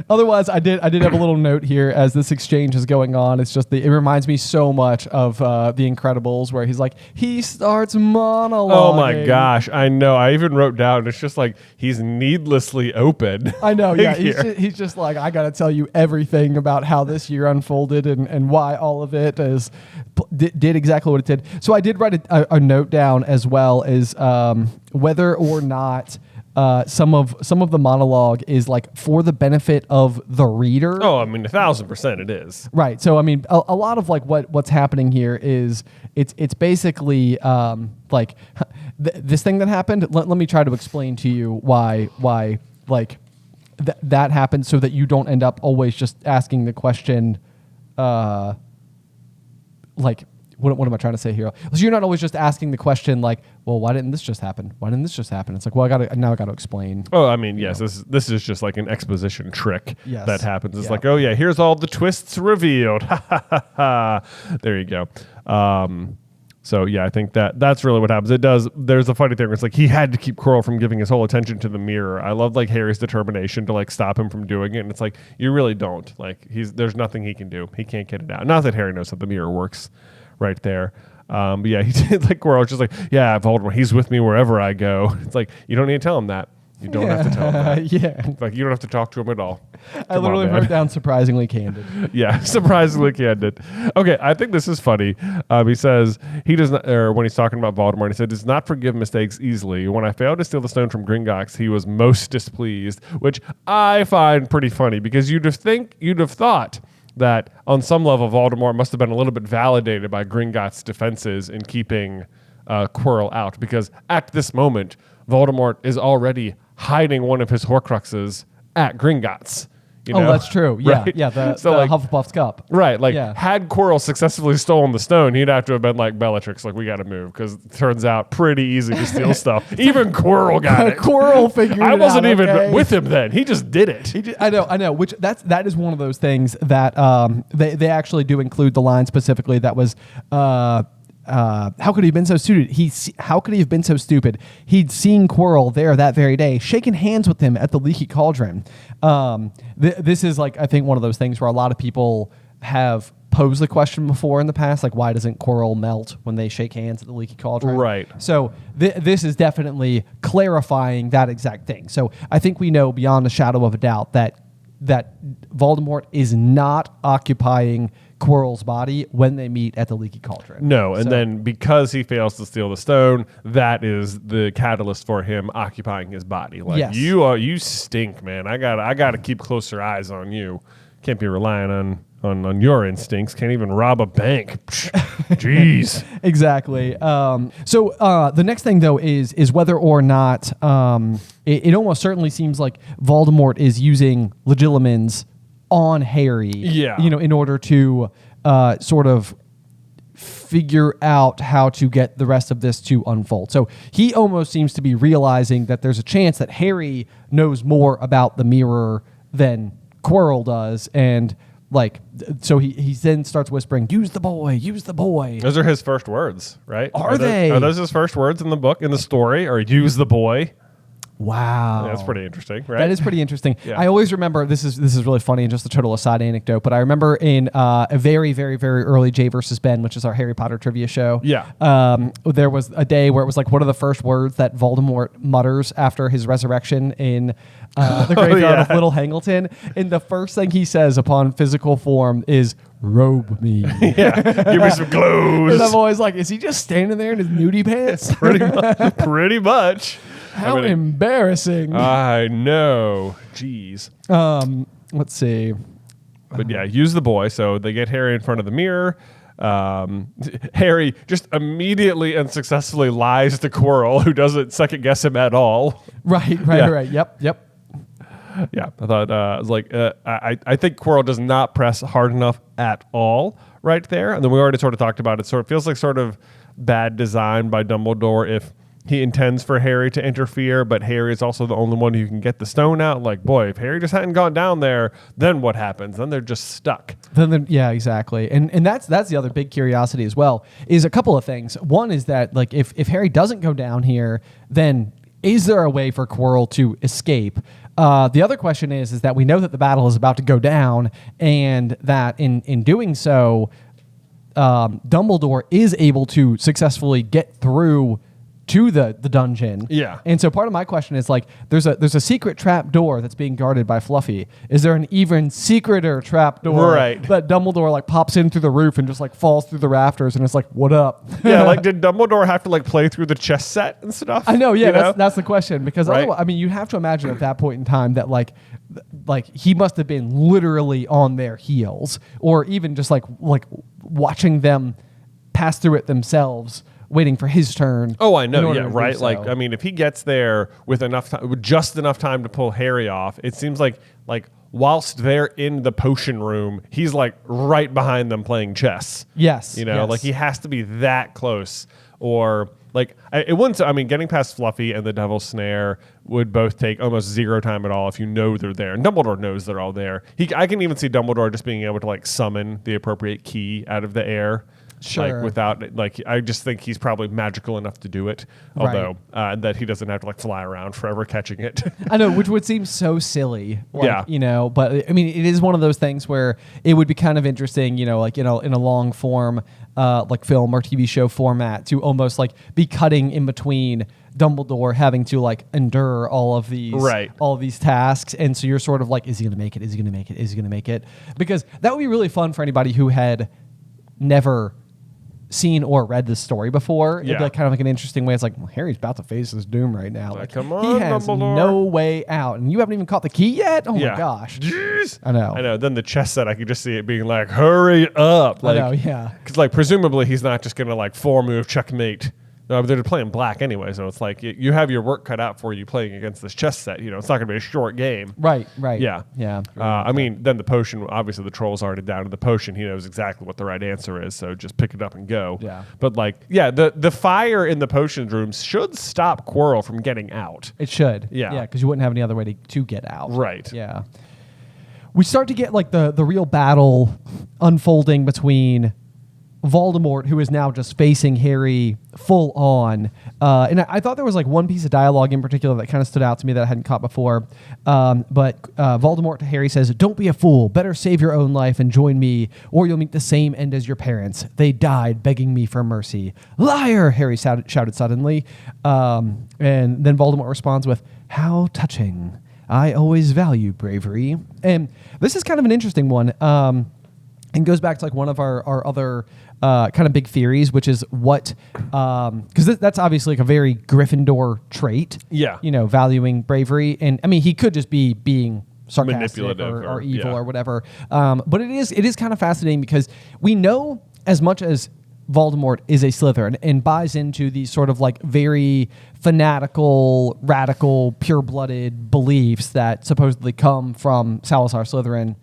Otherwise, I did have a little note here as this exchange is going on. It's just it reminds me so much of The Incredibles, where he's like, he starts monologuing. Oh my gosh, I know. I even wrote down. It's just like he's needlessly open. I know. Yeah, he's just like, I got to tell you everything about how this year unfolded and why all of it did exactly what it did. So I did write a note down as well as whether or not some of the monologue is like for the benefit of the reader. Oh, I mean, 1,000% it is. Right. So I mean, a lot of like what's happening here is it's basically like this thing that happened. Let me try to explain to you why like that happened, so that you don't end up always just asking the question, like. What am I trying to say here? So you're not always just asking the question like, well, why didn't this just happen? Why didn't this just happen? It's like, well, I got to explain. Oh, I mean, yes, this is just like an exposition trick that happens. It's Yeah. like, oh yeah, here's all the twists revealed. Ha ha ha ha. There you go. So yeah, I think that's really what happens. It does. There's a funny thing where it's like he had to keep Quirrell from giving his whole attention to the mirror. I love like Harry's determination to like stop him from doing it. And it's like, you really don't. Like there's nothing he can do. He can't get it out. Not that Harry knows how the mirror works. Right there. But yeah, he did like Quirrell's just like, yeah, Voldemort, he's with me wherever I go. It's like, you don't need to tell him that. You don't have to tell him that. Yeah. Like, you don't have to talk to him at all. I literally wrote down surprisingly candid. Yeah, surprisingly candid. Okay, I think this is funny. He says he does not, or when he's talking about Voldemort, he said, does not forgive mistakes easily. When I failed to steal the stone from Gringotts, he was most displeased, which I find pretty funny because you'd have thought that on some level Voldemort must have been a little bit validated by Gringotts' defenses in keeping Quirrell out, because at this moment Voldemort is already hiding one of his Horcruxes at Gringotts. You know? Oh, that's true. Yeah, Right? yeah. The like, Hufflepuff's cup. Right, like Yeah. had Quirrell successfully stolen the stone, he'd have to have been like Bellatrix, like we got to move, because it turns out pretty easy to steal stuff. Even Quirrell got it. Quirrell figured it out. I wasn't even okay? with him then. He just did it. I know. Which that is one of those things that they actually do include the line specifically that was. How could he have been so stupid? How could he have been so stupid? He'd seen Quirrell there that very day, shaken hands with him at the Leaky Cauldron. This is like, I think, one of those things where a lot of people have posed the question before in the past, like, why doesn't Quirrell melt when they shake hands at the Leaky Cauldron? Right. So this is definitely clarifying that exact thing. So I think we know beyond a shadow of a doubt that Voldemort is not occupying Quirrell's body when they meet at the Leaky Cauldron. No, and then because he fails to steal the stone, that is the catalyst for him occupying his body. Like, Yes. you stink, man. I gotta keep closer eyes on you. Can't be relying on your instincts. Can't even rob a bank. Jeez. Exactly. So the next thing, though, is whether or not it almost certainly seems like Voldemort is using Legilimens on Harry. Yeah. In order to sort of figure out how to get the rest of this to unfold. So he almost seems to be realizing that there's a chance that Harry knows more about the mirror than Quirrell does, and so he then starts whispering, use the boy. Those are his first words, right? Are they? Are those his first words in the book, in the story, or use the boy? Wow. That's pretty interesting, right? That is pretty interesting. Yeah. I always remember, this is really funny and just a total aside anecdote, but I remember in a very, very, very early Jay versus Ben, which is our Harry Potter trivia show. Yeah. There was a day where it was like, what are the first words that Voldemort mutters after his resurrection in the graveyard of Little Hangleton? And the first thing he says upon physical form is, robe me. Yeah. Give me some clothes. And I'm always like, is he just standing there in his nudie pants? Pretty much. How embarrassing. I know. Jeez. Let's see. But yeah, use the boy. So they get Harry in front of the mirror. Harry just immediately and successfully lies to Quirrell, who doesn't second guess him at all. Right. Yep. Yeah, I thought I was like, I think Quirrell does not press hard enough at all right there. And then we already sort of talked about it. So it feels like sort of bad design by Dumbledore if he intends for Harry to interfere, but Harry is also the only one who can get the stone out. Like, boy, if Harry just hadn't gone down there, then what happens? Then they're just stuck. Yeah, exactly. And that's the other big curiosity as well, is a couple of things. One is that, like, if Harry doesn't go down here, then is there a way for Quirrell to escape? The other question is that we know that the battle is about to go down, and that in doing so, Dumbledore is able to successfully get through to the dungeon. Yeah. And so part of my question is, like, there's a secret trap door that's being guarded by Fluffy. Is there an even secreter trap door that Dumbledore, like, pops in through the roof and just, like, falls through the rafters and it's like, what up? Yeah, like, did Dumbledore have to, like, play through the chess set and stuff? I know, yeah, You know? that's the question. Because otherwise, I mean, you have to imagine at that point in time that, like he must have been literally on their heels, or even just like watching them pass through it themselves, waiting for his turn. Oh, I know. Yeah, right. So. Like, I mean, if he gets there with just enough time to pull Harry off, it seems like whilst they're in the potion room, he's like right behind them playing chess. Yes. Like he has to be that close, or like it wouldn't. I mean, getting past Fluffy and the Devil's Snare would both take almost zero time at all if you know they're there. And Dumbledore knows they're all there. I can even see Dumbledore just being able to, like, summon the appropriate key out of the air. Sure. Like, without, like, I just think he's probably magical enough to do it. Although that he doesn't have to, like, fly around forever catching it. I know, which would seem so silly. Like, yeah. But I mean, it is one of those things where it would be kind of interesting, like, in a long form, like film or TV show format, to almost, like, be cutting in between Dumbledore having to, like, endure all of these tasks. And so you're sort of like, is he going to make it? Is he going to make it? Is he going to make it? Because that would be really fun for anybody who had never seen or read this story before. It'd be like kind of like an interesting way. It's like, well, Harry's about to face his doom right now. Like, come on, he has Dumbledore. no way out, and you haven't even caught the key yet. Oh my gosh! Jeez. I know. Then the chess set, I could just see it being like, hurry up. Like, I know. Yeah. Because, like, presumably he's not just gonna, like, 4-move checkmate. No, but they're playing black anyway, so it's like you have your work cut out for you playing against this chess set. It's not going to be a short game. Right. Yeah. I mean, then the potion, obviously the troll's already down to the potion. He knows exactly what the right answer is, so just pick it up and go. Yeah. But, like, the fire in the potions room should stop Quirrell from getting out. It should. Yeah. Yeah, because you wouldn't have any other way to get out. Right. Yeah. We start to get, like, the real battle unfolding between Voldemort, who is now just facing Harry full on. And I thought there was, like, one piece of dialogue in particular that kind of stood out to me that I hadn't caught before. But Voldemort to Harry says, "Don't be a fool. Better save your own life and join me, or you'll meet the same end as your parents. They died begging me for mercy." "Liar!" Harry shouted suddenly. And then Voldemort responds with, "How touching. I always value bravery." And this is kind of an interesting one. And goes back to, like, one of our other kind of big theories, which is what, because that's obviously, like, a very Gryffindor trait. Yeah. Valuing bravery. And I mean, he could just be being sarcastic manipulative or evil or whatever. But it is kind of fascinating because we know as much as Voldemort is a Slytherin and buys into these sort of, like, very fanatical, radical, pure-blooded beliefs that supposedly come from Salazar Slytherin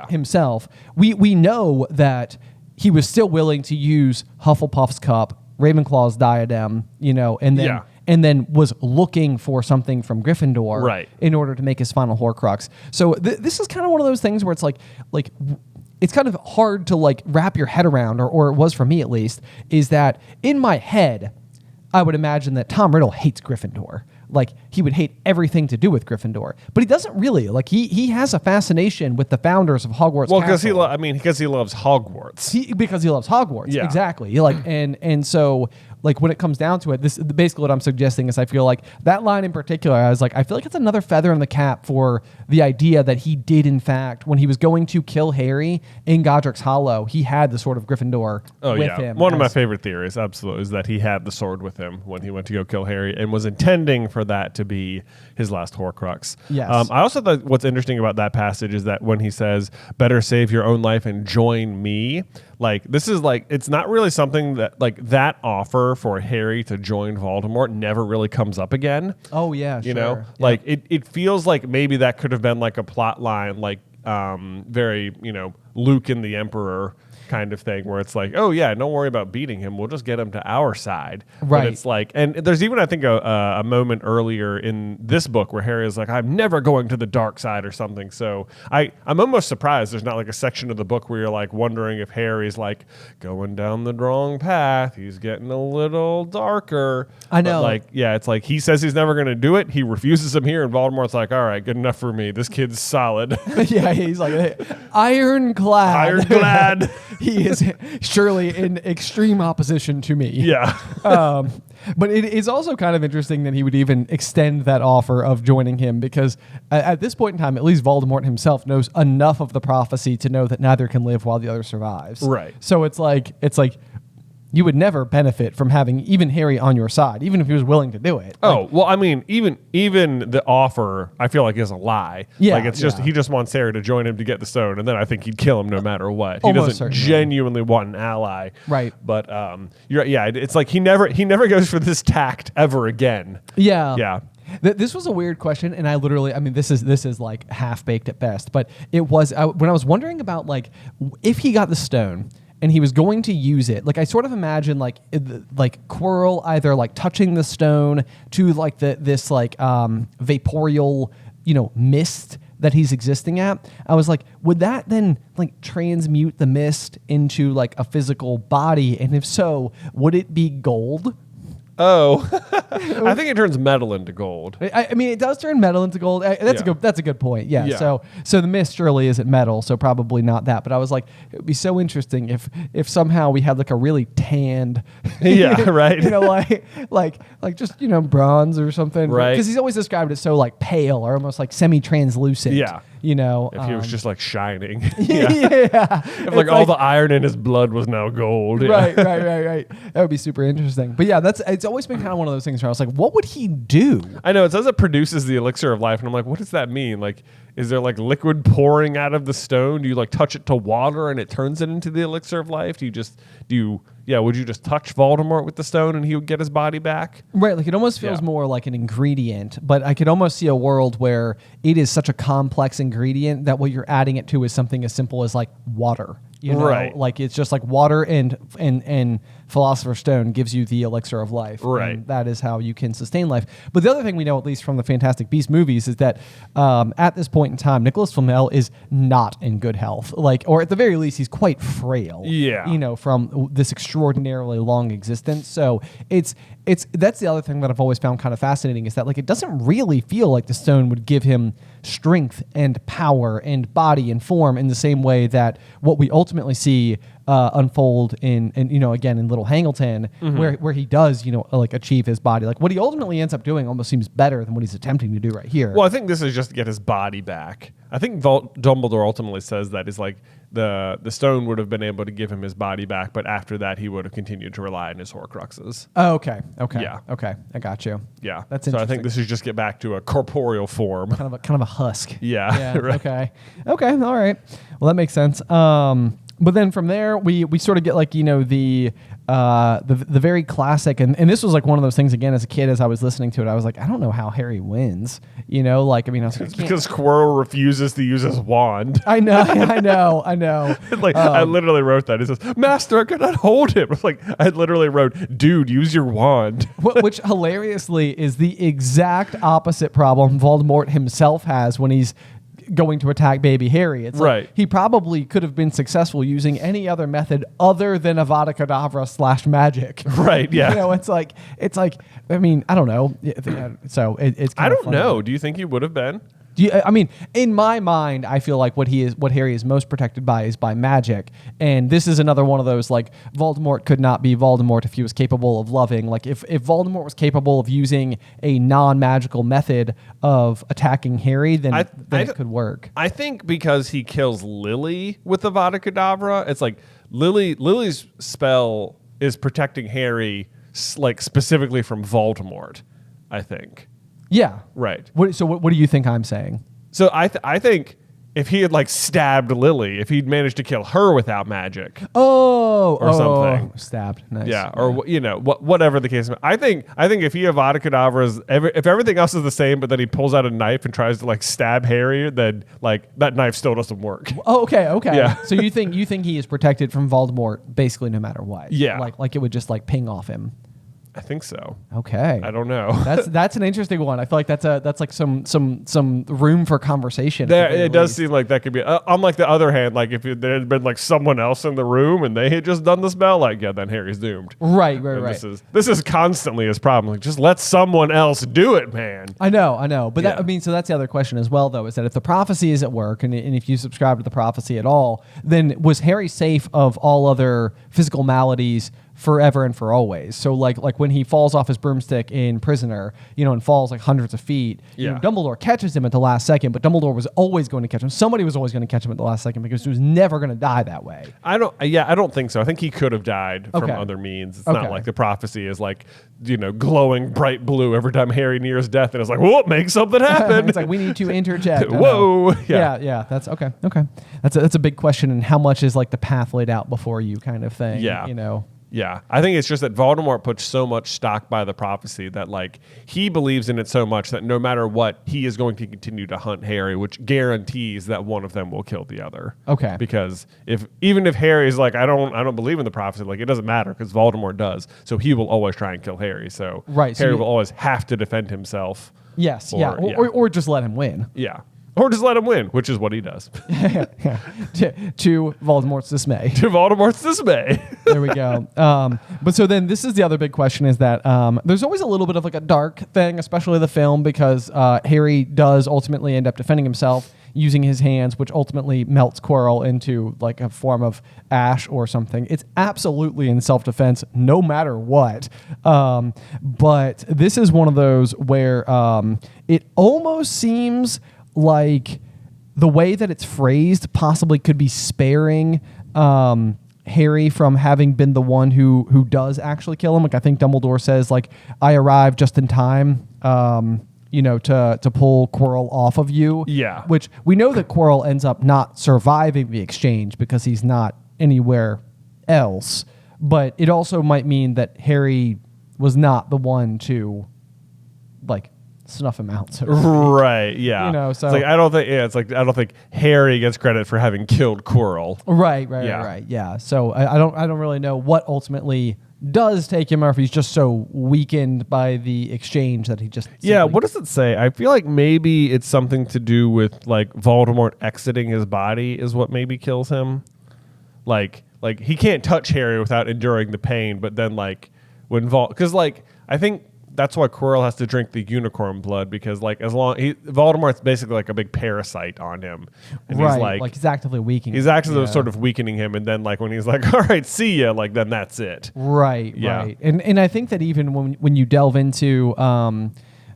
himself. We know that he was still willing to use Hufflepuff's cup, Ravenclaw's diadem, and then was looking for something from Gryffindor in order to make his final Horcrux. So this is kind of one of those things where it's like it's kind of hard to, like, wrap your head around, or it was for me at least, is that in my head, I would imagine that Tom Riddle hates Gryffindor. Like, he would hate everything to do with Gryffindor. But he doesn't really. Like, he has a fascination with the founders of Hogwarts Well, Castle. because he loves Hogwarts. Because he loves Hogwarts. Yeah. Exactly. Like, and so, like, when it comes down to it, this basically what I'm suggesting is I feel like that line in particular, I feel like it's another feather in the cap for the idea that he did, in fact, when he was going to kill Harry in Godric's Hollow, he had the sword of Gryffindor with him. One of my favorite theories, absolutely, is that he had the sword with him when he went to go kill Harry and was intending for that to be his last Horcrux. Yes. I also thought what's interesting about that passage is that when he says, "Better save your own life and join me," like, this is, like, it's not really something that, like, that offer for Harry to join Voldemort never really comes up again. Oh, yeah, sure. Yeah. Like, it feels like maybe that could have been, like, a plot line, like, very, Luke and the Emperor kind of thing where it's like, oh yeah, don't worry about beating him. We'll just get him to our side. Right. But it's like, and there's even, I think, a moment earlier in this book where Harry is like, I'm never going to the dark side or something. So I'm almost surprised there's not like a section of the book where you're like wondering if Harry's like going down the wrong path. He's getting a little darker. I know. But like, yeah, it's like he says he's never going to do it. He refuses him here, and Voldemort's like, all right, good enough for me. This kid's solid. Yeah, he's like, hey, ironclad. Ironclad. He is surely in extreme opposition to me. Yeah. But it is also kind of interesting that he would even extend that offer of joining him, because at this point in time, at least Voldemort himself knows enough of the prophecy to know that neither can live while the other survives. Right. So it's like you would never benefit from having even Harry on your side, even if he was willing to do it. Oh, well, I mean, even the offer, I feel like, is a lie. Yeah, like, it's just, yeah. he just wants Harry to join him to get the stone, and then I think he'd kill him no matter what. He Almost doesn't certainly. genuinely want an ally. Right. But, it's like he never goes for this tact ever again. Yeah. Yeah. This was a weird question, and this is like half baked at best. But it was when I was wondering about like if he got the stone and he was going to use it. Like I sort of imagine like Quirrell either like touching the stone to like this vaporeal mist that he's existing at. I was like, would that then like transmute the mist into like a physical body? And if so, would it be gold? Oh, I think it turns metal into gold. I mean, it does turn metal into gold. That's a good point. Yeah. Yeah. So the mist surely isn't metal, so probably not that. But I was like, it would be so interesting if somehow we had like a really tanned, Yeah, right. like just bronze or something, Right. Because he's always described as so like pale or almost like semi-translucent. Yeah. If he was um, just like shining. yeah. If like all the iron in his blood was now gold. Yeah. Right. That would be super interesting. But yeah, it's always been kind of one of those things where I was like, what would he do? I know, it says it produces the elixir of life, and I'm like, what does that mean? Like, is there like liquid pouring out of the stone? Do you like touch it to water and it turns it into the elixir of life? Would you just touch Voldemort with the stone and he would get his body back? Right, like it almost feels more like an ingredient, but I could almost see a world where it is such a complex ingredient that what you're adding it to is something as simple as like water. Right. Like it's just like water and Philosopher's Stone gives you the elixir of life. Right. And that is how you can sustain life. But the other thing we know, at least from the Fantastic Beasts movies, is that at this point in time, Nicholas Flamel is not in good health. Or at the very least, he's quite frail. Yeah. From this extraordinarily long existence. So that's the other thing that I've always found kind of fascinating, is that like it doesn't really feel like the stone would give him strength and power and body and form in the same way that what we ultimately see unfold in again in Little Hangleton, where he does achieve his body. Like what he ultimately ends up doing almost seems better than what he's attempting to do right here. Well, I think this is just to get his body back. I think Dumbledore ultimately says that is like the stone would have been able to give him his body back, but after that he would have continued to rely on his Horcruxes. Oh, okay. Yeah. Okay. I got you. Yeah, That's so interesting. I think this is just get back to a corporeal form. Kind of a husk. Yeah. Right. Okay. All right. Well, that makes sense. But then from there, we sort of get like the very classic, and this was like one of those things again as a kid. As I was listening to it, I was like, I don't know how Harry wins. I was like, It's because Quirrell refuses to use his wand. I know. I literally wrote that. It says, "Master, I cannot hold him." I literally wrote, "Dude, use your wand." Which hilariously is the exact opposite problem Voldemort himself has when he's going to attack baby Harry. It's right. Like he probably could have been successful using any other method other than Avada Kedavra / magic. Right. Yeah. It's like. I mean, I don't know. So it's. I don't know. Do you think he would have been? In my mind, I feel like what Harry is most protected by is by magic, and this is another one of those like Voldemort could not be Voldemort if he was capable of loving. Like if Voldemort was capable of using a non-magical method of attacking Harry, then it could work. I think because he kills Lily with Avada Kedavra, it's like Lily's spell is protecting Harry like specifically from Voldemort, I think. Yeah. Right. What do you think I'm saying? So I think if he had like stabbed Lily, if he'd managed to kill her without magic. Or something. Stabbed. Nice. Yeah, or whatever the case. I think if he Avada Kedavra's if everything else is the same, but then he pulls out a knife and tries to like stab Harry, then like that knife still doesn't work. Oh, okay. Yeah. So you think he is protected from Voldemort basically no matter what? Yeah. Like it would just like ping off him. I think so. Okay. I don't know. That's an interesting one. I feel like that's like some room for conversation. It does seem like that could be. On like the other hand, like if there had been like someone else in the room and they had just done the spell, like then Harry's doomed. Right. This is constantly his problem. Like just let someone else do it, man. I know. But so that's the other question as well, though, is that if the prophecy is at work and if you subscribe to the prophecy at all, then was Harry safe of all other physical maladies forever and for always? So like when he falls off his broomstick in Prisoner, and falls like hundreds of feet, Dumbledore catches him at the last second, but Dumbledore was always going to catch him. Somebody was always going to catch him at the last second because he was never going to die that way. I don't think so. I think he could have died from other means. It's not like the prophecy is like, glowing bright blue every time Harry nears death and it's like, whoa, make something happen. It's like, we need to interject. Whoa. Yeah. That's okay. That's a big question. And how much is like the path laid out before you kind of thing? Yeah. Yeah, I think it's just that Voldemort puts so much stock by the prophecy that like he believes in it so much that no matter what, he is going to continue to hunt Harry, which guarantees that one of them will kill the other. Okay. Because even if Harry's like, I don't believe in the prophecy, like it doesn't matter because Voldemort does, so he will always try and kill Harry. So Harry will always have to defend himself. Yes. Or just let him win. Yeah. Or just let him win, which is what he does. To Voldemort's dismay. To Voldemort's dismay. There we go. But so then this is the other big question is that there's always a little bit of like a dark thing, especially the film, because Harry does ultimately end up defending himself using his hands, which ultimately melts Quirrell into like a form of ash or something. It's absolutely in self-defense, no matter what. But this is one of those where it almost seems like the way that it's phrased possibly could be sparing Harry from having been the one who does actually kill him. Like I think Dumbledore says, like, I arrived just in time, to pull Quirrell off of you. Yeah. Which we know that Quirrell ends up not surviving the exchange because he's not anywhere else. But it also might mean that Harry was not the one to, like, snuff him out. So right. Yeah. So it's like I don't think Harry gets credit for having killed Quirrell. Right. Yeah. So I don't really know what ultimately does take him, or if he's just so weakened by the exchange that he just what does it say? I feel like maybe it's something to do with like Voldemort exiting his body is what maybe kills him. Like he can't touch Harry without enduring the pain, but then like when because like I think that's why Quirrell has to drink the unicorn blood, because like Voldemort's basically like a big parasite on him, and right, he's like he's actively weakening. He's actually sort of weakening him, and then like when he's like, "All right, see ya," like then that's it. Right. And I think that even when you delve into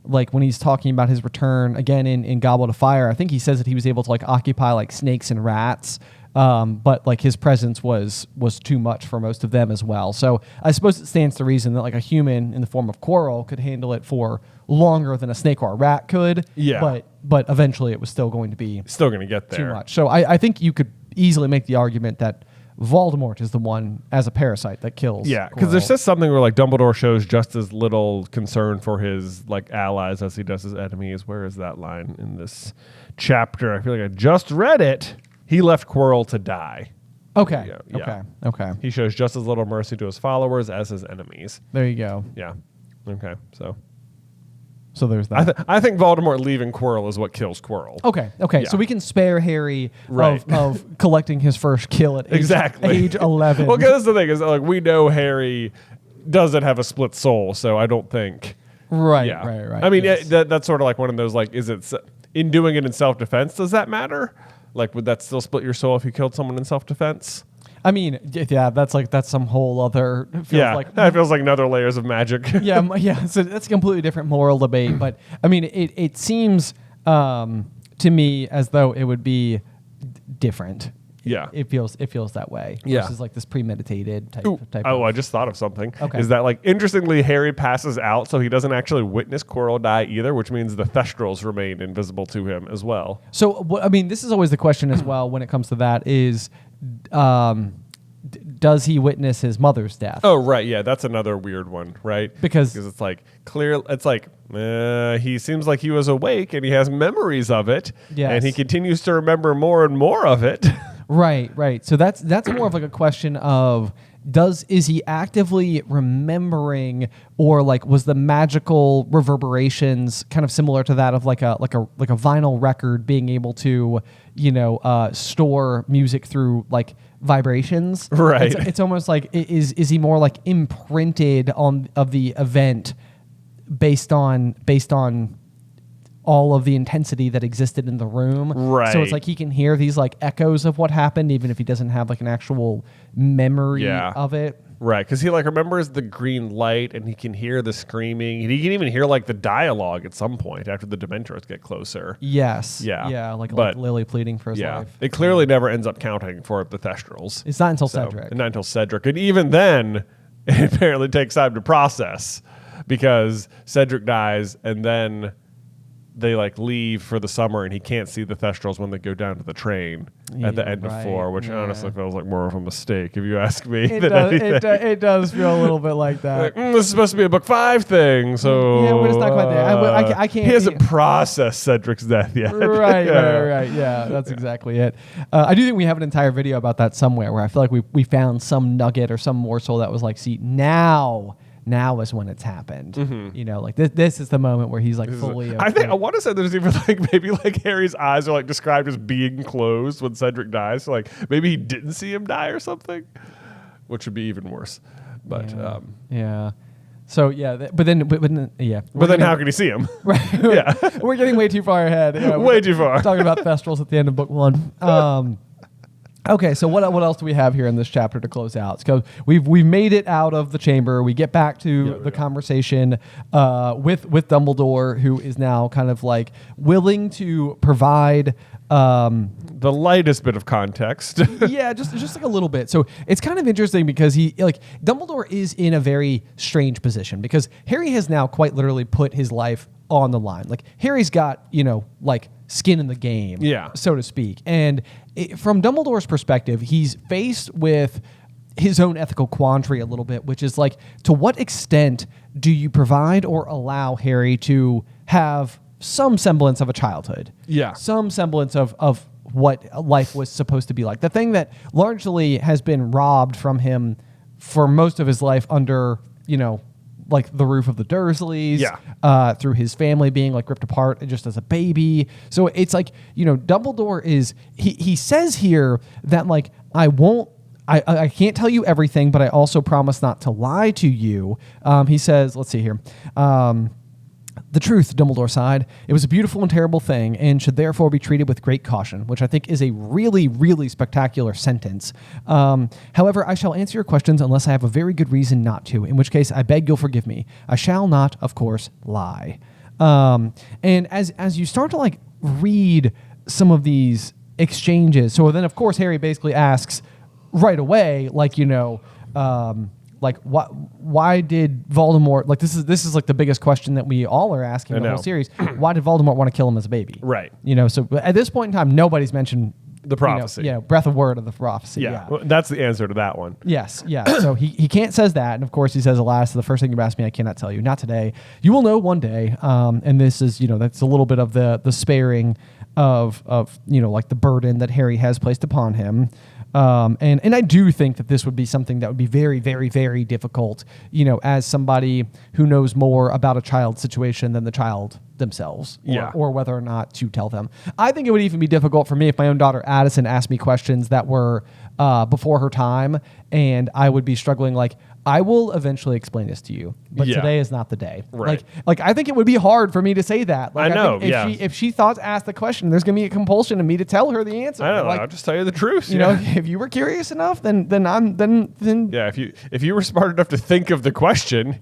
like when he's talking about his return again in Goblet of Fire, I think he says that he was able to like occupy like snakes and rats. But like his presence was too much for most of them as well. So I suppose it stands to reason that like a human in the form of Quirrell could handle it for longer than a snake or a rat could. Yeah. But eventually it was still going to get there. Too much. So I think you could easily make the argument that Voldemort is the one as a parasite that kills. Yeah, because there's just something where like Dumbledore shows just as little concern for his like allies as he does his enemies. Where is that line in this chapter? I feel like I just read it. He left Quirrell to die. Okay. Yeah. Okay. He shows just as little mercy to his followers as his enemies. There you go. Yeah. Okay. So there's that. I think Voldemort leaving Quirrell is what kills Quirrell. Okay. Yeah. So we can spare Harry of collecting his first kill at age 11. Well, because the thing is, like, we know Harry doesn't have a split soul, so I don't think. Right. I mean, that's sort of like one of those, like, is it in doing it in self-defense? Does that matter? Like, would that still split your soul if you killed someone in self-defense? I mean, that's some whole other. That feels like another layers of magic. yeah. So that's a completely different moral debate. But I mean, it seems to me as though it would be different. it feels that way. Yeah. Versus like this premeditated type. Oh, I just thought of something. Okay. Is that like interestingly, Harry passes out, so he doesn't actually witness Quirrell die either, which means the Thestrals remain invisible to him as well. So I mean, this is always the question as well when it comes to that is, does he witness his mother's death? Oh, right. Yeah, that's another weird one, right? Because it's like clear. It's like he seems like he was awake and he has memories of it, Yes. and he continues to remember more and more of it. Right. So that's more of like a question of is he actively remembering, or like was the magical reverberations kind of similar to that of like a vinyl record being able to store music through like vibrations? Right. It's almost like is he more like imprinted of the event based on all of the intensity that existed in the room. Right. So it's like he can hear these like echoes of what happened, even if he doesn't have like an actual memory of it. Right, because he like remembers the green light and he can hear the screaming. He can even hear like the dialogue at some point after the Dementors get closer. Yes. Yeah. Yeah. Like But- Lily pleading for his life. It clearly never ends up counting for the Thestrals. It's not until Cedric. Not until Cedric. And even then, it apparently takes time to process because Cedric dies and then they like leave for the summer and he can't see the Thestrals when they go down to the train at the end of 4, which honestly feels like more of a mistake if you ask me. It does feel a little bit like that. Like, this is supposed to be a book 5 thing, so Yeah, but it's not quite there. I can't. He hasn't processed Cedric's death yet. Right. Yeah, that's exactly it. I do think we have an entire video about that somewhere where I feel like we found some nugget or some morsel that was like, see, now is when it's happened. Like this is the moment where he's like fully. I think I want to say there's even like maybe like Harry's eyes are like described as being closed when Cedric dies. So like maybe he didn't see him die or something, which would be even worse. But yeah. So yeah, but then how can he see him? Right. Yeah, we're getting way too far ahead. way too far. We're talking about Thestrals at the end of book 1. Okay, so what else do we have here in this chapter to close out? So we've made it out of the chamber. We get back to the conversation with Dumbledore, who is now kind of like willing to provide the lightest bit of context. yeah, just like a little bit. So it's kind of interesting because Dumbledore is in a very strange position because Harry has now quite literally put his life on the line. Like Harry's got, like skin in the game, so to speak. And from Dumbledore's perspective, he's faced with his own ethical quandary a little bit, which is like, to what extent do you provide or allow Harry to have some semblance of a childhood? Yeah. Some semblance of what life was supposed to be like. The thing that largely has been robbed from him for most of his life under, like the roof of the Dursleys, through his family being like ripped apart just as a baby. So it's like, Dumbledore is, he says here that like, I can't tell you everything, but I also promise not to lie to you. He says, let's see here. The truth, Dumbledore sighed. It was a beautiful and terrible thing and should therefore be treated with great caution, which I think is a really, really spectacular sentence. However, I shall answer your questions unless I have a very good reason not to, in which case I beg you'll forgive me. I shall not, of course, lie. And as you start to like read some of these exchanges, so then of course Harry basically asks right away, like, like why did Voldemort, like this is like the biggest question that we all are asking in the whole series. Why did Voldemort want to kill him as a baby? Right. So at this point in time, nobody's mentioned the prophecy. Breath of word of the prophecy. Yeah. Well, that's the answer to that one. Yes. Yeah. So he can't says that, and of course he says, alas, the first thing you asked me, I cannot tell you. Not today. You will know one day. And this is, that's a little bit of the sparing of like the burden that Harry has placed upon him. And I do think that this would be something that would be very, very, very difficult, as somebody who knows more about a child's situation than the child themselves, or whether or not to tell them. I think it would even be difficult for me if my own daughter Addison asked me questions that were before her time, and I would be struggling like, I will eventually explain this to you, but today is not the day. Right. Like I think it would be hard for me to say that. Like, I know. Think if she thought to ask the question, there's going to be a compulsion in me to tell her the answer. I know. Like, I'll just tell you the truth. If you were curious enough, then yeah. If you were smart enough to think of the question,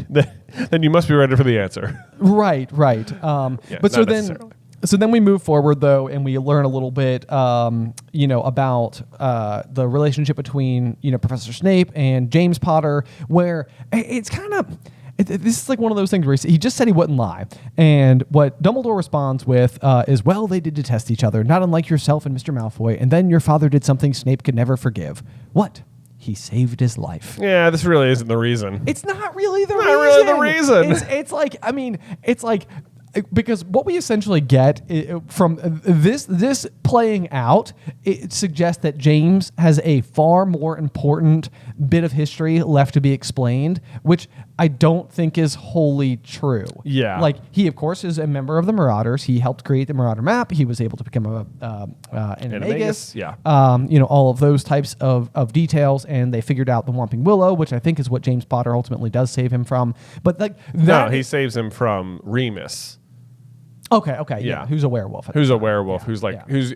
then you must be ready for the answer. Right. But so then. So then we move forward, though, and we learn a little bit, about the relationship between, Professor Snape and James Potter, where it's kind of... This is like one of those things where he just said he wouldn't lie. And what Dumbledore responds with is, well, they did detest each other, not unlike yourself and Mr. Malfoy, and then your father did something Snape could never forgive. What? He saved his life. Yeah, this really isn't the reason. It's not really the reason. Not really the reason. It's like, because what we essentially get from this playing out, it suggests that James has a far more important bit of history left to be explained, which I don't think is wholly true. Yeah. Like, he, of course, is a member of the Marauders. He helped create the Marauder map. He was able to become an Animagus. Yeah. All of those types of details, and they figured out the Whomping Willow, which I think is what James Potter ultimately does save him from. But like that, no, he saves him from Remus. Okay, yeah. Yeah. Who's a werewolf? Who's a werewolf? Who's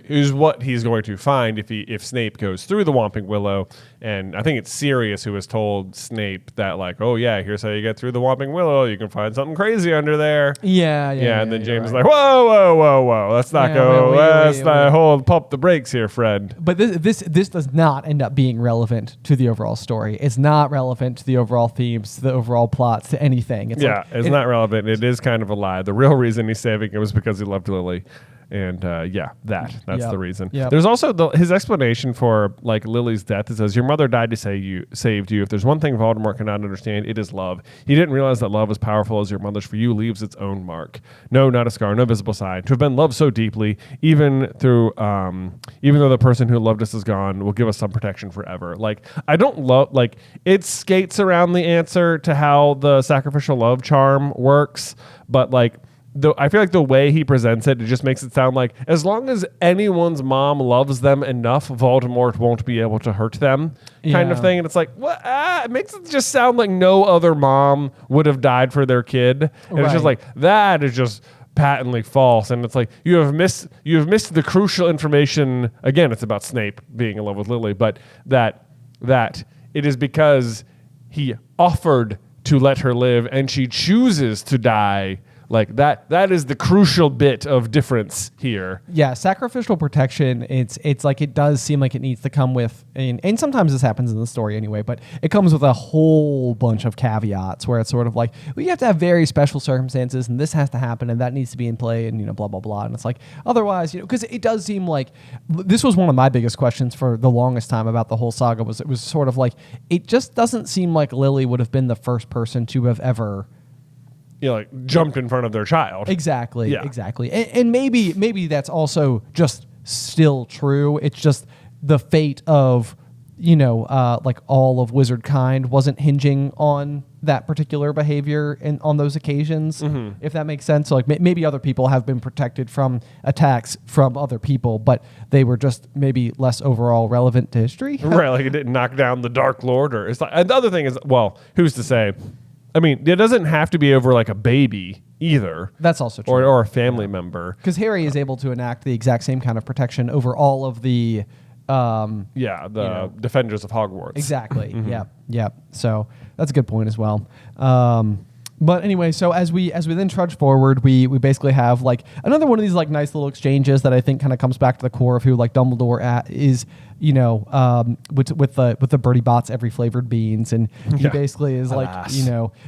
who's what he's going to find if Snape goes through the Whomping Willow. And I think it's Sirius who has told Snape that, like, oh yeah, here's how you get through the Whomping Willow. You can find something crazy under there. Yeah. And then James is like, whoa, let's not go. Let's not pump the brakes here, friend. But this does not end up being relevant to the overall story. It's not relevant to the overall themes, to the overall plots, to anything. It's not relevant. It is kind of a lie. The real reason he's saving it was because he loved Lily. And that's the reason. Yep. There's also his explanation for like Lily's death. It says, your mother died to saved you. If there's one thing Voldemort cannot understand, it is love. He didn't realize that love as powerful as your mother's for you leaves its own mark. No, not a scar, no visible sign. To have been loved so deeply, even though the person who loved us is gone, will give us some protection forever. Like, I don't love, like, it skates around the answer to how the sacrificial love charm works, but like, I feel like the way he presents it just makes it sound like as long as anyone's mom loves them enough, Voldemort won't be able to hurt them, kind of thing. And it's like, what? It makes it just sound like no other mom would have died for their kid. And it's just like, that is just patently false. And it's like, you have missed the crucial information. Again, it's about Snape being in love with Lily, but that it is because he offered to let her live and she chooses to die. Like that is the crucial bit of difference here. Yeah, sacrificial protection, it's like, it does seem like it needs to come with, and sometimes this happens in the story anyway, but it comes with a whole bunch of caveats where it's sort of like, well, you have to have very special circumstances and this has to happen and that needs to be in play and, blah, blah, blah. And it's like, otherwise, because it does seem like, this was one of my biggest questions for the longest time about the whole saga, was it was sort of like, it just doesn't seem like Lily would have been the first person to have ever jumped in front of their child. Exactly. And maybe that's also just still true. It's just the fate of, like all of wizard kind wasn't hinging on that particular behavior on those occasions, if that makes sense. So like maybe other people have been protected from attacks from other people, but they were just maybe less overall relevant to history. Right, like it didn't knock down the Dark Lord, or it's like, and the other thing is, well, who's to say? I mean, it doesn't have to be over like a baby either. That's also true. Or a family member. Because Harry is able to enact the exact same kind of protection over all of the... Defenders of Hogwarts. Exactly. Yep. So that's a good point as well. But anyway, so as we then trudge forward, we basically have like another one of these like nice little exchanges that I think kind of comes back to the core of who like Dumbledore is, with the Bertie Bott's every flavored beans, and he basically is like,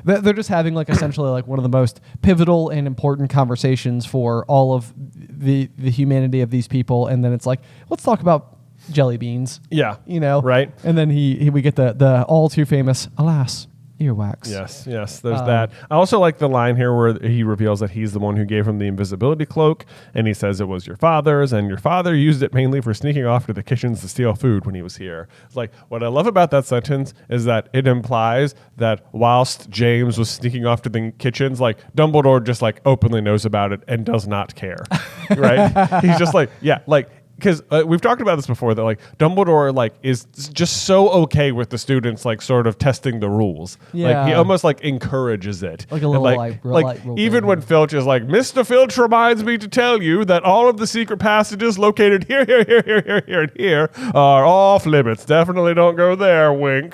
they're just having like essentially like one of the most pivotal and important conversations for all of the humanity of these people, and then it's like, let's talk about jelly beans. Yeah. Right. And then we get the all too famous, alas, earwax. Yes, there's that. I also like the line here where he reveals that he's the one who gave him the invisibility cloak, and he says it was your father's, and your father used it mainly for sneaking off to the kitchens to steal food when he was here. It's like, what I love about that sentence is that it implies that whilst James was sneaking off to the kitchens, like Dumbledore just like openly knows about it and does not care. Right? He's just like, because we've talked about this before, that like Dumbledore like is just so okay with the students like sort of testing the rules. Like he almost like encourages it. Like a little like rule even breaking. when Filch is like, Mr. Filch reminds me to tell you that all of the secret passages located here, and here are off limits. Definitely don't go there. Wink.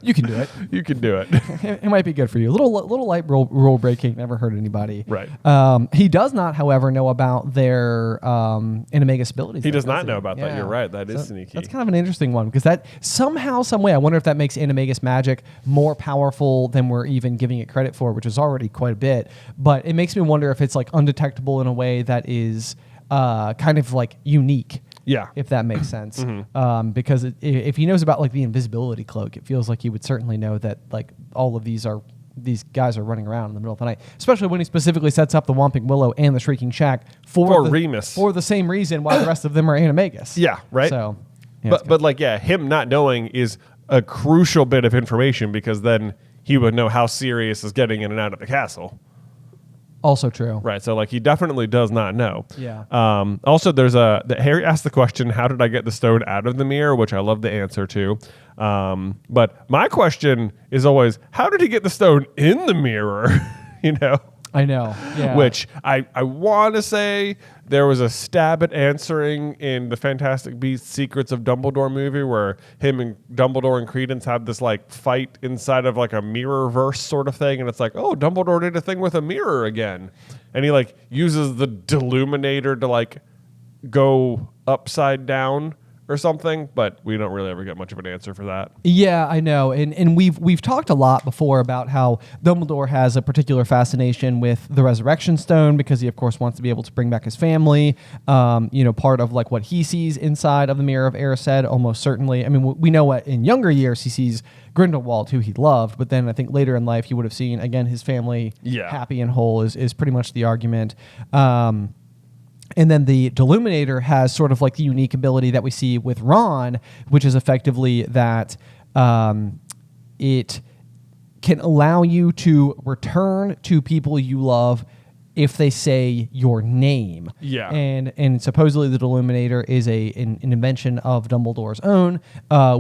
You can do it. You can do it. It might be good for you. Little light rule breaking never hurt anybody. Right. He does not, however, know about their animagus abilities. He does not know about that. You're right. That is sneaky. That's kind of an interesting one because that somehow, some way, I wonder if that makes animagus magic more powerful than we're even giving it credit for, which is already quite a bit. But it makes me wonder if it's like undetectable in a way that is kind of like unique. Yeah. If that makes sense. Because if he knows about like the invisibility cloak, it feels like he would certainly know that like all of these guys are running around in the middle of the night, especially when he specifically sets up the Whomping Willow and the Shrieking Shack for Remus, for the same reason why the rest of them are animagus. Yeah, right. So, but like him not knowing is a crucial bit of information because then he would know how Sirius is getting in and out of the castle. Also true. Right. So like he definitely does not know. Yeah. Also, there's Harry asked the question, how did I get the stone out of the mirror? Which I love the answer to. But my question is always, how did he get the stone in the mirror? You know? I know. Yeah. Which I want to say there was a stab at answering in the Fantastic Beasts Secrets of Dumbledore movie where him and Dumbledore and Credence have this like fight inside of like a mirror verse sort of thing. And it's like, oh, Dumbledore did a thing with a mirror again. And he like uses the Deluminator to like go upside down or something, but we don't really ever get much of an answer for that. Yeah, I know. And we've talked a lot before about how Dumbledore has a particular fascination with the Resurrection Stone because he, of course, wants to be able to bring back his family. Part of like what he sees inside of the Mirror of Erised, almost certainly. I mean, we know what in younger years he sees Grindelwald, who he loved, but then I think later in life he would have seen, again, his family happy and whole is pretty much the argument. And then the Deluminator has sort of like the unique ability that we see with Ron, which is effectively that it can allow you to return to people you love if they say your name. Yeah. And supposedly the Deluminator is an invention of Dumbledore's own,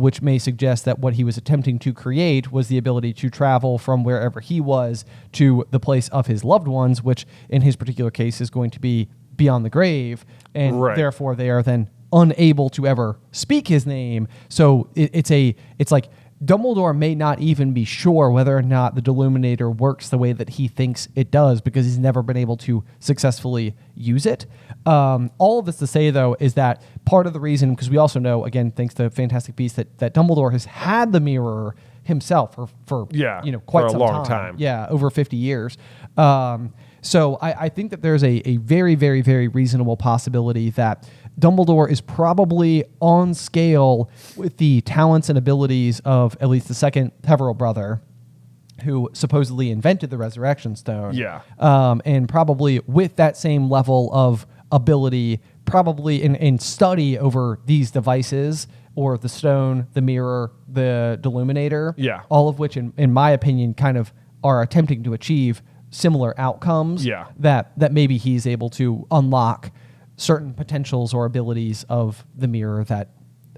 which may suggest that what he was attempting to create was the ability to travel from wherever he was to the place of his loved ones, which in his particular case is going to be beyond the grave, and therefore they are then unable to ever speak his name. So it's like Dumbledore may not even be sure whether or not the Deluminator works the way that he thinks it does because he's never been able to successfully use it. All of this to say, though, is that part of the reason, because we also know, again, thanks to Fantastic Beasts, that Dumbledore has had the mirror himself for quite some long time. Yeah, over 50 years. So I think that there's a very, very, very reasonable possibility that Dumbledore is probably on scale with the talents and abilities of at least the second Peverell brother, who supposedly invented the Resurrection Stone. Yeah. And probably with that same level of ability, probably in study over these devices, or the stone, the mirror, the Deluminator. Yeah. All of which, in my opinion, kind of are attempting to achieve similar outcomes. Yeah. That maybe he's able to unlock certain potentials or abilities of the mirror that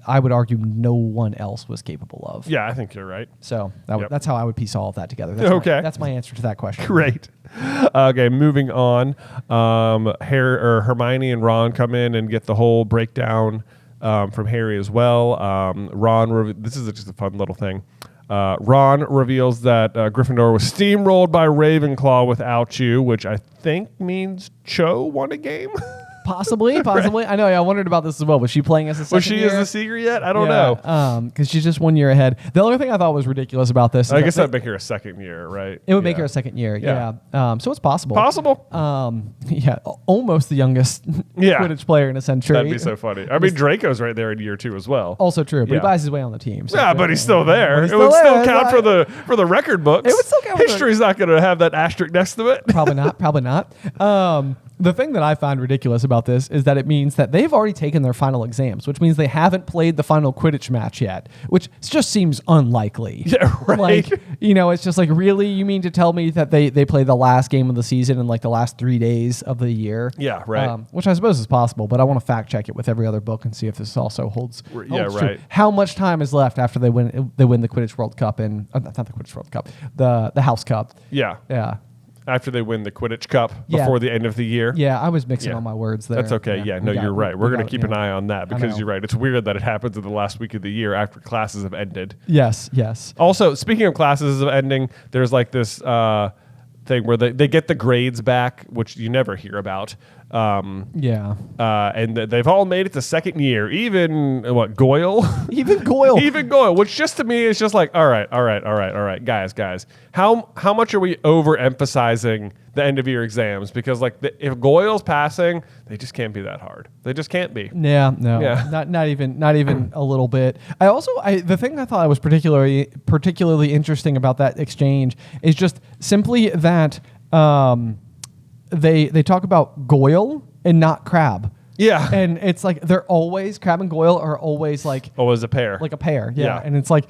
I would argue no one else was capable of. Yeah, I think you're right. So that's how I would piece all of that together. That's my answer to that question. Great. Okay, moving on. Hermione and Ron come in and get the whole breakdown from Harry as well. This is just a fun little thing. Ron reveals that Gryffindor was steamrolled by Ravenclaw without you, which I think means Cho won a game. Possibly. I know. I wondered about this as well. Was she playing as a second Was she year? as a senior yet? I don't know. Because she's just 1 year ahead. The other thing I thought was ridiculous about this, I guess that'd make her a second year, right? It would make her a second year. Yeah. So it's possible. Almost the youngest Quidditch player in a century. That'd be so funny. I mean, Draco's right there in year 2 as well. Also true, but he buys his way on the team. So but he's still there. It would still count for the record books. It would still count. History's not going to have that asterisk next to it. Probably not. The thing that I find ridiculous about this is that it means that they've already taken their final exams, which means they haven't played the final Quidditch match yet, which just seems unlikely. Yeah, right. Like, it's just like, really? You mean to tell me that they play the last game of the season in like the last 3 days of the year? Yeah, right. Which I suppose is possible, but I want to fact check it with every other book and see if this also holds Yeah, true. right. How much time is left after they win the Quidditch World Cup not the Quidditch World Cup, the House Cup? Yeah. Yeah. After they win the Quidditch Cup Yeah. before the end of the year. Yeah, I was mixing Yeah. all my words there. That's okay. Yeah, no, you're right. We're going to keep an eye on that because know. you're right. It's weird that it happens in the last week of the year after classes have ended. Yes. Also, speaking of classes of ending, there's like this thing where they get the grades back, which you never hear about. Yeah. And they've all made it to second year. Even Goyle? Even Goyle. Even Goyle, which just to me is just like, all right, guys. How much are we overemphasizing the end of year exams? Because like if Goyle's passing, they just can't be that hard. They just can't be. Yeah, no, Yeah. not even a little bit. The thing I thought was particularly interesting about that exchange is just simply that they talk about Goyle and not Crab. Yeah. And it's like Crab and Goyle are always like Always a pair. like a pair. Yeah. Yeah. And it's like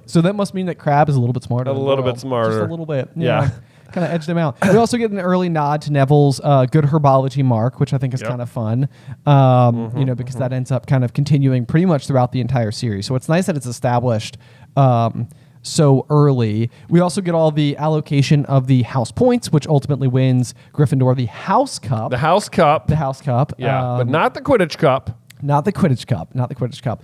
so that must mean that Crab is a little bit smarter. A than little Goyle. bit smarter. Just a little bit. Yeah. Kind of edged him out. We also get an early nod to Neville's good herbology mark, which I think is kind of fun, because that ends up kind of continuing pretty much throughout the entire series. So it's nice that it's established so early. We also get all the allocation of the house points, which ultimately wins Gryffindor the House Cup. The House Cup. The House Cup. Yeah, but not the Quidditch Cup. Not the Quidditch Cup,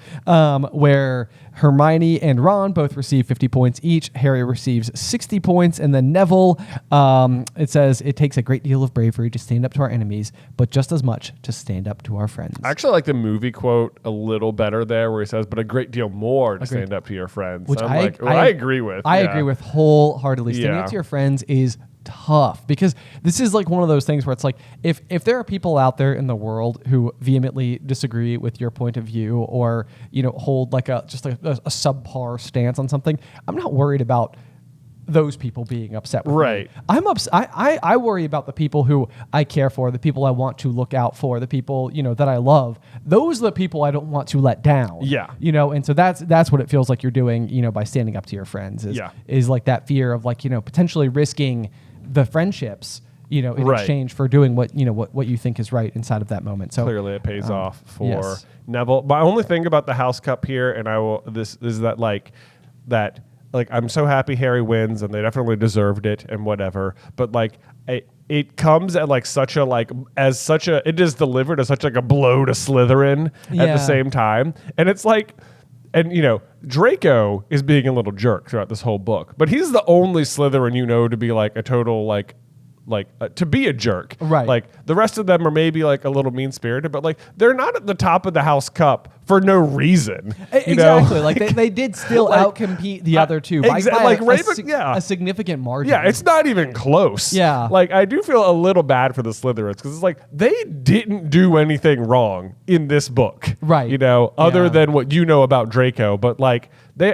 where Hermione and Ron both receive 50 points each. Harry receives 60 points, and then Neville, it says, it takes a great deal of bravery to stand up to our enemies, but just as much to stand up to our friends. I actually like the movie quote a little better there, where he says, but a great deal more to stand up to your friends. Which I agree with. I agree with wholeheartedly. Standing Yeah. up to your friends is tough, because this is like one of those things where it's like if there are people out there in the world who vehemently disagree with your point of view, or hold like a subpar stance on something, I'm not worried about those people being upset with Right. me. I worry about the people who I care for, the people I want to look out for, the people that I love. Those are the people I don't want to let down. Yeah. And so that's what it feels like you're doing by standing up to your friends is like that fear of like potentially risking the friendships in Right. exchange for doing what you think is right inside of that moment. So Clearly it pays off for yes. Neville. My only thing about the House Cup here, and this is that I'm so happy Harry wins, and they definitely deserved it and whatever, but like it comes at it is delivered as such like a blow to Slytherin at Yeah. the same time, and it's like, and Draco is being a little jerk throughout this whole book, but he's the only Slytherin to be like a total to be a jerk. Right. Like the rest of them are maybe like a little mean spirited, but like they're not at the top of the House Cup for no reason. Exactly. Like they did still outcompete the other two by a significant margin. Yeah, it's not even close. Yeah. Like I do feel a little bad for the Slytherins because it's like they didn't do anything wrong in this book. Right. Other Yeah. than what you know about Draco, but like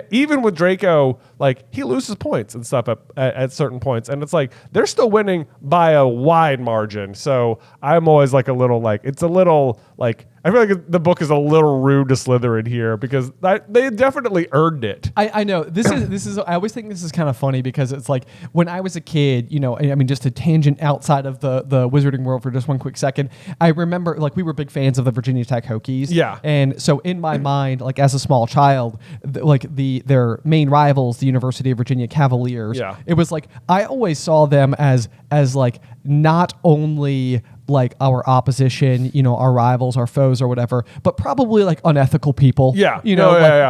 even with Draco, like he loses points and stuff at certain points, and it's like they're still winning by a wide margin. So I'm always like it's a little like I feel like the book is a little rude to Slytherin here because they definitely earned it. I know this is. I always think this is kind of funny because it's like when I was a kid, I mean, just a tangent outside of the wizarding world for just one quick second. I remember like we were big fans of the Virginia Tech Hokies. Yeah. And so in my mind, like as a small child, their main rivals, the University of Virginia Cavaliers. Yeah. It was like I always saw them as like not only like our opposition, our rivals, our foes or whatever, but probably like unethical people. Yeah.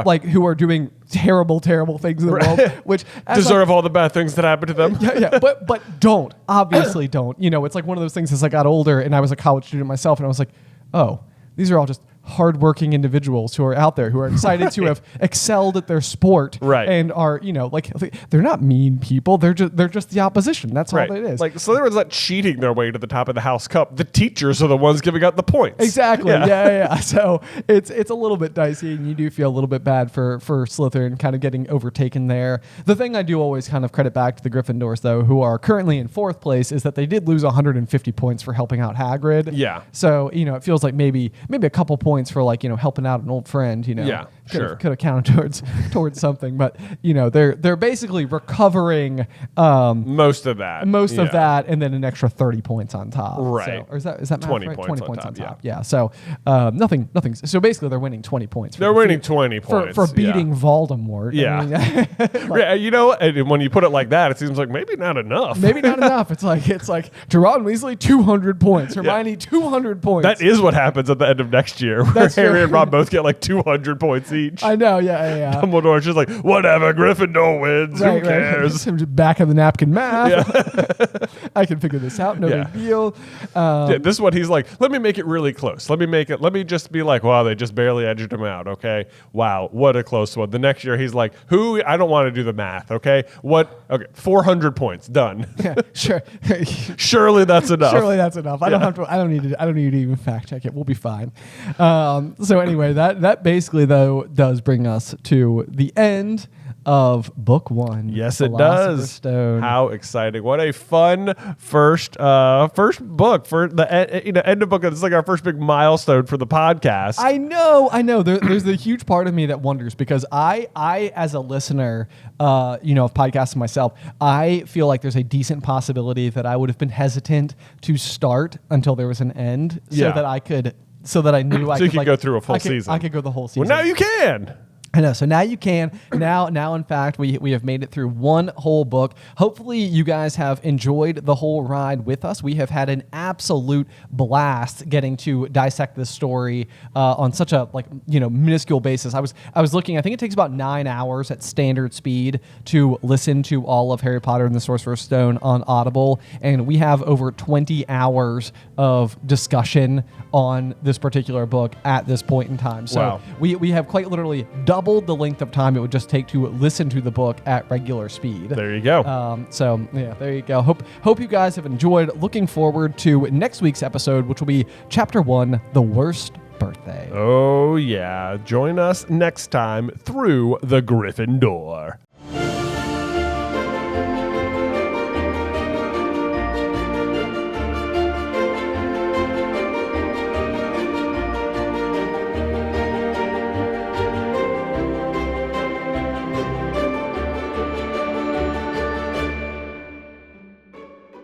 Like who are doing terrible things in the world, which deserve all the bad things that happen to them. but obviously don't. It's like one of those things as I got older and I was a college student myself and I was like, oh, these are all just hardworking individuals who are out there who are excited to have excelled at their sport, Right. and are like they're not mean people. They're just the opposition. That's all it is. Like Slytherin's not cheating their way to the top of the House Cup. The teachers are the ones giving out the points. Exactly. Yeah. So it's a little bit dicey, and you do feel a little bit bad for Slytherin kind of getting overtaken there. The thing I do always kind of credit back to the Gryffindors, though, who are currently in 4th place, is that they did lose 150 points for helping out Hagrid. Yeah. So it feels like maybe a couple points for helping out an old friend. Yeah. Sure. Could have counted towards something, but they're basically recovering Most of that. of that, and then an extra 30 points on top. Right. So, or is that math 20 right? points 20 on points on top, top. Yeah. So nothing. So basically, they're winning 20 points. They're winning 20 points. For beating Voldemort. Yeah. And when you put it like that, it seems like maybe not enough. Maybe not enough. It's like Gerard Weasley 200 points. Hermione 200 points. That is what happens at the end of next year, where That's Harry true. and Ron both get like 200 points each. I know. Yeah. Dumbledore's just like, whatever, Gryffindor wins. Who cares? Right. Back of the napkin math. I can figure this out. No big deal. This is what he's like. Let me make it really close. Let me just be like, wow, they just barely edged him out. Okay. Wow. What a close one. The next year he's like, who? I don't want to do the math. Okay. What? Okay. 400 points. Done. Yeah, sure. Surely that's enough. Surely that's enough. I don't need to even fact check it. We'll be fine. So anyway, that basically though does bring us to the end of book 1. Yes, it Philosopher's does. Stone. How exciting! What a fun first book for the end of book. It's like our first big milestone for the podcast. I know. There's a huge part of me that wonders, because I as a listener, of podcasts myself, I feel like there's a decent possibility that I would have been hesitant to start until there was an end, so that I knew I So you could could go through a full season. I could go the whole season. Well, now you can. I know. So now you can. Now, in fact, we have made it through one whole book. Hopefully, you guys have enjoyed the whole ride with us. We have had an absolute blast getting to dissect this story on such a minuscule basis. I was looking. I think it takes about 9 hours at standard speed to listen to all of Harry Potter and the Sorcerer's Stone on Audible, and we have over 20 hours of discussion on this particular book at this point in time. So Wow. we have quite literally doubled the length of time it would just take to listen to the book at regular speed. There you go. There you go. Hope you guys have enjoyed. Looking forward to next week's episode, which will be Chapter 1, The Worst Birthday. Oh yeah. Join us next time through the Griffin Door.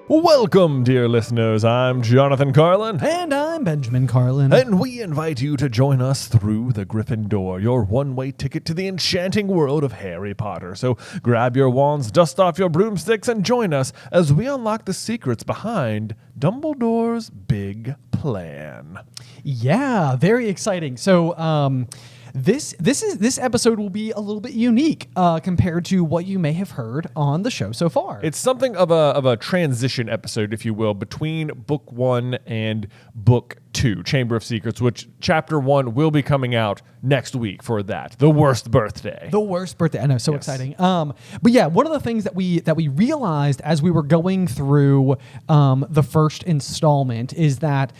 Welcome, dear listeners. I'm Jonathan Carlin. And I'm Benjamin Carlin. And we invite you to join us through the Griffin Door, your one-way ticket to the enchanting world of Harry Potter. So grab your wands, dust off your broomsticks, and join us as we unlock the secrets behind Dumbledore's big plan. Yeah, very exciting. So, This episode will be a little bit unique compared to what you may have heard on the show so far. It's something of a transition episode, if you will, between book 1 and book 2, Chamber of Secrets, which chapter 1 will be coming out next week for that. The Worst Birthday. The Worst Birthday. I know, so exciting. But yeah, one of the things that we realized as we were going through the first installment is that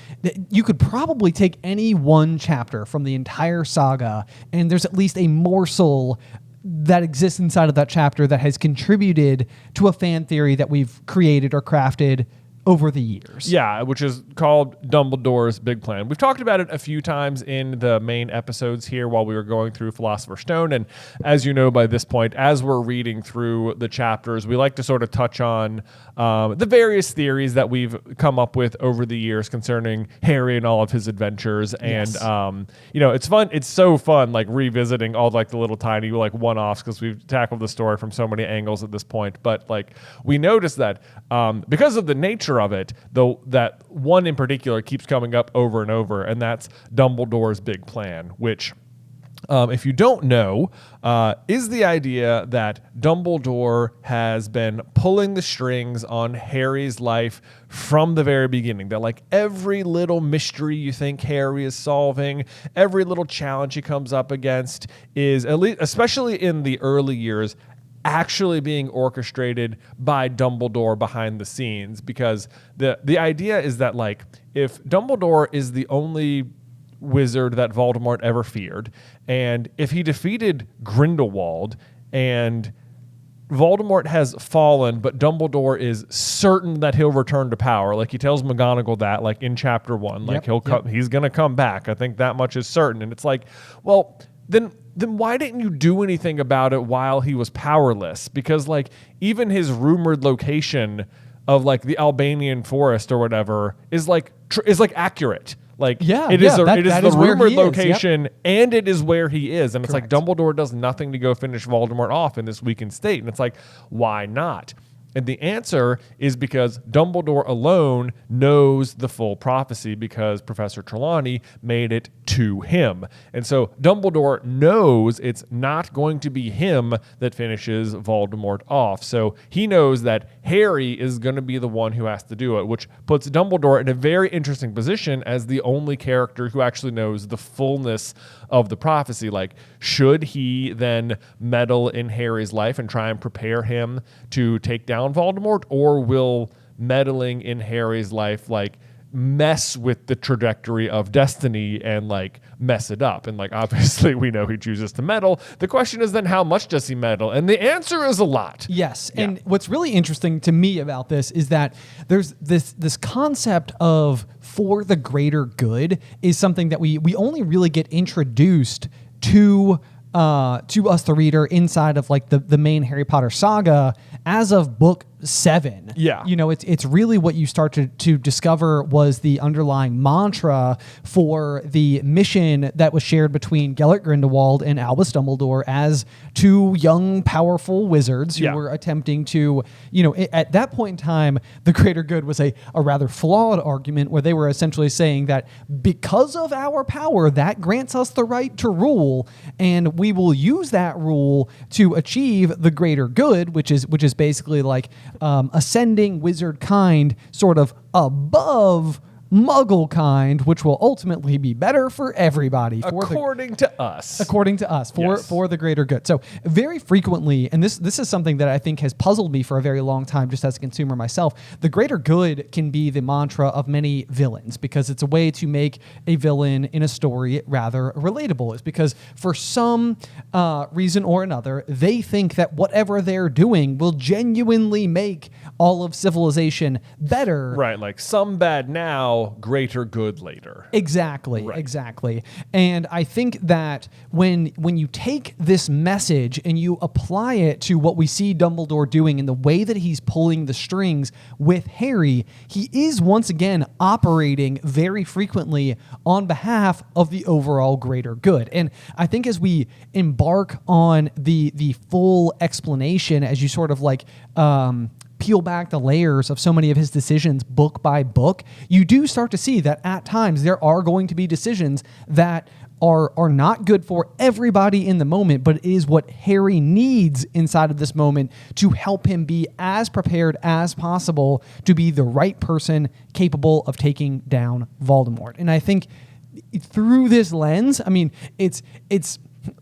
you could probably take any one chapter from the entire saga, and there's at least a morsel that exists inside of that chapter that has contributed to a fan theory that we've created or crafted over the years. Yeah, which is called Dumbledore's Big Plan. We've talked about it a few times in the main episodes here while we were going through Philosopher's Stone. And as you know by this point, as we're reading through the chapters, we like to sort of touch on the various theories that we've come up with over the years concerning Harry and all of his adventures. Yes. And, it's fun. It's so fun, like revisiting all like the little tiny like one-offs, because we've tackled the story from so many angles at this point. But like we noticed that because of the nature of it, though, that one in particular keeps coming up over and over, and that's Dumbledore's big plan, which if you don't know, is the idea that Dumbledore has been pulling the strings on Harry's life from the very beginning. That like every little mystery you think Harry is solving, every little challenge he comes up against is, at least, especially in the early years, actually being orchestrated by Dumbledore behind the scenes. Because the idea is that like if Dumbledore is the only wizard that Voldemort ever feared, and if he defeated Grindelwald and Voldemort has fallen, but Dumbledore is certain that he'll return to power, like he tells McGonagall that, like in chapter 1, like he's gonna come back. I think that much is certain. And it's like, well, then why didn't you do anything about it while he was powerless? Because like even his rumored location of like the Albanian forest or whatever is like accurate. Like it is the rumored location, and it is where he is. And it's like Dumbledore does nothing to go finish Voldemort off in this weakened state. And it's like, why not? And the answer is because Dumbledore alone knows the full prophecy, because Professor Trelawney made it to him. And so Dumbledore knows it's not going to be him that finishes Voldemort off. So he knows that Harry is going to be the one who has to do it, which puts Dumbledore in a very interesting position as the only character who actually knows the fullness of the prophecy. Like, should he then meddle in Harry's life and try and prepare him to take down Voldemort, or will meddling in Harry's life like mess with the trajectory of destiny and like mess it up? And like obviously we know he chooses to meddle. The question is then how much does he meddle? And the answer is a lot. Yes. Yeah. And what's really interesting to me about this is that there's this concept of for the greater good is something that we only really get introduced to us, the reader, inside of like the main Harry Potter saga as of book 7. Yeah. You know, it's really what you start to discover was the underlying mantra for the mission that was shared between Gellert Grindelwald and Albus Dumbledore as two young, powerful wizards who were attempting to, you know, at that point in time, the greater good was a rather flawed argument where they were essentially saying that because of our power, that grants us the right to rule, and we will use that rule to achieve the greater good, which is basically like ascending wizard kind sort of above Muggle kind, which will ultimately be better for everybody. According to us, for the greater good. So very frequently, and this is something that I think has puzzled me for a very long time, just as a consumer myself, the greater good can be the mantra of many villains, because it's a way to make a villain in a story rather relatable. It's because for some reason or another, they think that whatever they're doing will genuinely make all of civilization better. Right, like some bad now, greater good later. Exactly. And I think that when you take this message and you apply it to what we see Dumbledore doing in the way that he's pulling the strings with Harry, he is once again operating very frequently on behalf of the overall greater good. And I think as we embark on the full explanation, as you sort of like peel back the layers of so many of his decisions book by book, you do start to see that at times there are going to be decisions that are not good for everybody in the moment, but it is what Harry needs inside of this moment to help him be as prepared as possible to be the right person capable of taking down Voldemort. And I think through this lens, I mean, it's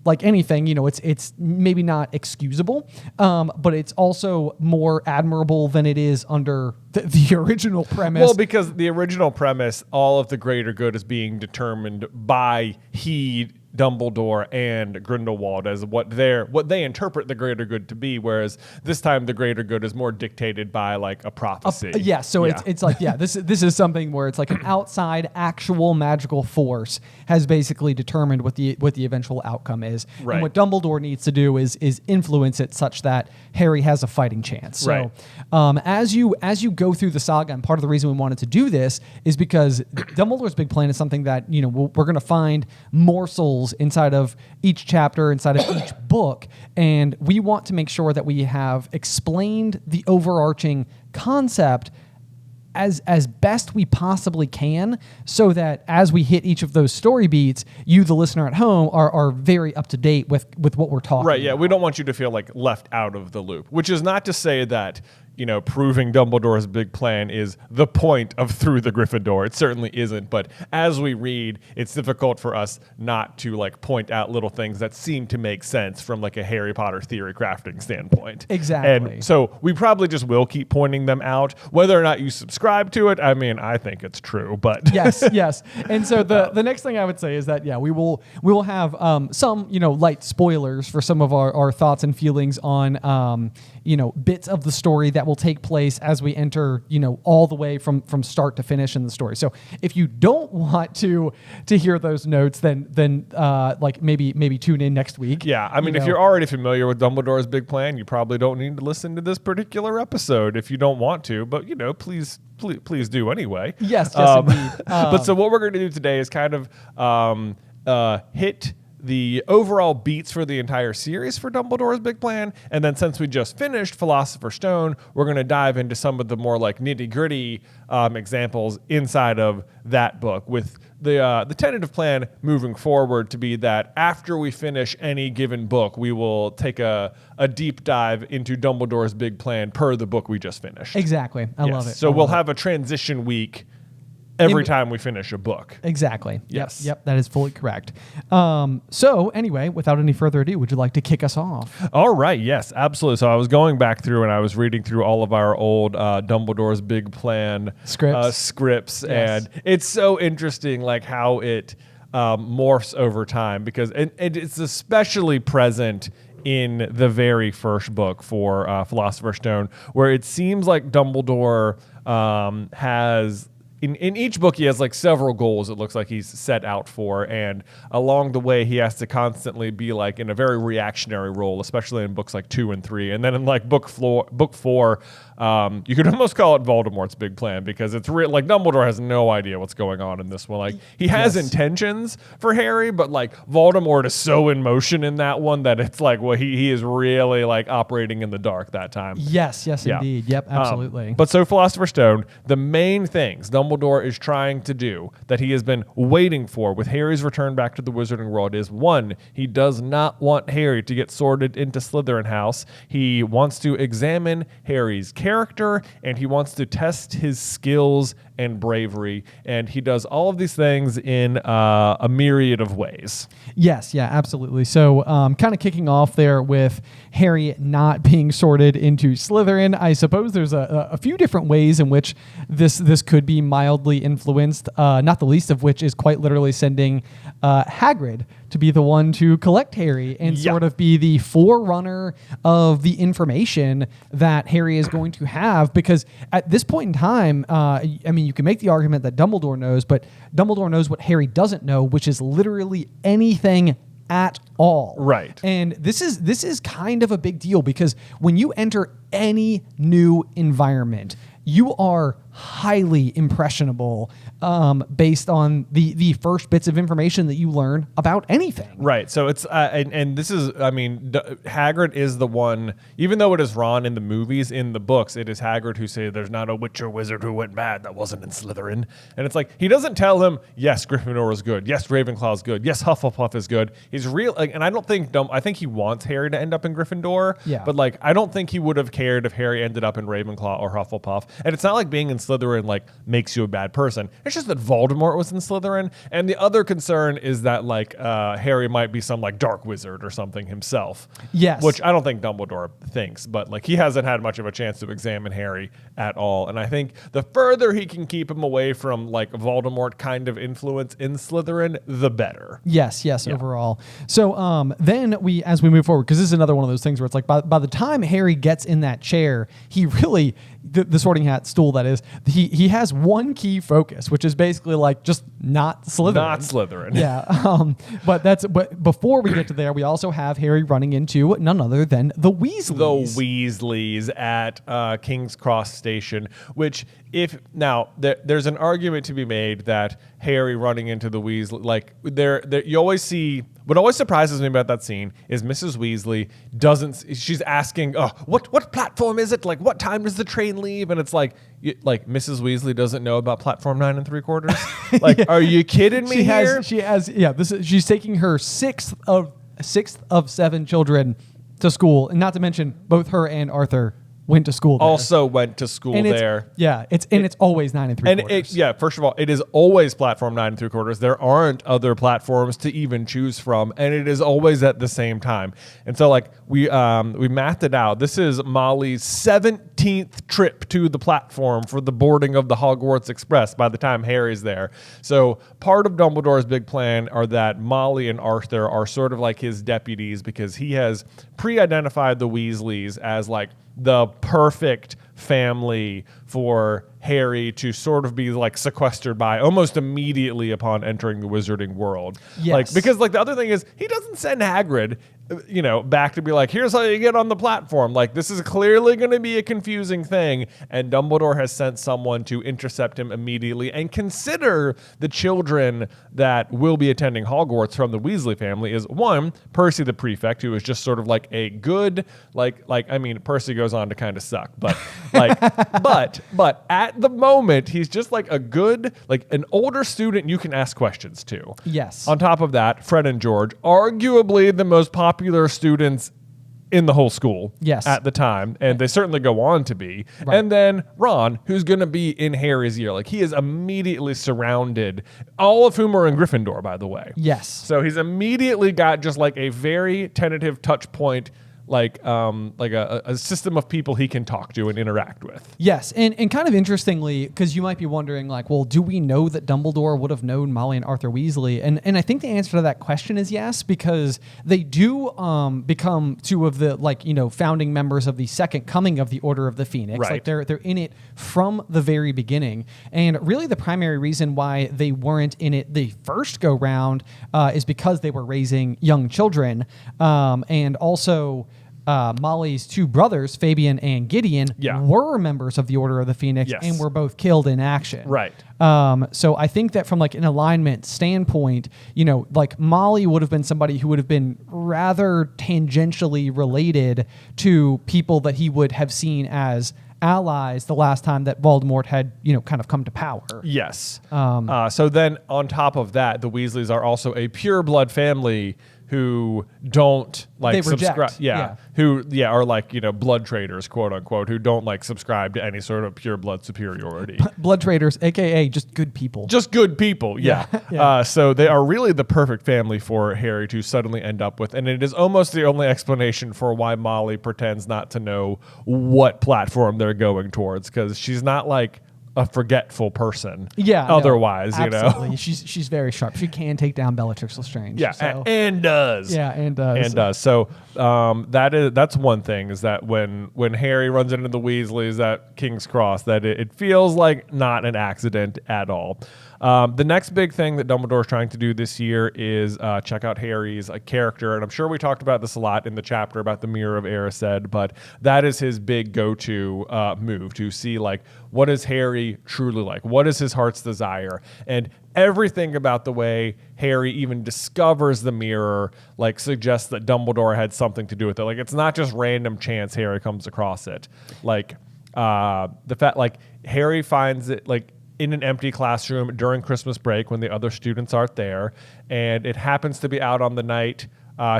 like anything, you know, it's maybe not excusable, but it's also more admirable than it is under the original premise. Well, because the original premise, all of the greater good is being determined by Dumbledore and Grindelwald as what they interpret the greater good to be, whereas this time the greater good is more dictated by like a prophecy. It's like this is something where it's like an outside actual magical force has basically determined what the eventual outcome is. Right. And what Dumbledore needs to do is influence it such that Harry has a fighting chance. So as you go through the saga, and part of the reason we wanted to do this is because Dumbledore's big plan is something that, you know, we're going to find morsels inside of each chapter, inside of each book, and we want to make sure that we have explained the overarching concept as best we possibly can, so that as we hit each of those story beats, you, the listener at home, are very up to date with what we're talking Right, yeah. about. We don't want you to feel like left out of the loop, which is not to say that, proving Dumbledore's big plan is the point of Through the Griffin Door. It certainly isn't. But as we read, it's difficult for us not to point out little things that seem to make sense from like a Harry Potter theory crafting standpoint. Exactly. And so we probably just will keep pointing them out. Whether or not you subscribe to it, I mean, I think it's true. But yes. And so the next thing I would say is that we will have some light spoilers for some of our thoughts and feelings on bits of the story that will take place as we enter all the way from start to finish in the story. So if you don't want to hear those notes, then maybe tune in next week. Yeah, I mean, if you're already familiar with Dumbledore's big plan, you probably don't need to listen to this particular episode if you don't want to. But please do anyway. Yes, indeed. But so what we're going to do today is kind of hit the overall beats for the entire series for Dumbledore's big plan, and then since we just finished Philosopher's Stone, we're going to dive into some of the more nitty-gritty examples inside of that book, with the tentative plan moving forward to be that after we finish any given book, we will take a deep dive into Dumbledore's big plan per the book we just finished. Exactly. I love it. So we'll have a transition week every time we finish a book. Exactly. Yes. Yep. That is fully correct. So anyway, without any further ado, would you like to kick us off? All right. Yes, absolutely. So I was going back through and I was reading through all of our old Dumbledore's big plan scripts, Yes. and it's so interesting, how it morphs over time, because it's especially present in the very first book for Philosopher's Stone, where it seems like Dumbledore has. In each book, he has several goals it looks like he's set out for, and along the way, he has to constantly be in a very reactionary role, especially in books 2 and 3. And then in book 4, you could almost call it Voldemort's big plan, because it's real. Dumbledore has no idea what's going on in this one. He has intentions for Harry, but Voldemort is so in motion in that one that it's he is really operating in the dark that time. Yes, Yeah. indeed. Yep, absolutely. But so Philosopher's Stone, the main things Dumbledore is trying to do, that he has been waiting for with Harry's return back to the Wizarding World, is one, he does not want Harry to get sorted into Slytherin House. He wants to examine Harry's character, and he wants to test his skills and bravery, and he does all of these things in a myriad of ways. Yes, yeah, absolutely. So kind of kicking off there with Harry not being sorted into Slytherin, I suppose there's a few different ways in which this could be mildly influenced, not the least of which is quite literally sending Hagrid to be the one to collect Harry and sort of be the forerunner of the information that Harry is going to have, because at this point in time, you can make the argument that Dumbledore knows, but Dumbledore knows what Harry doesn't know, which is literally anything at all. Right. And this is kind of a big deal, because when you enter any new environment, you are highly impressionable based on the first bits of information that you learn about anything. Right. So it's and this is, Hagrid is the one, even though it is Ron in the movies, in the books, it is Hagrid who say there's not a witch or wizard who went mad that wasn't in Slytherin. And it's he doesn't tell him, yes, Gryffindor is good. Yes, Ravenclaw is good. Yes, Hufflepuff is good. He's real. And I don't think I think he wants Harry to end up in Gryffindor. Yeah. But I don't think he would have cared if Harry ended up in Ravenclaw or Hufflepuff. And it's not like being in Slytherin makes you a bad person. It's just that Voldemort was in Slytherin, and the other concern is that Harry might be some dark wizard or something himself. Yes, which I don't think Dumbledore thinks, but he hasn't had much of a chance to examine Harry at all. And I think the further he can keep him away from Voldemort kind of influence in Slytherin, the better. Yes, overall. So then as we move forward, because this is another one of those things where it's by the time Harry gets in that chair, he really, the sorting hat stool that is, he has one key focus, which is basically just not Slytherin. Not Slytherin. Yeah. But before we get to there, we also have Harry running into none other than the Weasleys. The Weasleys at King's Cross Station, which there's an argument to be made that Harry running into the Weasley, you always see what always surprises me about that scene is Mrs. Weasley she's asking, oh, what platform is it? Like, what time does the train leave? And it's like Mrs. Weasley doesn't know about platform 9 3/4. Like, are you kidding me here? She's taking her sixth of 7 children to school, and not to mention both her and Arthur went to school there. Also went to school there. It's always 9 3/4. First of all, it is always platform 9 3/4. There aren't other platforms to even choose from, and it is always at the same time. And so, like, we mathed it out. This is Molly's 17th trip to the platform for the boarding of the Hogwarts Express by the time Harry's there. So part of Dumbledore's big plan are that Molly and Arthur are sort of like his deputies, because he has pre-identified the Weasleys as like the perfect family for Harry to sort of be like sequestered by almost immediately upon entering the wizarding world. Yes. Like, because like the other thing is, he doesn't send Hagrid, back to be like, here's how you get on the platform. Like, this is clearly going to be a confusing thing. And Dumbledore has sent someone to intercept him immediately and consider the children that will be attending Hogwarts from the Weasley family is, one, Percy the prefect, who is just sort of like a good, Percy goes on to kind of suck, but but at the moment, he's just like a good, like an older student you can ask questions to. Yes. On top of that, Fred and George, arguably the most popular students in the whole school at the time, and they certainly go on to be. Right. And then Ron, who's going to be in Harry's year. Like, he is immediately surrounded, all of whom are in Gryffindor, by the way. Yes. So he's immediately got just like a very tentative touch point, like a system of people he can talk to and interact with. Yes, and kind of interestingly, because you might be wondering, like, well, do we know that Dumbledore would have known Molly and Arthur Weasley? And I think the answer to that question is yes, because they do become two of the, founding members of the second coming of the Order of the Phoenix. Right. Like, they're in it from the very beginning. And really the primary reason why they weren't in it the first go-round is because they were raising young children. And also... Molly's 2 brothers, Fabian and Gideon, were members of the Order of the Phoenix and were both killed in action. Right. So I think that from like an alignment standpoint, like Molly would have been somebody who would have been rather tangentially related to people that he would have seen as allies the last time that Voldemort had, kind of come to power. Yes. So then on top of that, the Weasleys are also a pure blood family who don't subscribe. Who are like, blood traders, quote unquote, who don't like subscribe to any sort of pure blood superiority. Blood traders, AKA just good people. Just good people. Yeah. So they are really the perfect family for Harry to suddenly end up with. And it is almost the only explanation for why Molly pretends not to know what platform they're going towards. 'Cause she's not like a forgetful person. Otherwise, absolutely. She's very sharp. She can take down Bellatrix Lestrange. Yeah, so. and does. Yeah, and does. And does. So that's one thing, is that when Harry runs into the Weasleys at King's Cross, that it feels like not an accident at all. The next big thing that Dumbledore is trying to do this year is check out Harry's character. And I'm sure we talked about this a lot in the chapter about the Mirror of Erised, but that is his big go-to move, to see like, what is Harry truly like? What is his heart's desire? And everything about the way Harry even discovers the mirror like suggests that Dumbledore had something to do with it. Like, it's not just random chance Harry comes across it. Like the fact like Harry finds it like in an empty classroom during Christmas break when the other students aren't there, and it happens to be out on the night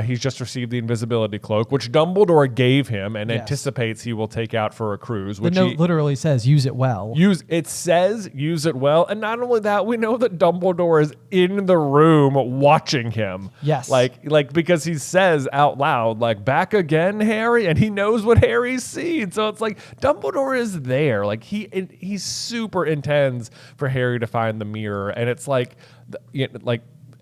he's just received the invisibility cloak, which Dumbledore gave him and anticipates he will take out for a cruise. The note literally says, use it well. It says, use it well. And not only that, we know that Dumbledore is in the room watching him. Yes. Like because he says out loud, like, back again, Harry? And he knows what Harry's seen. So it's like, Dumbledore is there. Like, he super intends for Harry to find the mirror. And it's like,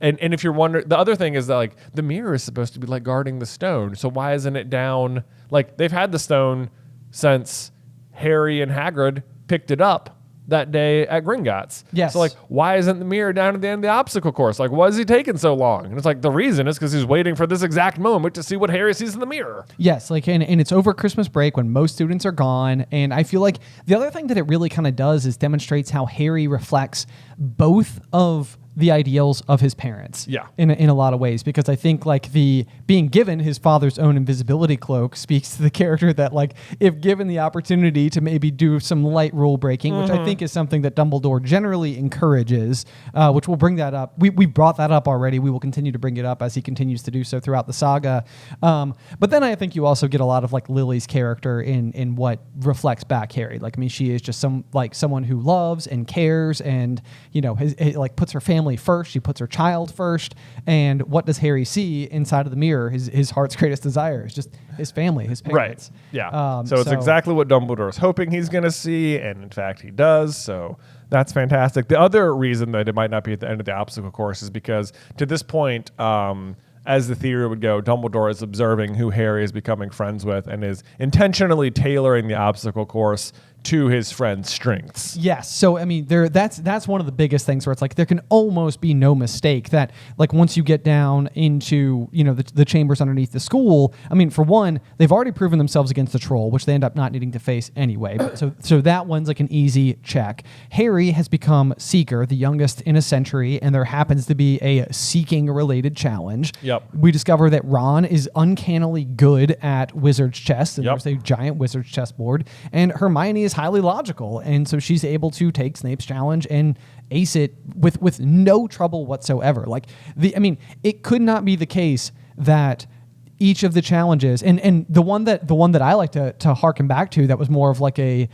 And if you're wondering, the other thing is that like the mirror is supposed to be like guarding the stone. So why isn't it down? Like, they've had the stone since Harry and Hagrid picked it up that day at Gringotts. Yes. So like, why isn't the mirror down at the end of the obstacle course? Like, why is he taking so long? And it's like, the reason is because he's waiting for this exact moment to see what Harry sees in the mirror. Yes, like, and it's over Christmas break when most students are gone. And I feel like the other thing that it really kind of does is demonstrates how Harry reflects both of the ideals of his parents. Yeah. In a lot of ways, because I think like the being given his father's own invisibility cloak speaks to the character that like if given the opportunity to maybe do some light rule breaking, which I think is something that Dumbledore generally encourages, which we'll bring that up. We brought that up already. We will continue to bring it up as he continues to do so throughout the saga. But then I think you also get a lot of like Lily's character in what reflects back Harry. Like, I mean, she is just someone who loves and cares and, you know, like puts her family first. She puts her child first. And what does Harry see inside of the mirror? His heart's greatest desire is just his family, his parents. Right. Yeah. So it's exactly what Dumbledore is hoping he's going to see, and in fact he does. So that's fantastic. The other reason that it might not be at the end of the obstacle course is because to this point, as the theory would go, Dumbledore is observing who Harry is becoming friends with and is intentionally tailoring the obstacle course to his friend's strengths. Yes. So, I mean, that's one of the biggest things where it's like there can almost be no mistake that like once you get down into, you know, the chambers underneath the school, I mean, for one, they've already proven themselves against the troll, which they end up not needing to face anyway. So that one's like an easy check. Harry has become Seeker, the youngest in a century, and there happens to be a seeking-related challenge. Yep. We discover that Ron is uncannily good at wizard's chess, and Yep. there's a giant wizard's chessboard, and Hermione is highly logical, and so she's able to take Snape's challenge and ace it with no trouble whatsoever. Like it could not be the case that each of the challenges and the one that I like to harken back to that was more of like a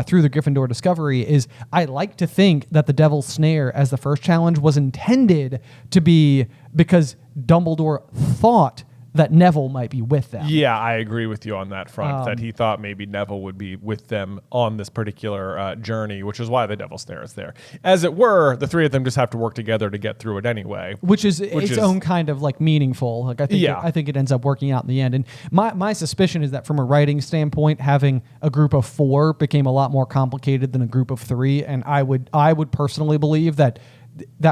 Through the Griffin Door discovery is I like to think that the Devil's Snare as the first challenge was intended to be because Dumbledore thought that Neville might be with them. Yeah, I agree with you on that front, that he thought maybe Neville would be with them on this particular journey, which is why the Devil's Snare is there. As it were, the three of them just have to work together to get through it anyway. Which is its own kind of like meaningful. Like I think it ends up working out in the end. And my suspicion is that from a writing standpoint, having a group of 4 became a lot more complicated than a group of 3. And I would personally believe that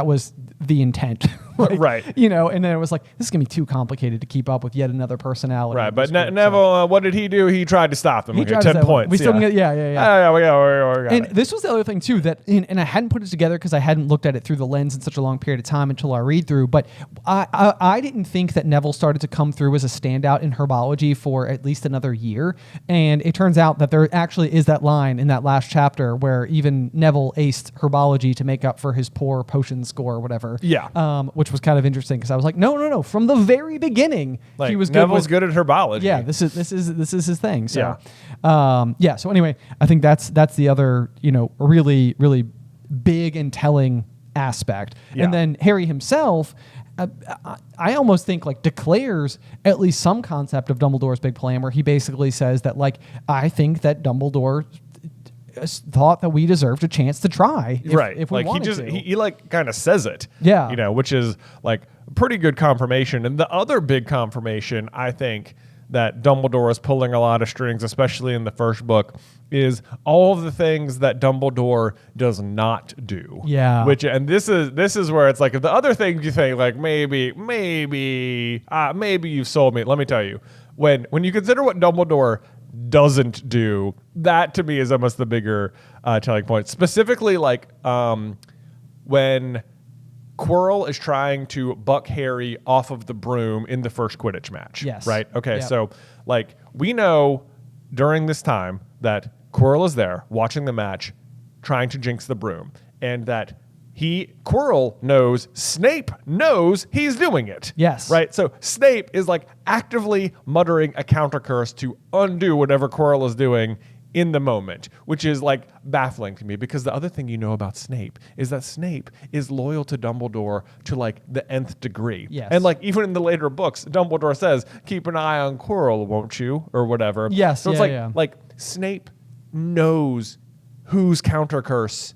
was the intent. Like, right. You know, and then it was like, this is going to be too complicated to keep up with yet another personality. Right, but Neville, what did he do? He tried to stop them. Okay, 10 points. We still yeah, we got and it. this was the other thing, too, that, and I hadn't put it together because I hadn't looked at it through the lens in such a long period of time until our read through, but I didn't think that Neville started to come through as a standout in herbology for at least another year. And it turns out that there actually is that line in that last chapter where even Neville aced herbology to make up for his poor potion score or whatever. Yeah. Which was kind of interesting because I was like, no. From the very beginning, Like, he was Neville's good at herbology. Yeah, this is his thing. So, So anyway, I think that's the other really really big and telling aspect. Yeah. And then Harry himself, I almost think like declares at least some concept of Dumbledore's big plan, where he basically says that like I think that Dumbledore thought that we deserved a chance to try if we like wanted to. he like kind of says it, Yeah. which is like pretty good confirmation. And the other big confirmation, I think, that Dumbledore is pulling a lot of strings, especially in the first book, is all of the things that Dumbledore does not do. Yeah. And this is where it's like, if the other things you think like maybe you've sold me. Let me tell you, when you consider what Dumbledore doesn't do, that to me is almost the bigger telling point. Specifically, like when Quirrell is trying to buck Harry off of the broom in the first Quidditch match. Yes. Right? Okay, Yep. so like we know during this time that Quirrell is there watching the match, trying to jinx the broom, and that Quirrell knows, Snape knows he's doing it. Yes. Right? So Snape is like actively muttering a counter curse to undo whatever Quirrell is doing in the moment, which is like baffling to me, because the other thing you know about Snape is that Snape is loyal to Dumbledore to like the nth degree. Yes. And like even in the later books, Dumbledore says, keep an eye on Quirrell, won't you? Or whatever. Yes. So it's like Snape knows whose counter curse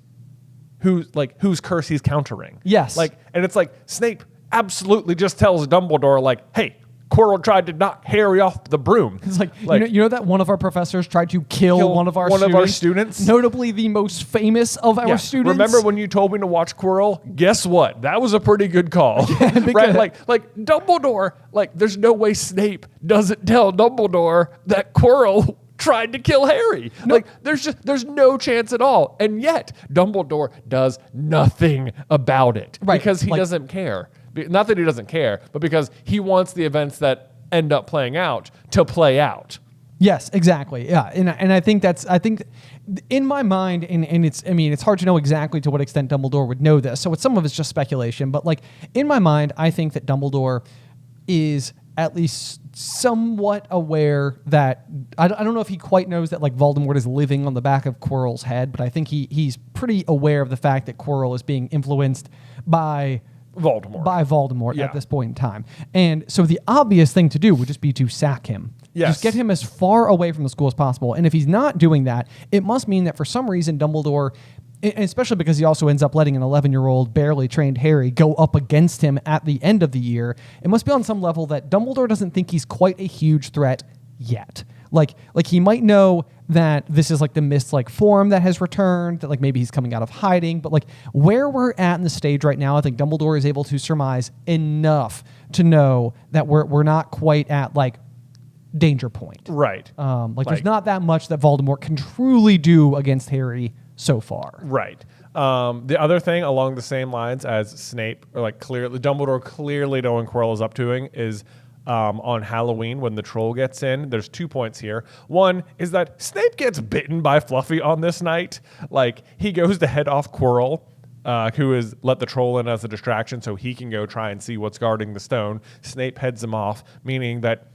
whose curse he's countering. Yes. And it's like Snape absolutely just tells Dumbledore, like, hey, Quirrell tried to knock Harry off the broom. It's like you know that one of our professors tried to kill one of our students? Notably the most famous of our students. Remember when you told me to watch Quirrell? Guess what? That was a pretty good call. Right? Like Dumbledore, like there's no way Snape doesn't tell Dumbledore that Quirrell tried to kill Harry. Like there's no chance at all. And yet Dumbledore does nothing about it because he doesn't care. Not that he doesn't care, but because he wants the events that end up playing out to play out. Yes, exactly. Yeah, and I think in my mind, and it's hard to know exactly to what extent Dumbledore would know this. So some of it's just speculation, but like in my mind, I think that Dumbledore is at least somewhat aware that I don't know if he quite knows that like Voldemort is living on the back of Quirrell's head, but I think he's pretty aware of the fact that Quirrell is being influenced by Voldemort at this point in time. And so the obvious thing to do would just be to sack him. Yes. Just get him as far away from the school as possible. And if he's not doing that, it must mean that for some reason Dumbledore, and especially because he also ends up letting an 11-year-old barely trained Harry go up against him at the end of the year, it must be on some level that Dumbledore doesn't think he's quite a huge threat yet. Like he might know that this is like the mist like form that has returned, that like maybe he's coming out of hiding, but like where we're at in the stage right now, I think Dumbledore is able to surmise enough to know that we're not quite at like danger point. Right. There's not that much that Voldemort can truly do against Harry so far. Right. The other thing along the same lines as Snape, or like Dumbledore clearly knowing Quirrell is up to is on Halloween when the troll gets in. There's 2 points here. One is that Snape gets bitten by Fluffy on this night. Like he goes to head off Quirrell, who has let the troll in as a distraction so he can go try and see what's guarding the stone. Snape heads him off, meaning that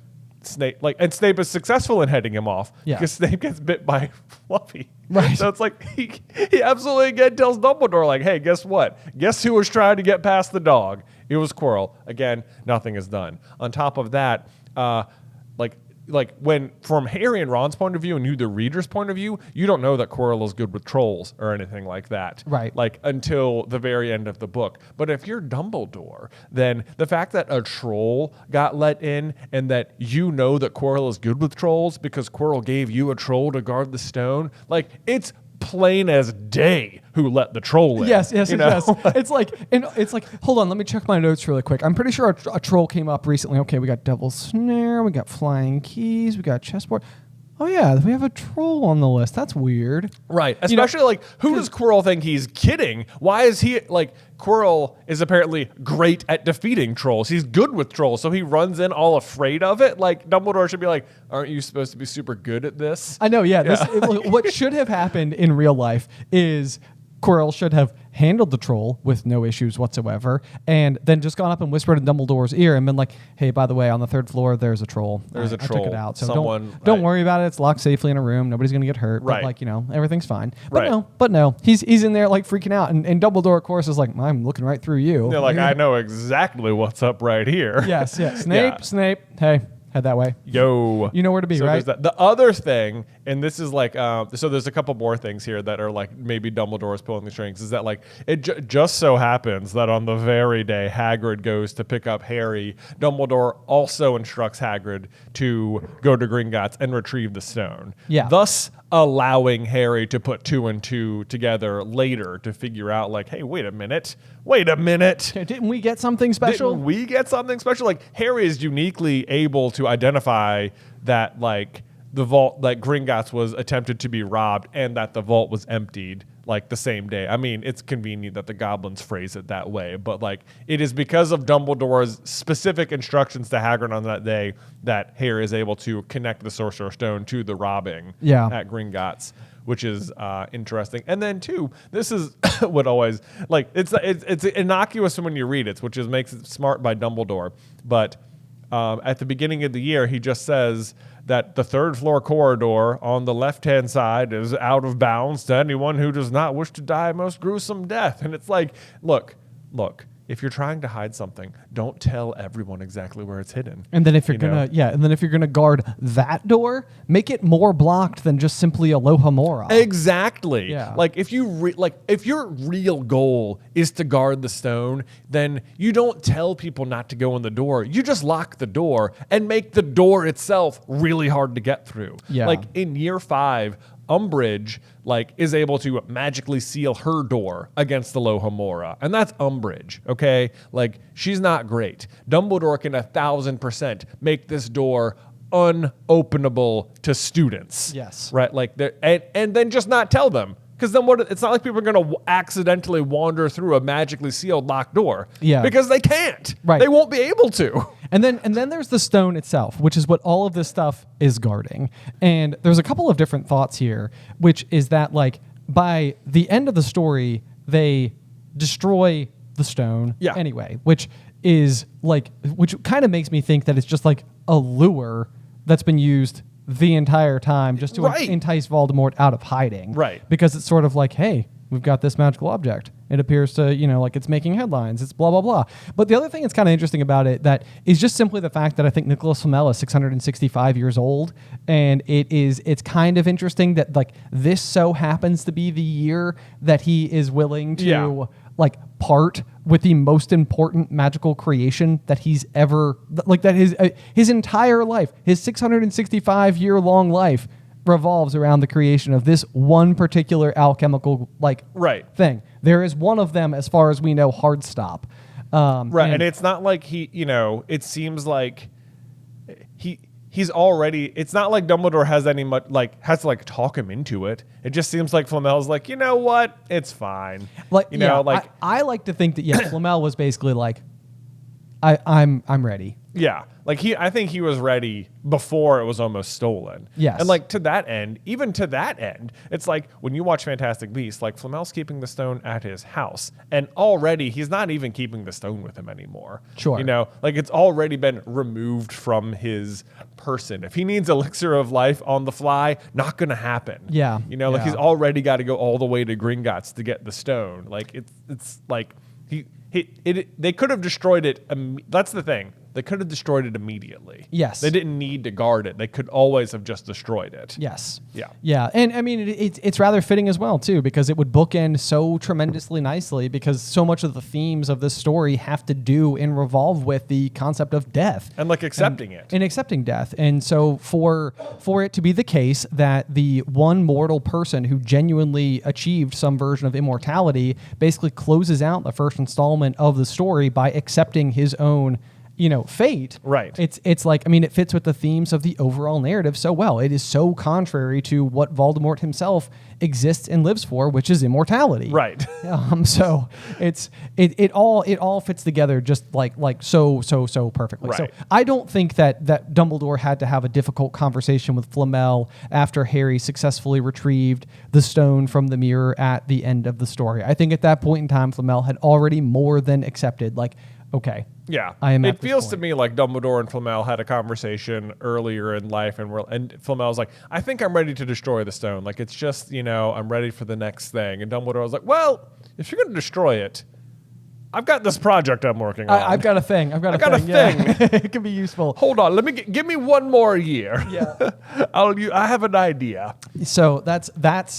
Snape is successful in heading him off because Snape gets bit by Fluffy. Right. So it's like he absolutely again tells Dumbledore like, hey, guess what? Guess who was trying to get past the dog? It was Quirrell. Again, nothing is done. On top of that, like when from Harry and Ron's point of view and you the reader's point of view, you don't know that Quirrell is good with trolls or anything like that. Right. Like until the very end of the book. But if you're Dumbledore, then the fact that a troll got let in and that you know that Quirrell is good with trolls because Quirrell gave you a troll to guard the stone, like it's plain as day who let the troll in. Yes. It's like, hold on, let me check my notes really quick. I'm pretty sure a troll came up recently. Okay, we got Devil's Snare, we got Flying Keys, we got Chessboard. Oh yeah, we have a troll on the list. That's weird. Right. Especially like, who does Quirrell think he's kidding? Why is he like, Quirrell is apparently great at defeating trolls. He's good with trolls, so he runs in all afraid of it. Like Dumbledore should be like, aren't you supposed to be super good at this? I know, yeah. What should have happened in real life is Quirrell should have handled the troll with no issues whatsoever, and then just gone up and whispered in Dumbledore's ear and been like, "Hey, by the way, on the 3rd floor, there's a troll. I took it out, so don't worry about it. It's locked safely in a room. Nobody's gonna get hurt. Right. But everything's fine. But no, he's in there like freaking out, and Dumbledore, of course, is like, I'm looking right through you. They're like, I know exactly what's up right here. Yes. Snape. Hey. Head that way. Yo. You know where to be, right? The other thing, and this is like, so there's a couple more things here that are like maybe Dumbledore's pulling the strings, is that like it just so happens that on the very day Hagrid goes to pick up Harry, Dumbledore also instructs Hagrid to go to Gringotts and retrieve the stone. Yeah. Thus allowing Harry to put 2 and 2 together later to figure out like, hey, wait a minute. Didn't we get something special? Like Harry is uniquely able to identify that like the vault, like Gringotts was attempted to be robbed and that the vault was emptied like the same day. I mean, it's convenient that the goblins phrase it that way, but like it is because of Dumbledore's specific instructions to Hagrid on that day that Harry is able to connect the Sorcerer's Stone to the robbing at Gringotts, which is interesting. And then too, this is what always like it's innocuous when you read it, which makes it smart by Dumbledore. But at the beginning of the year, he just says that the 3rd floor corridor on the left-hand side is out of bounds to anyone who does not wish to die a most gruesome death. And it's like, look, if you're trying to hide something, don't tell everyone exactly where it's hidden. And then if you're gonna guard that door, make it more blocked than just simply Alohomora. Exactly. Yeah. Like if your real goal is to guard the stone, then you don't tell people not to go in the door. You just lock the door and make the door itself really hard to get through. Yeah. Like in year 5, Umbridge is able to magically seal her door against the Alohomora, and that's Umbridge. Okay, like she's not great. Dumbledore can 1,000% make this door unopenable to students. Yes. Right. Like, and then just not tell them. Because then it's not like people are going to accidentally wander through a magically sealed locked door. Yeah. Because they can't. Right. They won't be able to. And then there's the stone itself, which is what all of this stuff is guarding. And there's a couple of different thoughts here, which is that, like, by the end of the story, they destroy the stone anyway, which kind of makes me think that it's just like a lure that's been used the entire time just to entice Voldemort out of hiding. Right. Because it's sort of like, hey, we've got this magical object. It appears to, like it's making headlines. It's blah, blah, blah. But the other thing that's kind of interesting about it that is just simply the fact that I think Nicholas Flamel is 665 years old. And it's kind of interesting that, like, this so happens to be the year that he is willing to like part with the most important magical creation that he's ever, like, that his entire life, his 665-year-long life revolves around the creation of this one particular alchemical thing. There is one of them, as far as we know, hard stop. And it's not like it seems like he's already, it's not like Dumbledore has to talk him into it. It just seems like Flamel's like, you know what? It's fine. I like to think that Flamel was basically like, I'm ready. Yeah. I think he was ready before it was almost stolen. Yes. And to that end, it's like when you watch Fantastic Beasts, like Flamel's keeping the stone at his house, and already he's not even keeping the stone with him anymore. Sure. It's already been removed from his person. If he needs elixir of life on the fly, not going to happen. Yeah. He's already got to go all the way to Gringotts to get the stone. They could have destroyed it. That's the thing. They could have destroyed it immediately. Yes. They didn't need to guard it. They could always have just destroyed it. Yes. Yeah. Yeah. And I mean, it's rather fitting as well, too, because it would bookend so tremendously nicely, because so much of the themes of this story have to do and revolve with the concept of death. And accepting it. And accepting death. And so for it to be the case that the one mortal person who genuinely achieved some version of immortality basically closes out the first installment of the story by accepting his own fate. Right. It's like, I mean, it fits with the themes of the overall narrative so well. It is so contrary to what Voldemort himself exists and lives for, which is immortality. Right. So it all fits together just so perfectly. Right. So I don't think that Dumbledore had to have a difficult conversation with Flamel after Harry successfully retrieved the stone from the mirror at the end of the story. I think at that point in time, Flamel had already more than accepted, okay. Yeah, I am. It feels to me like Dumbledore and Flamel had a conversation earlier in life, and Flamel's like, "I think I'm ready to destroy the stone. It's just, I'm ready for the next thing." And Dumbledore was like, "Well, if you're going to destroy it, I've got this project I'm working on. I've got a thing. I've got a thing. Yeah. It can be useful. Hold on, give me one more year. Yeah, I have an idea." So that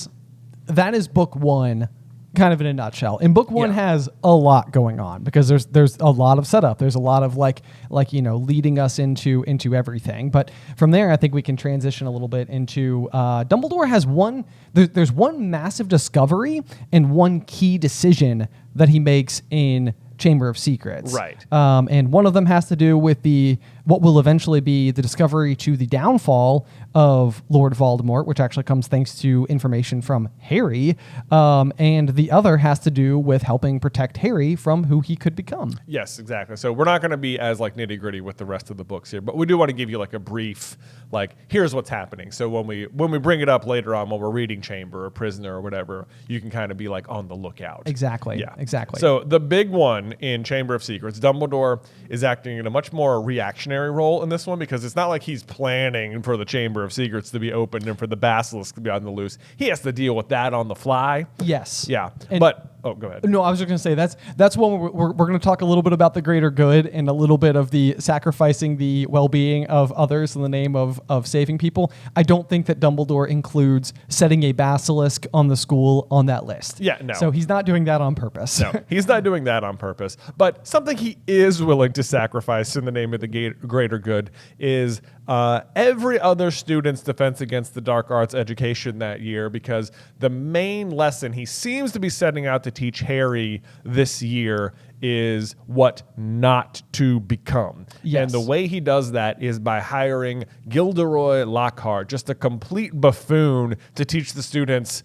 is book one. Kind of in a nutshell. And book one has a lot going on, because there's a lot of setup. There's a lot of leading us into everything. But from there, I think we can transition a little bit into Dumbledore has there's one massive discovery and one key decision that he makes in Chamber of Secrets. Right. And one of them has to do with what will eventually be the discovery to the downfall of Lord Voldemort, which actually comes thanks to information from Harry. And the other has to do with helping protect Harry from who he could become. Yes, exactly. So we're not going to be as nitty gritty with the rest of the books here, but we do want to give you a brief, here's what's happening. So when we bring it up later on, when we're reading Chamber or Prisoner or whatever, you can kind of be on the lookout. Exactly. Yeah. Exactly. So the big one in Chamber of Secrets, Dumbledore is acting in a much more reactionary role in this one, because it's not like he's planning for the Chamber of Secrets to be opened and for the basilisk to be on the loose. He has to deal with that on the fly. Yes. Yeah. Go ahead. No, I was just going to say that's one we're going to talk a little bit about the greater good and a little bit of the sacrificing the well-being of others in the name of saving people. I don't think that Dumbledore includes setting a basilisk on the school on that list. Yeah, no. So he's not doing that on purpose. No, he's not doing that on purpose. But something he is willing to sacrifice in the name of the greater good is every other student's defense against the dark arts education that year, because the main lesson he seems to be setting out to teach Harry this year is what not to become. Yes. And the way he does that is by hiring Gilderoy Lockhart, just a complete buffoon, to teach the students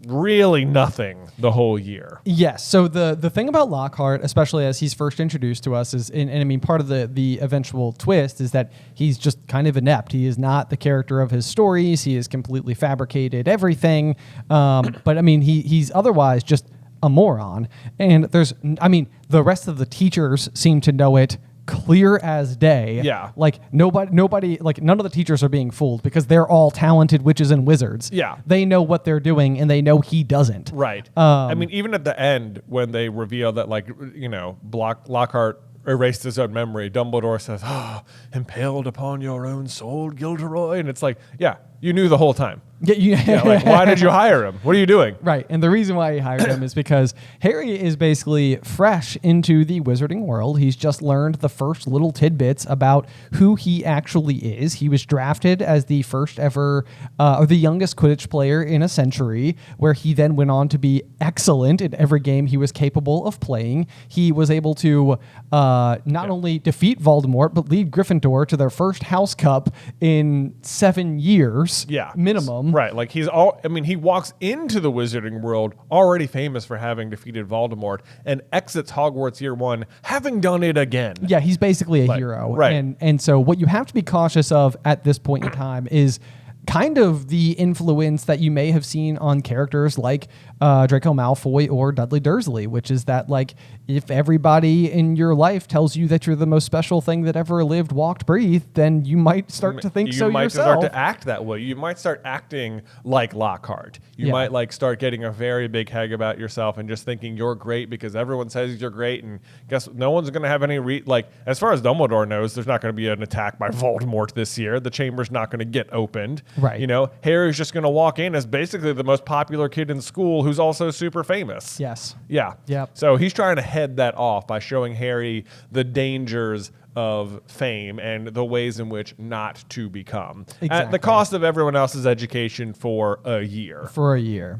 really nothing the whole year. Yes. So the thing about Lockhart, especially as he's first introduced to us, is, and I mean, part of the eventual twist is that he's just kind of inept. He is not the character of his stories. He has completely fabricated everything. But I mean, he's otherwise just a moron. And the rest of the teachers seem to know it clear as day. Yeah. Like nobody, like none of the teachers are being fooled because they're all talented witches and wizards. Yeah. They know what they're doing and they know he doesn't. Right. I mean, even at the end when they reveal that, like, you know, Lockhart erased his own memory, Dumbledore says, impaled upon your own soul, Gilderoy. And it's like, yeah, you knew the whole time. Yeah, like, why did you hire him? What are you doing? Right. And the reason why he hired him is because Harry is basically fresh into the wizarding world. He's just learned the first little tidbits about who he actually is. He was drafted as the first ever, or the youngest Quidditch player in a century, where he then went on to be excellent in every game he was capable of playing. He was able to not only defeat Voldemort, but lead Gryffindor to their first House Cup in 7 years minimum. Right. Like he walks into the wizarding world already famous for having defeated Voldemort and exits Hogwarts year one having done it again. Yeah, he's basically a hero. Right. And so what you have to be cautious of at this point in time is kind of the influence that you may have seen on characters like Draco Malfoy or Dudley Dursley, which is that, like, if everybody in your life tells you that you're the most special thing that ever lived, walked, breathed, then you might start to think so yourself. You might start to act that way. You might start acting like Lockhart. You might, like, start getting a very big head about yourself and just thinking you're great because everyone says you're great, and guess no one's going to have any like, as far as Dumbledore knows, there's not going to be an attack by Voldemort this year. The chamber's not going to get opened. Right. You know, Harry's just going to walk in as basically the most popular kid in school who's also super famous. Yes. Yeah. Yep. So he's trying to head that off by showing Harry the dangers of fame and the ways in which not to become at the cost of everyone else's education for a year.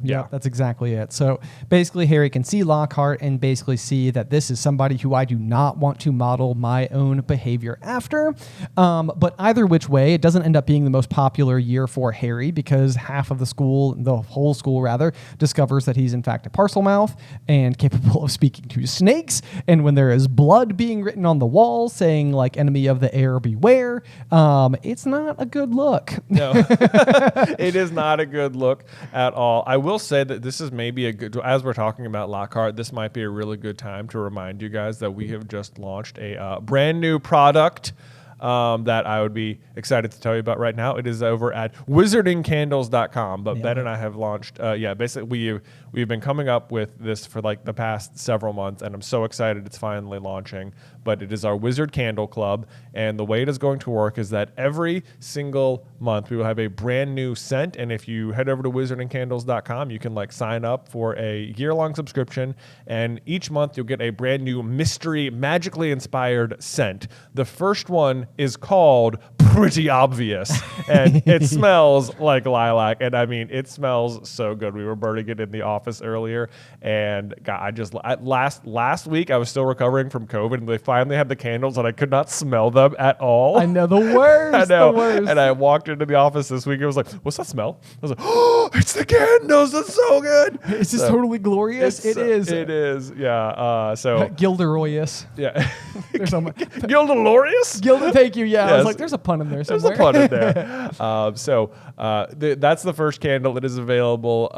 Yeah, that's exactly it. So basically Harry can see Lockhart and basically see that this is somebody who I do not want to model my own behavior after. But either which way, it doesn't end up being the most popular year for Harry because half of the school, the whole school rather, discovers that he's in fact a Parselmouth and capable of speaking to snakes. And when there is blood being written on the wall saying, like, enemy of the air beware, it's not a good look. No, it is not a good look at all. I will say that this is maybe a good, as we're talking about Lockhart, this might be a really good time to remind you guys that we have just launched a brand new product that I would be excited to tell you about right now. It is over at wizardingcandles.com. But Ben and I have launched, basically we've been coming up with this for like the past several months, and I'm so excited it's finally launching. But it is our Wizard Candle Club, and the way it is going to work is that every single month we will have a brand new scent, and if you head over to wizardingcandles.com, you can, like, sign up for a year-long subscription, and each month you'll get a brand new mystery, magically inspired scent. The first one is called Pretty Obvious, and it smells like lilac, and I mean, it smells so good. We were burning it in the office earlier, and God, last week I was still recovering from COVID, and they finally had the candles, and I could not smell them at all. I know, the worst. I know. The worst. And I walked into the office this week and was like, what's that smell? I was like, oh, it's the candles. It's so good. It's just totally glorious. It is. It is. Yeah. So Gilderoyous. Yeah. There's some Gildelorious? Thank you. Yeah. Yes. I was like, there's a pun in there somewhere. There's a pun in there. That's the first candle that is available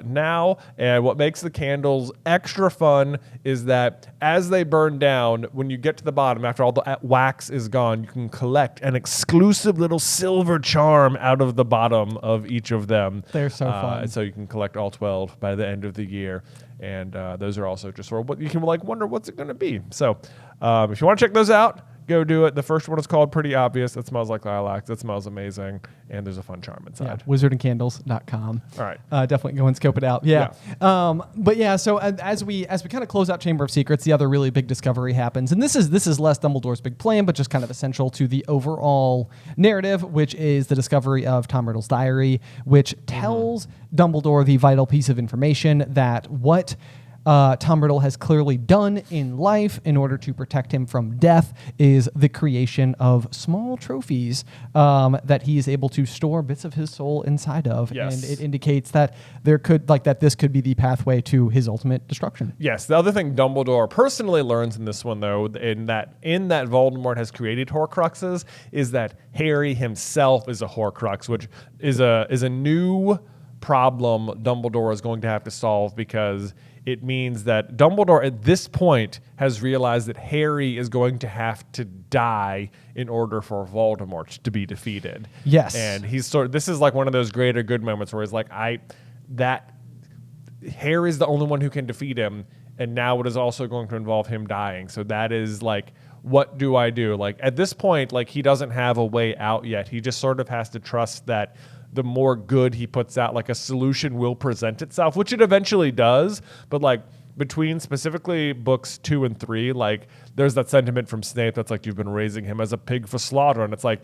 now. And what makes the candles extra fun is that as they burn down, when you get to the bottom, after all the wax is gone, you can collect an exclusive little silver charm out of the bottom of each of them. They're so fun. So you can collect all 12 by the end of the year. And those are also just sort of what you can, like, wonder what's it going to be. So if you want to check those out, go do it. The first one is called Pretty Obvious. It smells like lilac. That smells amazing. And there's a fun charm inside. Yeah, wizardandcandles.com. All right. Definitely go and scope it out. Yeah. But yeah, so as we kind of close out Chamber of Secrets, the other really big discovery happens. And this is less Dumbledore's big plan, but just kind of essential to the overall narrative, which is the discovery of Tom Riddle's diary, which tells Dumbledore the vital piece of information that what Tom Riddle has clearly done in life in order to protect him from death is the creation of small trophies that he is able to store bits of his soul inside of. Yes. And it indicates that this could be the pathway to his ultimate destruction. Yes. The other thing Dumbledore personally learns in this one, though, in that Voldemort has created Horcruxes, is that Harry himself is a Horcrux, which is a new problem Dumbledore is going to have to solve, because it means that Dumbledore at this point has realized that Harry is going to have to die in order for Voldemort to be defeated. Yes. And this is like one of those greater good moments where he's like, Harry is the only one who can defeat him, and now it is also going to involve him dying. So that is like, what do I do? Like at this point, like he doesn't have a way out yet. He just sort of has to trust that the more good he puts out, like a solution will present itself, which it eventually does. But like between specifically books 2 and 3, like there's that sentiment from Snape that's like, you've been raising him as a pig for slaughter. And it's like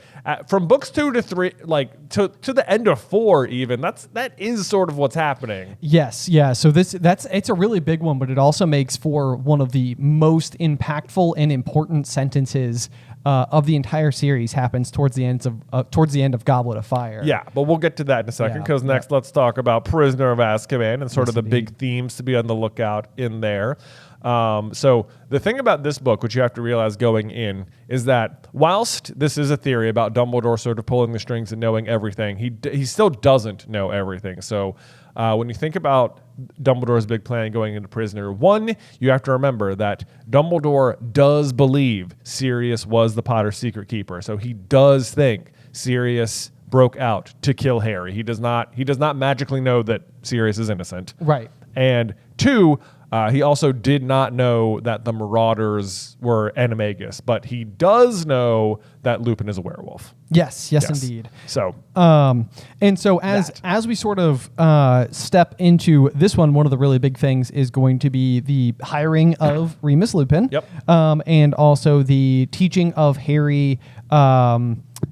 from books 2 to 3, like to the end of 4 even, that is sort of what's happening. Yes, yeah. So it's a really big one, but it also makes for one of the most impactful and important sentences of the entire series happens towards the end of Goblet of Fire. Yeah, but we'll get to that in a second, because next let's talk about Prisoner of Azkaban and sort of the big themes to be on the lookout in there. So the thing about this book, which you have to realize going in, is that whilst this is a theory about Dumbledore sort of pulling the strings and knowing everything, he still doesn't know everything. So when you think about Dumbledore's big plan going into Prisoner, one, you have to remember that Dumbledore does believe Sirius was the Potter's secret keeper. So he does think Sirius broke out to kill Harry. He does not magically know that Sirius is innocent. Right. And two, he also did not know that the Marauders were Animagus, but he does know that Lupin is a werewolf. Yes, indeed. So, and so as we sort of step into this one of the really big things is going to be the hiring of Remus Lupin. Yep. And also the teaching of Harry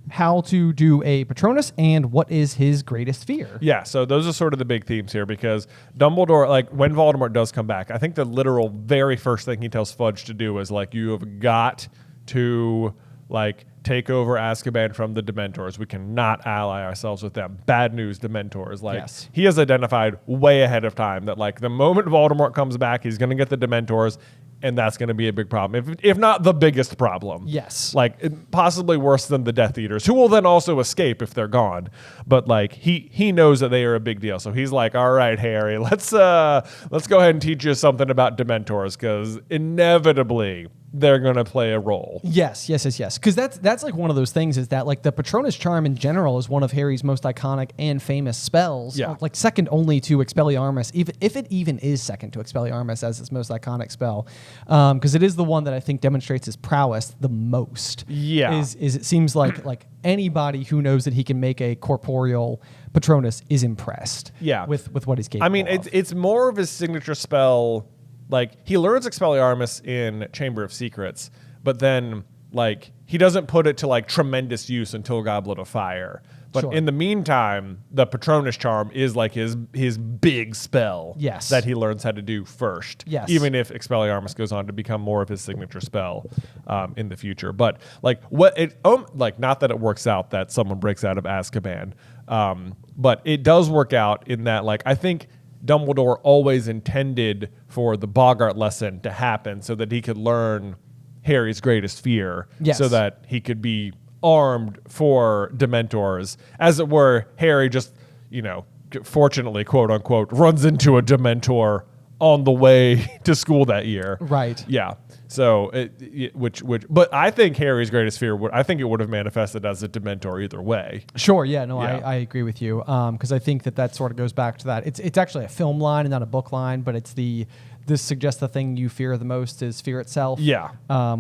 how to do a Patronus and what is his greatest fear. Yeah, so those are sort of the big themes here, because Dumbledore, like when Voldemort does come back, I think the literal very first thing he tells Fudge to do is like, you have got to like take over Azkaban from the Dementors. We cannot ally ourselves with them. Bad news, Dementors. Like he has identified way ahead of time that like the moment Voldemort comes back, he's going to get the Dementors, and that's going to be a big problem, if not the biggest problem. Yes. Like possibly worse than the Death Eaters, who will then also escape if they're gone. But like he knows that they are a big deal, so he's like, all right, Harry, let's go ahead and teach you something about Dementors, because inevitably they're going to play a role. Yes. Because that's like one of those things, is that like the Patronus charm in general is one of Harry's most iconic and famous spells. Yeah. Like second only to Expelliarmus, if it even is second to Expelliarmus as his most iconic spell. Because it is the one that I think demonstrates his prowess the most. Yeah. Is it seems like anybody who knows that he can make a corporeal Patronus is impressed. Yeah. With what he's capable I mean, of. it's more of his signature spell. Like he learns Expelliarmus in Chamber of Secrets, but then like he doesn't put it to like tremendous use until Goblet of Fire. But Sure. in the meantime, the Patronus charm is like his big spell. Yes. That he learns how to do first. Yes. Even if Expelliarmus goes on to become more of his signature spell in the future. But like like not that it works out that someone breaks out of Azkaban, but it does work out in that like I think Dumbledore always intended for the Boggart lesson to happen so that he could learn Harry's greatest fear. Yes. So that he could be armed for Dementors. As it were, Harry just, fortunately, quote unquote, runs into a Dementor on the way to school that year. Right. Yeah. So, but I think Harry's greatest fear I think it would have manifested as a Dementor either way. Sure. Yeah. No, Yeah. I agree with you. Because I think that sort of goes back to that. It's actually a film line and not a book line, but it's this suggests the thing you fear the most is fear itself. Yeah.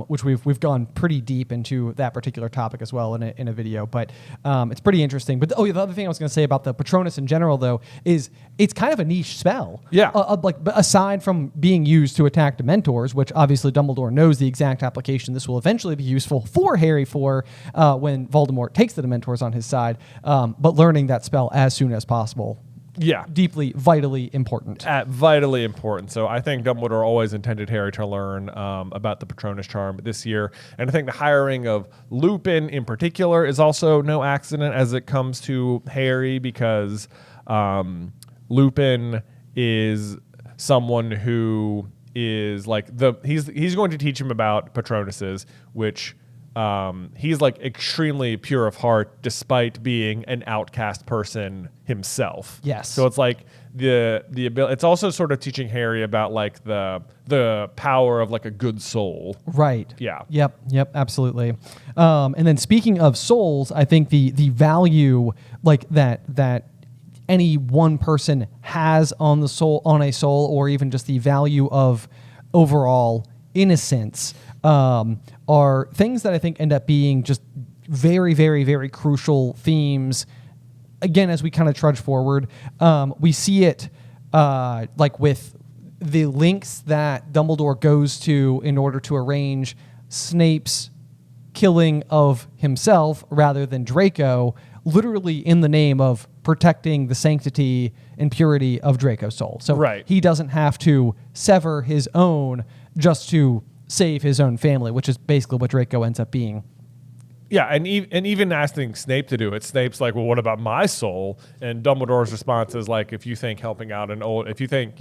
Which we've gone pretty deep into that particular topic as well in a video, but it's pretty interesting. But the other thing I was going to say about the Patronus in general, though, is it's kind of a niche spell. Yeah. But aside from being used to attack Dementors, which obviously Dumbledore knows the exact application this will eventually be useful for Harry when Voldemort takes the Dementors on his side, but learning that spell as soon as possible Yeah. deeply, vitally important. Vitally important. So I think Dumbledore always intended Harry to learn about the Patronus charm this year. And I think the hiring of Lupin in particular is also no accident as it comes to Harry, because Lupin is someone who is like he's going to teach him about Patronuses, which he's like extremely pure of heart despite being an outcast person himself. Yes. So it's like the ability. It's also sort of teaching Harry about like the power of like a good soul. Right. Yeah. Yep. Absolutely. And then speaking of souls, I think the value like that any one person has on a soul, or even just the value of overall innocence, are things that I think end up being just very, very, very crucial themes. Again, as we kind of trudge forward, we see it like with the links that Dumbledore goes to in order to arrange Snape's killing of himself rather than Draco, literally in the name of protecting the sanctity and purity of Draco's soul. So he doesn't have to sever his own just to save his own family, which is basically what Draco ends up being. Yeah, and even asking Snape to do it, Snape's like, well, what about my soul? And Dumbledore's response is like, if you think helping out if you think,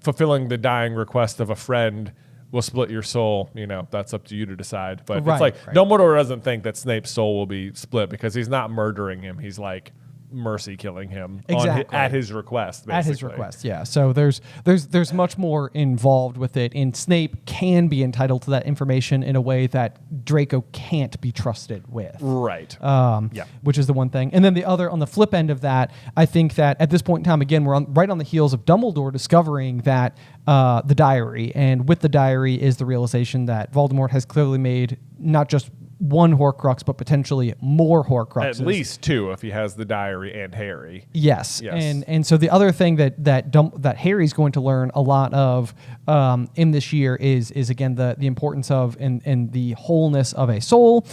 fulfilling the dying request of a friend will split your soul, that's up to you to decide. But it's like Dumbledore doesn't think that Snape's soul will be split because he's not murdering him. He's like mercy killing him at his request, basically. At his request, yeah. So there's much more involved with it, and Snape can be entitled to that information in a way that Draco can't be trusted with. Right. Which is the one thing. And then the other, on the flip end of that, I think that at this point in time, again, we're right on the heels of Dumbledore discovering that the diary, and with the diary is the realization that Voldemort has clearly made not just one Horcrux, but potentially more Horcruxes. At least two, if he has the diary and Harry. Yes. And so the other thing that Harry's going to learn a lot of in this year is again the importance of and the wholeness of a soul,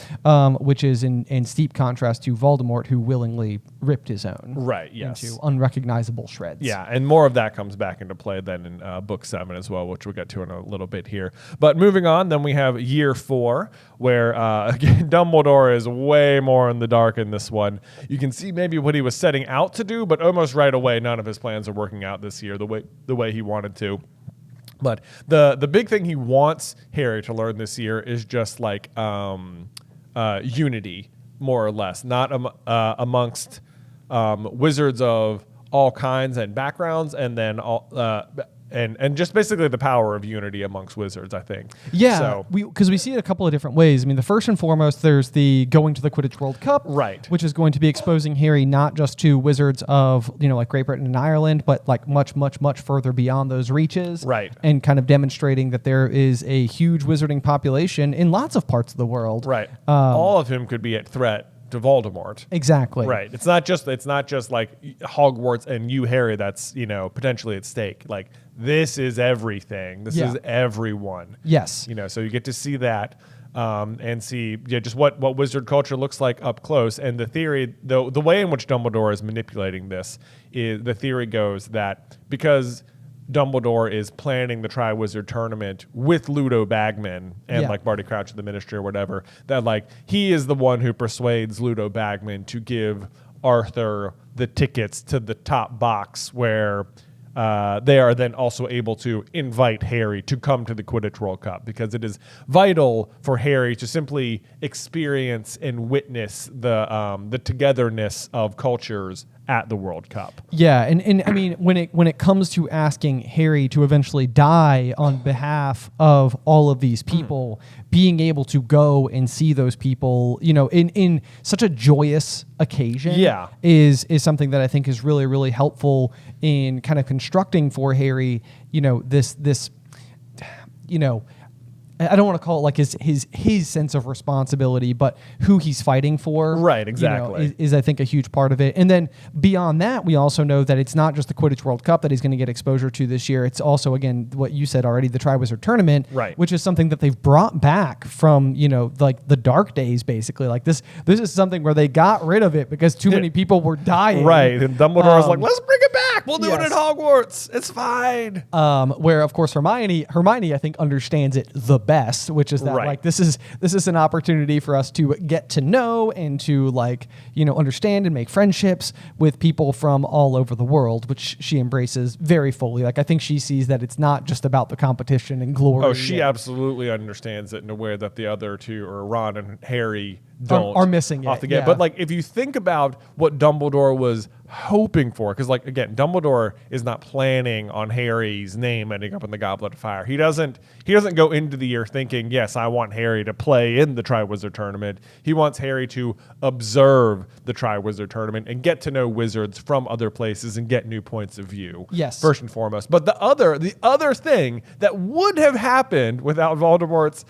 which is in steep contrast to Voldemort, who willingly ripped his own into unrecognizable shreds. Yeah, and more of that comes back into play then in Book 7 as well, which we'll get to in a little bit here. But moving on, then we have Year 4, where again, Dumbledore is way more in the dark in this one. You can see maybe what he was setting out to do, but almost right away, none of his plans are working out this year the way he wanted to. But the big thing he wants Harry to learn this year is just like unity, more or less, not amongst wizards of all kinds and backgrounds, and then and just basically the power of unity amongst wizards, I think. Yeah, so, because we see it a couple of different ways. I mean, the first and foremost, there's the going to the Quidditch World Cup, which is going to be exposing Harry not just to wizards of, like Great Britain and Ireland, but like much, much, much further beyond those reaches. Right. And kind of demonstrating that there is a huge wizarding population in lots of parts of the world. Right. All of him could be at threat to Voldemort. Exactly. Right. It's not just like Hogwarts and you, Harry, that's, potentially at stake. Like, this is everything. This is everyone. Yes. So you get to see that and see just what wizard culture looks like up close. And the theory, the way in which Dumbledore is manipulating this is, the theory goes that because Dumbledore is planning the Triwizard Tournament with Ludo Bagman and like Barty Crouch of the Ministry or whatever, that like he is the one who persuades Ludo Bagman to give Arthur the tickets to the top box where they are then also able to invite Harry to come to the Quidditch World Cup, because it is vital for Harry to simply experience and witness the togetherness of cultures at the World Cup. Yeah, and I mean, when it comes to asking Harry to eventually die on behalf of all of these people, being able to go and see those people, in such a joyous occasion, is something that I think is really, really helpful in kind of constructing for Harry, this I don't want to call it like his sense of responsibility, but who he's fighting for. Right, exactly. Is I think a huge part of it. And then beyond that, we also know that it's not just the Quidditch World Cup that he's going to get exposure to this year. It's also, again, what you said already, the Triwizard Tournament, right, which is something that they've brought back from, like the dark days, basically. Like this is something where they got rid of it because too many people were dying. Right. And Dumbledore was like, let's bring it back. We'll do it at Hogwarts. It's fine. Where, of course, Hermione, I think, understands it the best, which is that like this is an opportunity for us to get to know and to understand and make friendships with people from all over the world, which she embraces very fully. Like I think she sees that it's not just about the competition and glory. Oh, she absolutely understands it in a way that the other two, or Ron and Harry, don't are missing off it. the get. But like if you think about what Dumbledore was hoping for, because like again, Dumbledore is not planning on Harry's name ending up in the Goblet of Fire. He doesn't go into the year thinking, yes, I want Harry to play in the Triwizard Tournament. He wants Harry to observe the Triwizard Tournament and get to know wizards from other places and get new points of view. Yes. First and foremost. But the other thing that would have happened without Voldemort's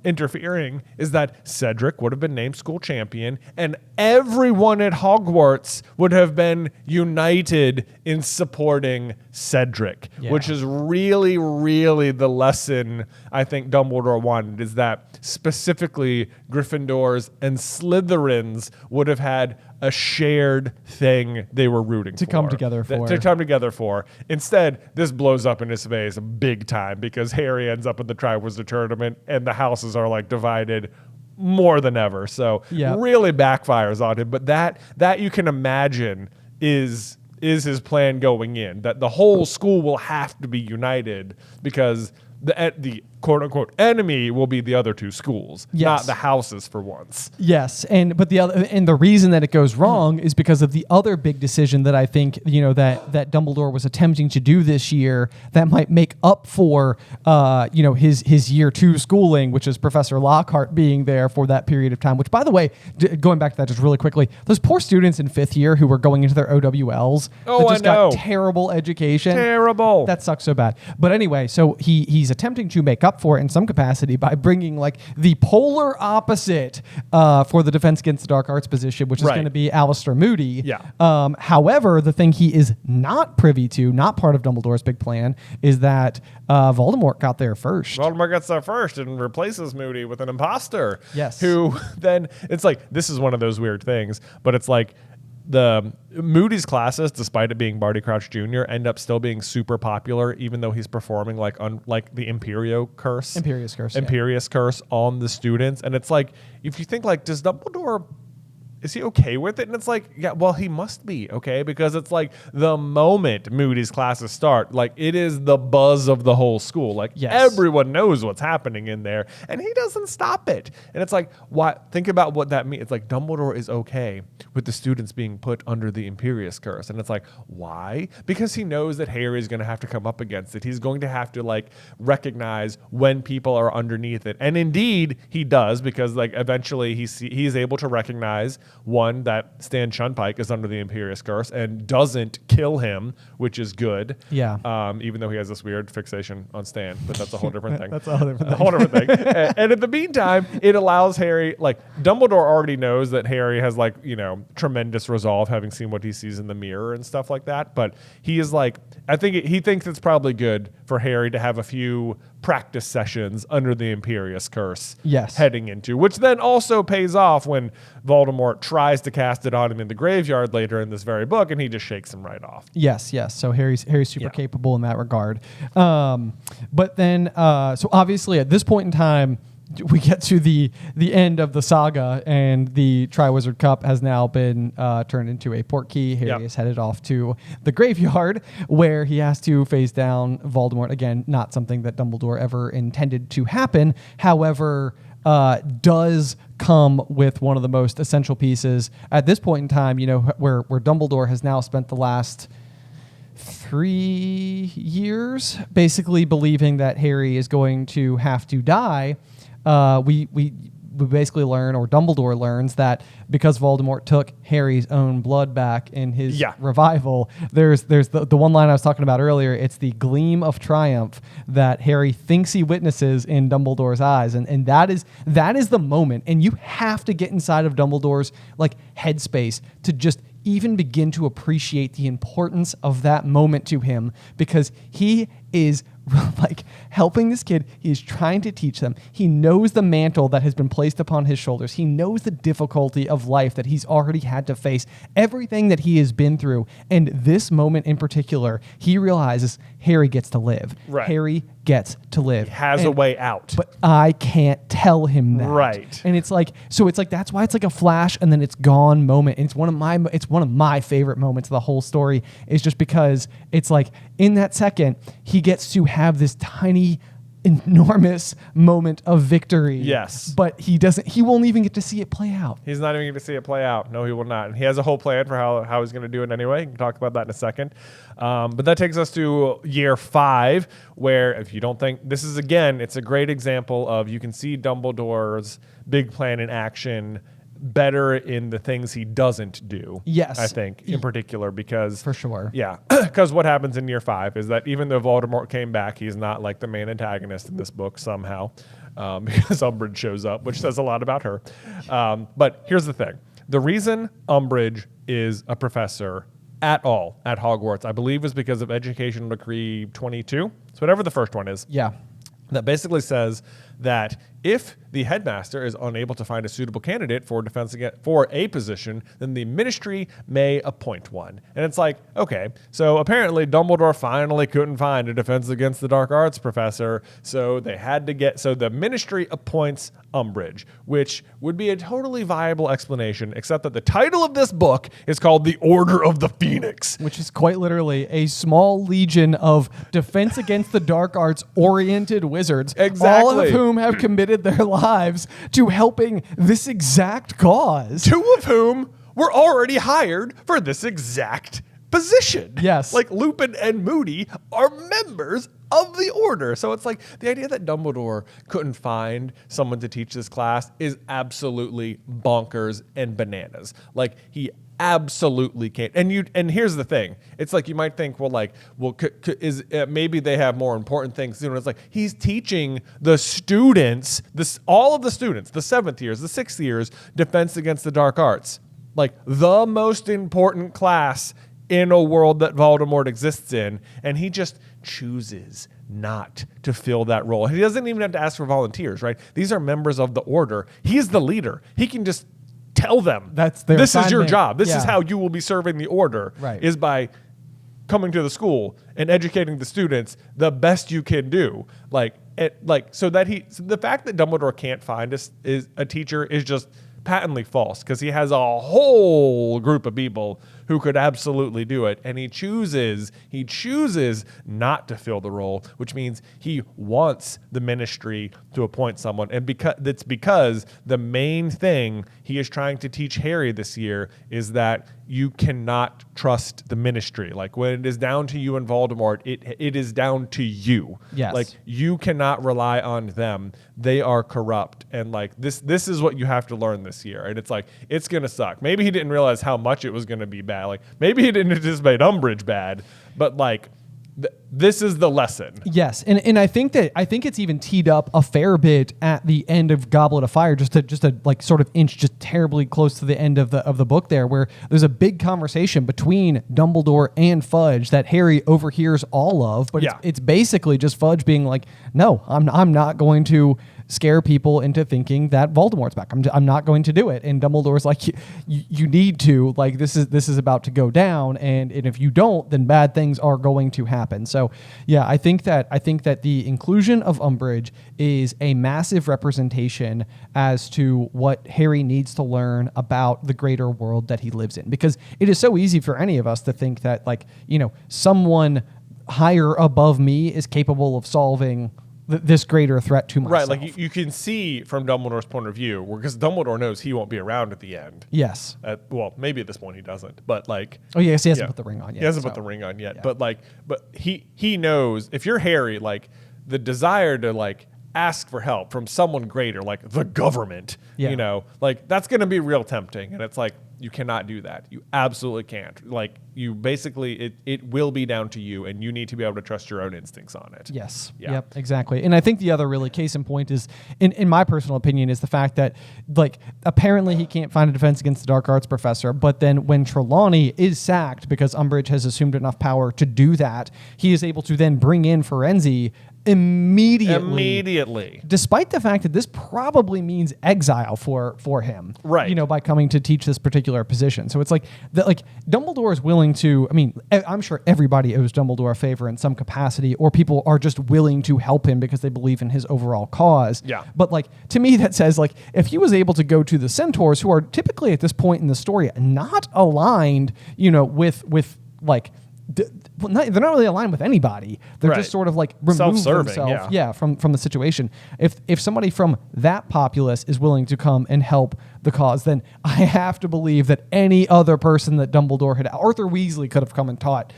interfering is that Cedric would have been named school champion and everyone at Hogwarts would have been united in supporting Cedric, which is really, really the lesson I think Dumbledore wanted, is that specifically Gryffindors and Slytherins would have had a shared thing they were rooting to come together for. Instead, this blows up in his face big time because Harry ends up in the Triwizard Tournament and the houses are like divided more than ever. So really backfires on him. But that you can imagine is his plan going in, that the whole school will have to be united because the quote unquote enemy will be the other two schools, not the houses for once. Yes. But the reason that it goes wrong is because of the other big decision that I think, that Dumbledore was attempting to do this year that might make up for, his year 2 schooling, which is Professor Lockhart being there for that period of time, which, by the way, going back to that just really quickly, those poor students in 5th year who were going into their OWLs that just got terrible education. Terrible. That sucks so bad. But anyway, so he's attempting to make up for it in some capacity by bringing like the polar opposite for the Defense Against the Dark Arts position, which is going to be Alistair Moody. Yeah. However, the thing he is not privy to, not part of Dumbledore's big plan, is that Voldemort got there first. Voldemort gets there first and replaces Moody with an imposter. Yes. Who then, it's like, this is one of those weird things, but it's like, the Moody's classes, despite it being Barty Crouch Jr., end up still being super popular, even though he's performing like the Imperious Curse on the students. And it's like, if you think like, does Dumbledore, is he okay with it? And it's like, yeah, well, he must be, okay? Because it's like the moment Moody's classes start, like it is the buzz of the whole school. Like everyone knows what's happening in there and he doesn't stop it. And it's like, think about what that means. It's like Dumbledore is okay with the students being put under the Imperious Curse. And it's like, why? Because he knows that Harry is going to have to come up against it. He's going to have to like recognize when people are underneath it. And indeed he does, because like eventually he's able to recognize one, that Stan Shunpike is under the Imperious Curse and doesn't kill him, which is good. Yeah. Even though he has this weird fixation on Stan, but that's a whole different thing. That's a whole different thing. And in the meantime, it allows Harry, like Dumbledore already knows that Harry has like, tremendous resolve, having seen what he sees in the mirror and stuff like that. But he is like, he thinks it's probably good for Harry to have a few practice sessions under the Imperious Curse heading into, which then also pays off when Voldemort tries to cast it on him in the graveyard later in this very book, and he just shakes him right off. Yes. So Harry's super capable in that regard. But then, so obviously at this point in time, we get to the end of the saga, and the Triwizard Cup has now been turned into a portkey. Harry is headed off to the graveyard, where he has to face down Voldemort. Again, not something that Dumbledore ever intended to happen. However, does come with one of the most essential pieces at this point in time, where Dumbledore has now spent the last 3 years basically believing that Harry is going to have to die. We basically learn, or Dumbledore learns, that because Voldemort took Harry's own blood back in his revival, there's the one line I was talking about earlier. It's the gleam of triumph that Harry thinks he witnesses in Dumbledore's eyes, and that is the moment. And you have to get inside of Dumbledore's like headspace to just even begin to appreciate the importance of that moment to him, because he is like helping this kid. He's trying to teach them. He knows the mantle that has been placed upon his shoulders. He knows the difficulty of life that he's already had to face, everything that he has been through. And this moment in particular, he realizes Harry gets to live. Right. Harry gets to live. He has a way out. But I can't tell him that. Right. And it's like, so it's like, that's why it's like a flash and then it's gone moment. And it's one of my favorite moments of the whole story, is just because it's like in that second, he gets to have this tiny, enormous moment of victory. Yes. But he won't even get to see it play out. He's not even going to see it play out. No, he will not. And he has a whole plan for how he's going to do it anyway. We can talk about that in a second. But that takes us to year 5, where if you don't think this is, again, it's a great example of, you can see Dumbledore's big plan in action better in the things he doesn't do. Yes. I think in particular, because For sure. Yeah. Because what happens in year 5 is that even though Voldemort came back, he's not like the main antagonist in this book somehow, because Umbridge shows up, which says a lot about her. But here's the thing. The reason Umbridge is a professor at all at Hogwarts, I believe, is because of Educational Decree 22. So whatever the first one is. Yeah. That basically says that if the headmaster is unable to find a suitable candidate for for a position, then the ministry may appoint one. And it's like, okay, so apparently Dumbledore finally couldn't find a defense against the dark arts professor, so the ministry appoints Umbridge, which would be a totally viable explanation, except that the title of this book is called The Order of the Phoenix, which is quite literally a small legion of defense against the dark arts oriented wizards, exactly, all of whom have committed their lives to helping this exact cause. 2 of whom were already hired for this exact position. Yes. Like Lupin and Moody are members of the order. So it's like the idea that Dumbledore couldn't find someone to teach this class is absolutely bonkers and bananas. Like, he absolutely can't. And here's the thing. It's like, you might think, maybe they have more important things to do. And it's like, he's teaching the students, all of the students, the 7th years, the 6th years, defense against the dark arts. Like, the most important class in a world that Voldemort exists in. And he just chooses not to fill that role. He doesn't even have to ask for volunteers, right? These are members of the order. He's the leader. He can just tell them, that's their this is your assignment. job. This is how you will be serving the order, right, is by coming to the school and educating the students the best you can do. So the fact that Dumbledore can't find a teacher is just patently false, because he has a whole group of people who could absolutely do it, and he chooses not to fill the role, which means he wants the ministry to appoint someone. And because the main thing he is trying to teach Harry this year is that you cannot trust the ministry. Like, when it is down to you and Voldemort, it is down to you. Yes. Like, you cannot rely on them. They are corrupt. And like, this is what you have to learn this year. And it's like, it's going to suck. Maybe he didn't realize how much it was going to be bad. Like, maybe he didn't anticipate Umbridge bad, but like, this is the lesson. Yes, and I think it's even teed up a fair bit at the end of Goblet of Fire, just to like sort of inch just terribly close to the end of the book there, where there's a big conversation between Dumbledore and Fudge that Harry overhears all of, but it's basically just Fudge being like, no, I'm not going to scare people into thinking that Voldemort's back. I'm not going to do it. And Dumbledore's like, you need to, like, this is about to go down, and if you don't, then bad things are going to happen. So yeah, I think that the inclusion of Umbridge is a massive representation as to what Harry needs to learn about the greater world that he lives in, because it is so easy for any of us to think that, like, someone higher above me is capable of solving this greater threat to myself. Right, like you can see from Dumbledore's point of view, because Dumbledore knows he won't be around at the end. Yes. Well, maybe at this point he doesn't, but like... Oh, yes, he hasn't put the ring on yet. He hasn't put the ring on yet, but he knows, if you're Harry, like, the desire to, like, ask for help from someone greater, like the government, Yeah. you know, like that's going to be real tempting. And it's like, you cannot do that. You absolutely can't. Like you basically, it will be down to you, and you need to be able to trust your own instincts on it. Yes. Yeah. Yep. Exactly. And I think the other really case in point is, in my personal opinion, is the fact that like apparently he can't find a defense against the dark arts professor, but then when Trelawney is sacked because Umbridge has assumed enough power to do that, he is able to then bring in Firenze immediately, despite the fact that this probably means exile for him, right? You know, by coming to teach this particular position. So it's like that, like Dumbledore is willing to. I mean, I'm sure everybody owes Dumbledore a favor in some capacity, or people are just willing to help him because they believe in his overall cause. Yeah. But like to me, that says like if he was able to go to the Centaurs, who are typically at this point in the story not aligned, you know, with like. They're not really aligned with anybody. They're just sort of like remove self-serving, themselves, from the situation. If somebody from that populace is willing to come and help the cause, then I have to believe that any other person that Dumbledore had, Arthur Weasley could have come and taught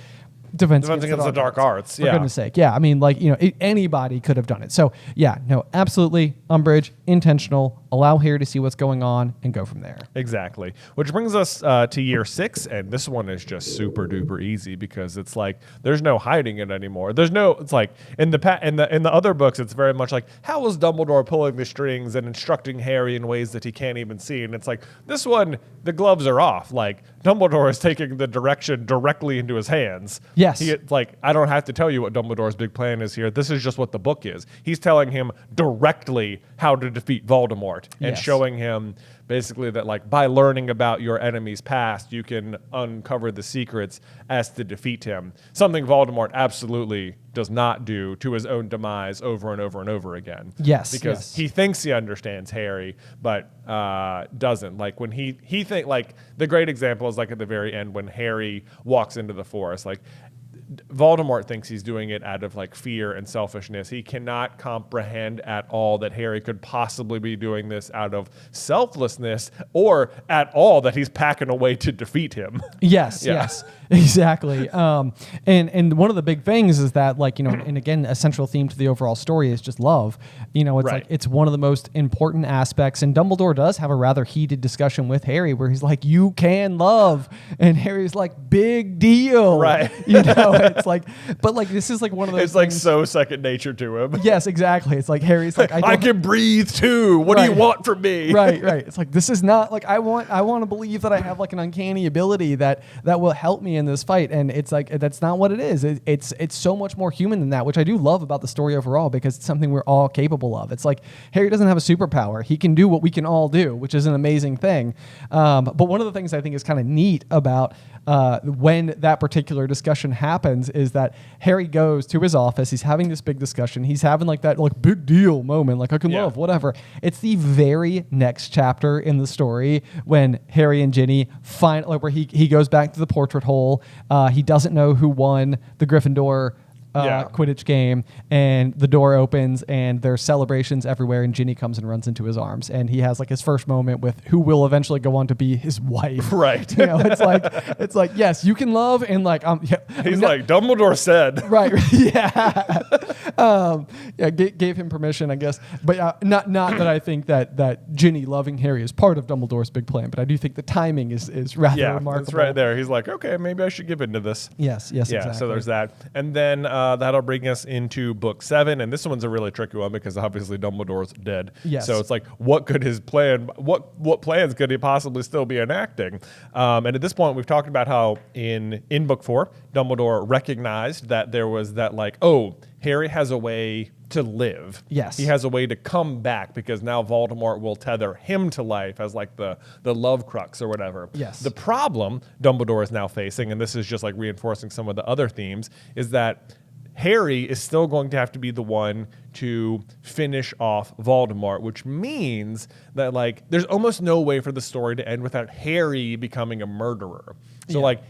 Defense Against the Dark Arts. For goodness sake. Yeah, I mean, like, you know, anybody could have done it. So, yeah, no, absolutely. Umbridge, intentional. Allow Harry to see what's going on and go from there. Exactly. Which brings us to year 6, and this one is just super duper easy because it's like there's no hiding it anymore. There's no. It's like in the other books, it's very much like how was Dumbledore pulling the strings and instructing Harry in ways that he can't even see, and it's like this one, the gloves are off. Like Dumbledore is taking the direction directly into his hands. Yes. Like, I don't have to tell you what Dumbledore's big plan is here. This is just what the book is. He's telling him directly how to defeat Voldemort and showing him basically that, like, by learning about your enemy's past, you can uncover the secrets as to defeat him. Something Voldemort absolutely does not do, to his own demise over and over and over again. Yes. Because he thinks he understands Harry, but doesn't. Like, when he think, like, the great example is, like, at the very end when Harry walks into the forest. Like, Voldemort thinks he's doing it out of like fear and selfishness. He cannot comprehend at all that Harry could possibly be doing this out of selflessness, or at all that he's packing away to defeat him. Yes, yes, exactly. And one of the big things is that, like, you know, and again, a central theme to the overall story is just love. You know, it's like it's one of the most important aspects. And Dumbledore does have a rather heated discussion with Harry where he's like, "You can love," and Harry's like, "Big deal," right? You know. It's like, but like this is like one of those. It's like so second nature to him. Yes, exactly. It's like Harry's like, I can breathe too. What do you want from me? Right. It's like this is not like I want to believe that I have like an uncanny ability that will help me in this fight, and it's like that's not what it is. It's so much more human than that, which I do love about the story overall because it's something we're all capable of. It's like Harry doesn't have a superpower; he can do what we can all do, which is an amazing thing. But one of the things I think is kind of neat about when that particular discussion happens is that Harry goes to his office. He's having this big discussion. He's having like that like big deal moment, like I can love whatever. It's the very next chapter in the story when Harry and Ginny find like where he goes back to the portrait hole. He doesn't know who won the Gryffindor Quidditch game, and the door opens and there's celebrations everywhere, and Ginny comes and runs into his arms, and he has like his first moment with who will eventually go on to be his wife. Right. You know, it's like yes, you can love, and like he's like Dumbledore said. Right. Gave him permission, I guess. But not that I think that Ginny loving Harry is part of Dumbledore's big plan, but I do think the timing is rather remarkable. It's right there. He's like, okay, maybe I should give into this. Yes, exactly. So there's that. And then that'll bring us into book 7, and this one's a really tricky one because obviously Dumbledore's dead. Yes. So it's like, what could his plan? What plans could he possibly still be enacting? And at this point, we've talked about how in book 4, Dumbledore recognized that there was that like, oh, Harry has a way to live. Yes. He has a way to come back because now Voldemort will tether him to life as like the love crux or whatever. Yes. The problem Dumbledore is now facing, and this is just like reinforcing some of the other themes, is that Harry is still going to have to be the one to finish off Voldemort, which means that like there's almost no way for the story to end without Harry becoming a murderer. So like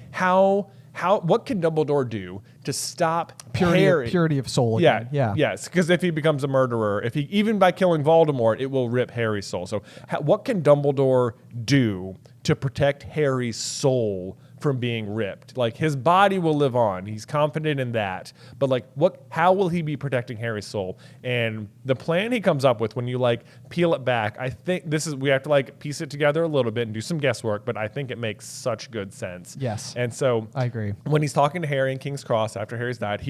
what can Dumbledore do to stop purity of soul again? Yes, because if he becomes a murderer, even by killing Voldemort, it will rip Harry's soul. So what can Dumbledore do to protect Harry's soul from being ripped. Like, his body will live on. He's confident in that. But like, how will he be protecting Harry's soul? And the plan he comes up with, when you like peel it back, I think we have to like piece it together a little bit and do some guesswork, but I think it makes such good sense. Yes. And so I agree. When he's talking to Harry in King's Cross after Harry's died,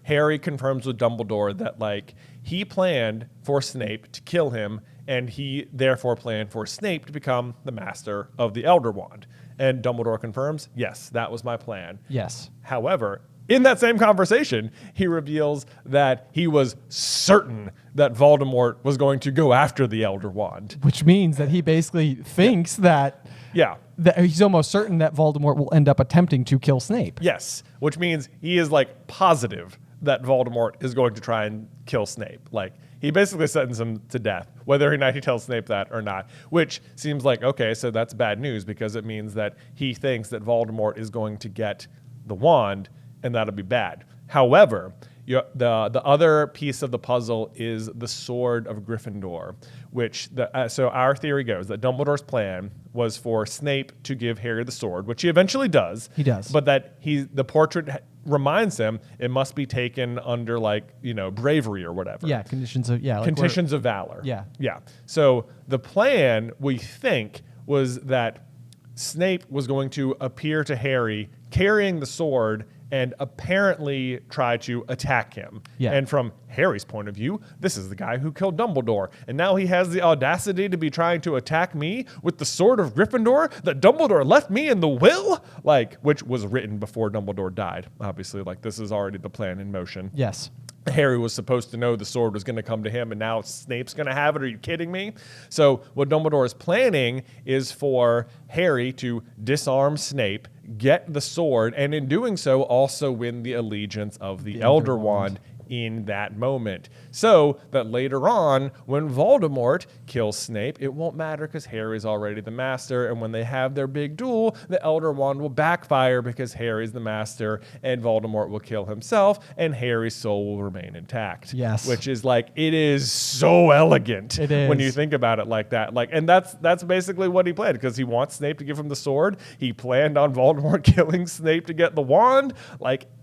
Harry confirms with Dumbledore that like he planned for Snape to kill him, and he therefore planned for Snape to become the master of the Elder Wand. And Dumbledore confirms, yes, that was my plan. Yes. However, in that same conversation, he reveals that he was certain that Voldemort was going to go after the Elder Wand. Which means that he basically thinks that he's almost certain that Voldemort will end up attempting to kill Snape. Yes, which means he is like positive that Voldemort is going to try and kill Snape. Like, he basically sentenced him to death, whether or not he tells Snape that or not, which seems like, okay, so that's bad news because it means that he thinks that Voldemort is going to get the wand, and that'll be bad. However, the other piece of the puzzle is the Sword of Gryffindor, which so our theory goes that Dumbledore's plan was for Snape to give Harry the sword, which he eventually does. He does, but that the portrait reminds him it must be taken under bravery or whatever. Yeah, conditions of valor. Yeah. So the plan, we think, was that Snape was going to appear to Harry carrying the sword and apparently try to attack him. Yeah. And from Harry's point of view, this is the guy who killed Dumbledore. And now he has the audacity to be trying to attack me with the Sword of Gryffindor that Dumbledore left me in the will? Which was written before Dumbledore died. Obviously, this is already the plan in motion. Yes. Harry was supposed to know the sword was going to come to him, and now Snape's going to have it. Are you kidding me? So what Dumbledore is planning is for Harry to disarm Snape, get the sword, and in doing so also win the allegiance of the Elder Wand in that moment. So that later on, when Voldemort kills Snape, it won't matter because Harry's already the master, and when they have their big duel, the Elder Wand will backfire because Harry's the master, and Voldemort will kill himself, and Harry's soul will remain intact. Yes. Which is it is so elegant. It is. When you think about it like that. And that's basically what he planned, because he wants Snape to give him the sword. He planned on Voldemort killing Snape to get the wand.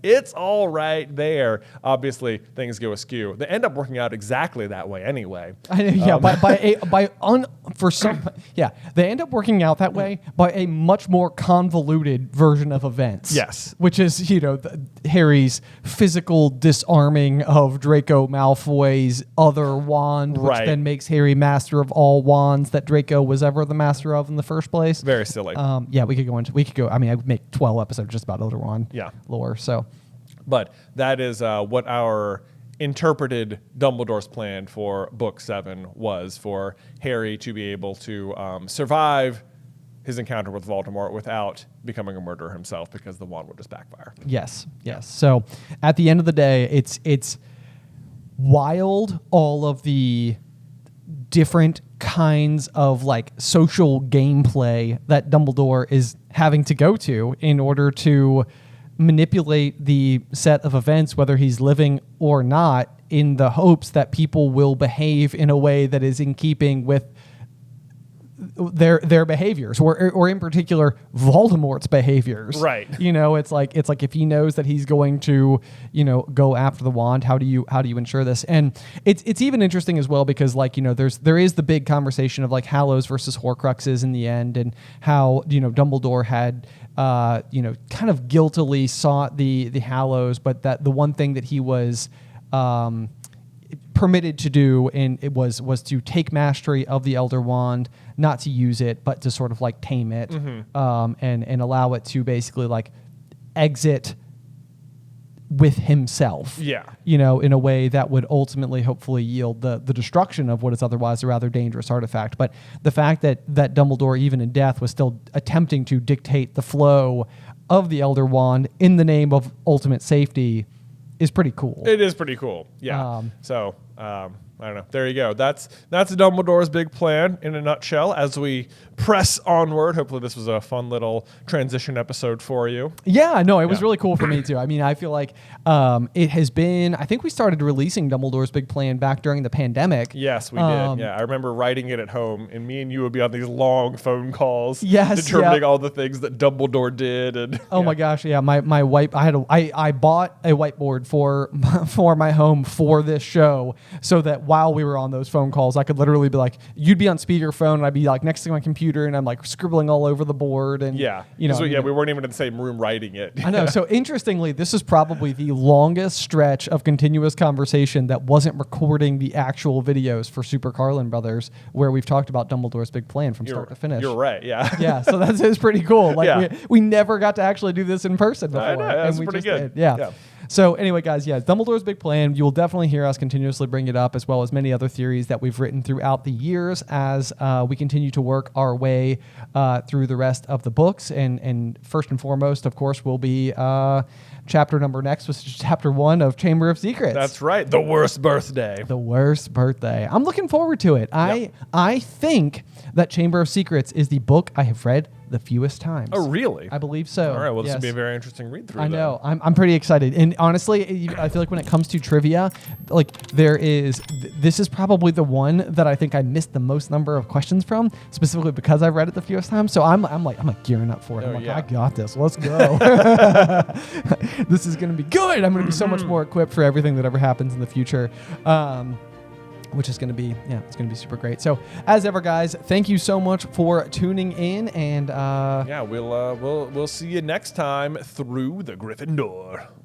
It's all right there. Obviously, things go askew. They end up working out exactly that way anyway. They end up working out that way by a much more convoluted version of events. Yes. Which is, Harry's physical disarming of Draco Malfoy's other wand, which then makes Harry master of all wands that Draco was ever the master of in the first place. Very silly. We could go. I mean, I would make 12 episodes just about Elder Wand lore. So, but that is what our interpreted Dumbledore's plan for Book 7 was, for Harry to be able to survive his encounter with Voldemort without becoming a murderer himself, because the wand would just backfire. Yes. So at the end of the day, it's wild, all of the different kinds of social gameplay that Dumbledore is having to go to in order to manipulate the set of events, whether he's living or not, in the hopes that people will behave in a way that is in keeping with their behaviors, or in particular Voldemort's behaviors. Right. It's like if he knows that he's going to, go after the wand, how do you ensure this? And it's even interesting as well because there is the big conversation of Hallows versus Horcruxes in the end, and how Dumbledore had kind of guiltily sought the Hallows, but that the one thing that he was permitted to do, and it was to take mastery of the Elder Wand, not to use it, but to sort of tame it, and allow it to basically exit with himself. Yeah. In a way that would ultimately hopefully yield the destruction of what is otherwise a rather dangerous artifact. But the fact that Dumbledore, even in death, was still attempting to dictate the flow of the Elder Wand in the name of ultimate safety is pretty cool. It is pretty cool. Yeah. I don't know. There you go. That's Dumbledore's big plan in a nutshell as we press onward. Hopefully this was a fun little transition episode for you. Yeah, no, it was really cool for me too. I mean, I feel like it has been, I think we started releasing Dumbledore's big plan back during the pandemic. Yes, we did. Yeah, I remember writing it at home, and me and you would be on these long phone calls determining all the things that Dumbledore did. And oh my gosh, yeah, my white, I bought a whiteboard for my home for this show so that while we were on those phone calls, I could literally be like, you'd be on speakerphone, and I'd be like next to my computer, and I'm like scribbling all over the board, and we weren't even in the same room writing it. I know. So interestingly, this is probably the longest stretch of continuous conversation that wasn't recording the actual videos for Super Carlin Brothers, where we've talked about Dumbledore's big plan from start to finish. You're right. Yeah. Yeah. So it's pretty cool. Like we never got to actually do this in person before. I know, that's pretty good. Yeah. So anyway, guys, Dumbledore's big plan. You will definitely hear us continuously bring it up, as well as many other theories that we've written throughout the years as we continue to work our way through the rest of the books. And first and foremost, of course, will be chapter number next, which is chapter 1 of Chamber of Secrets. That's right. The worst birthday. The worst birthday. I'm looking forward to it. I think that Chamber of Secrets is the book I have read the fewest times. Oh, really? I believe so. All right. Well, this will be a very interesting read through. I know. I'm pretty excited. And honestly, I feel like when it comes to trivia, like this is probably the one that I think I missed the most number of questions from, specifically because I've read it the fewest times. So I'm like gearing up for it. I'm like, I got this. Let's go. This is going to be good. I'm going to be so much more equipped for everything that ever happens in the future. Which is going to be, it's going to be super great. So, as ever, guys, thank you so much for tuning in, and we'll see you next time through the Griffin Door.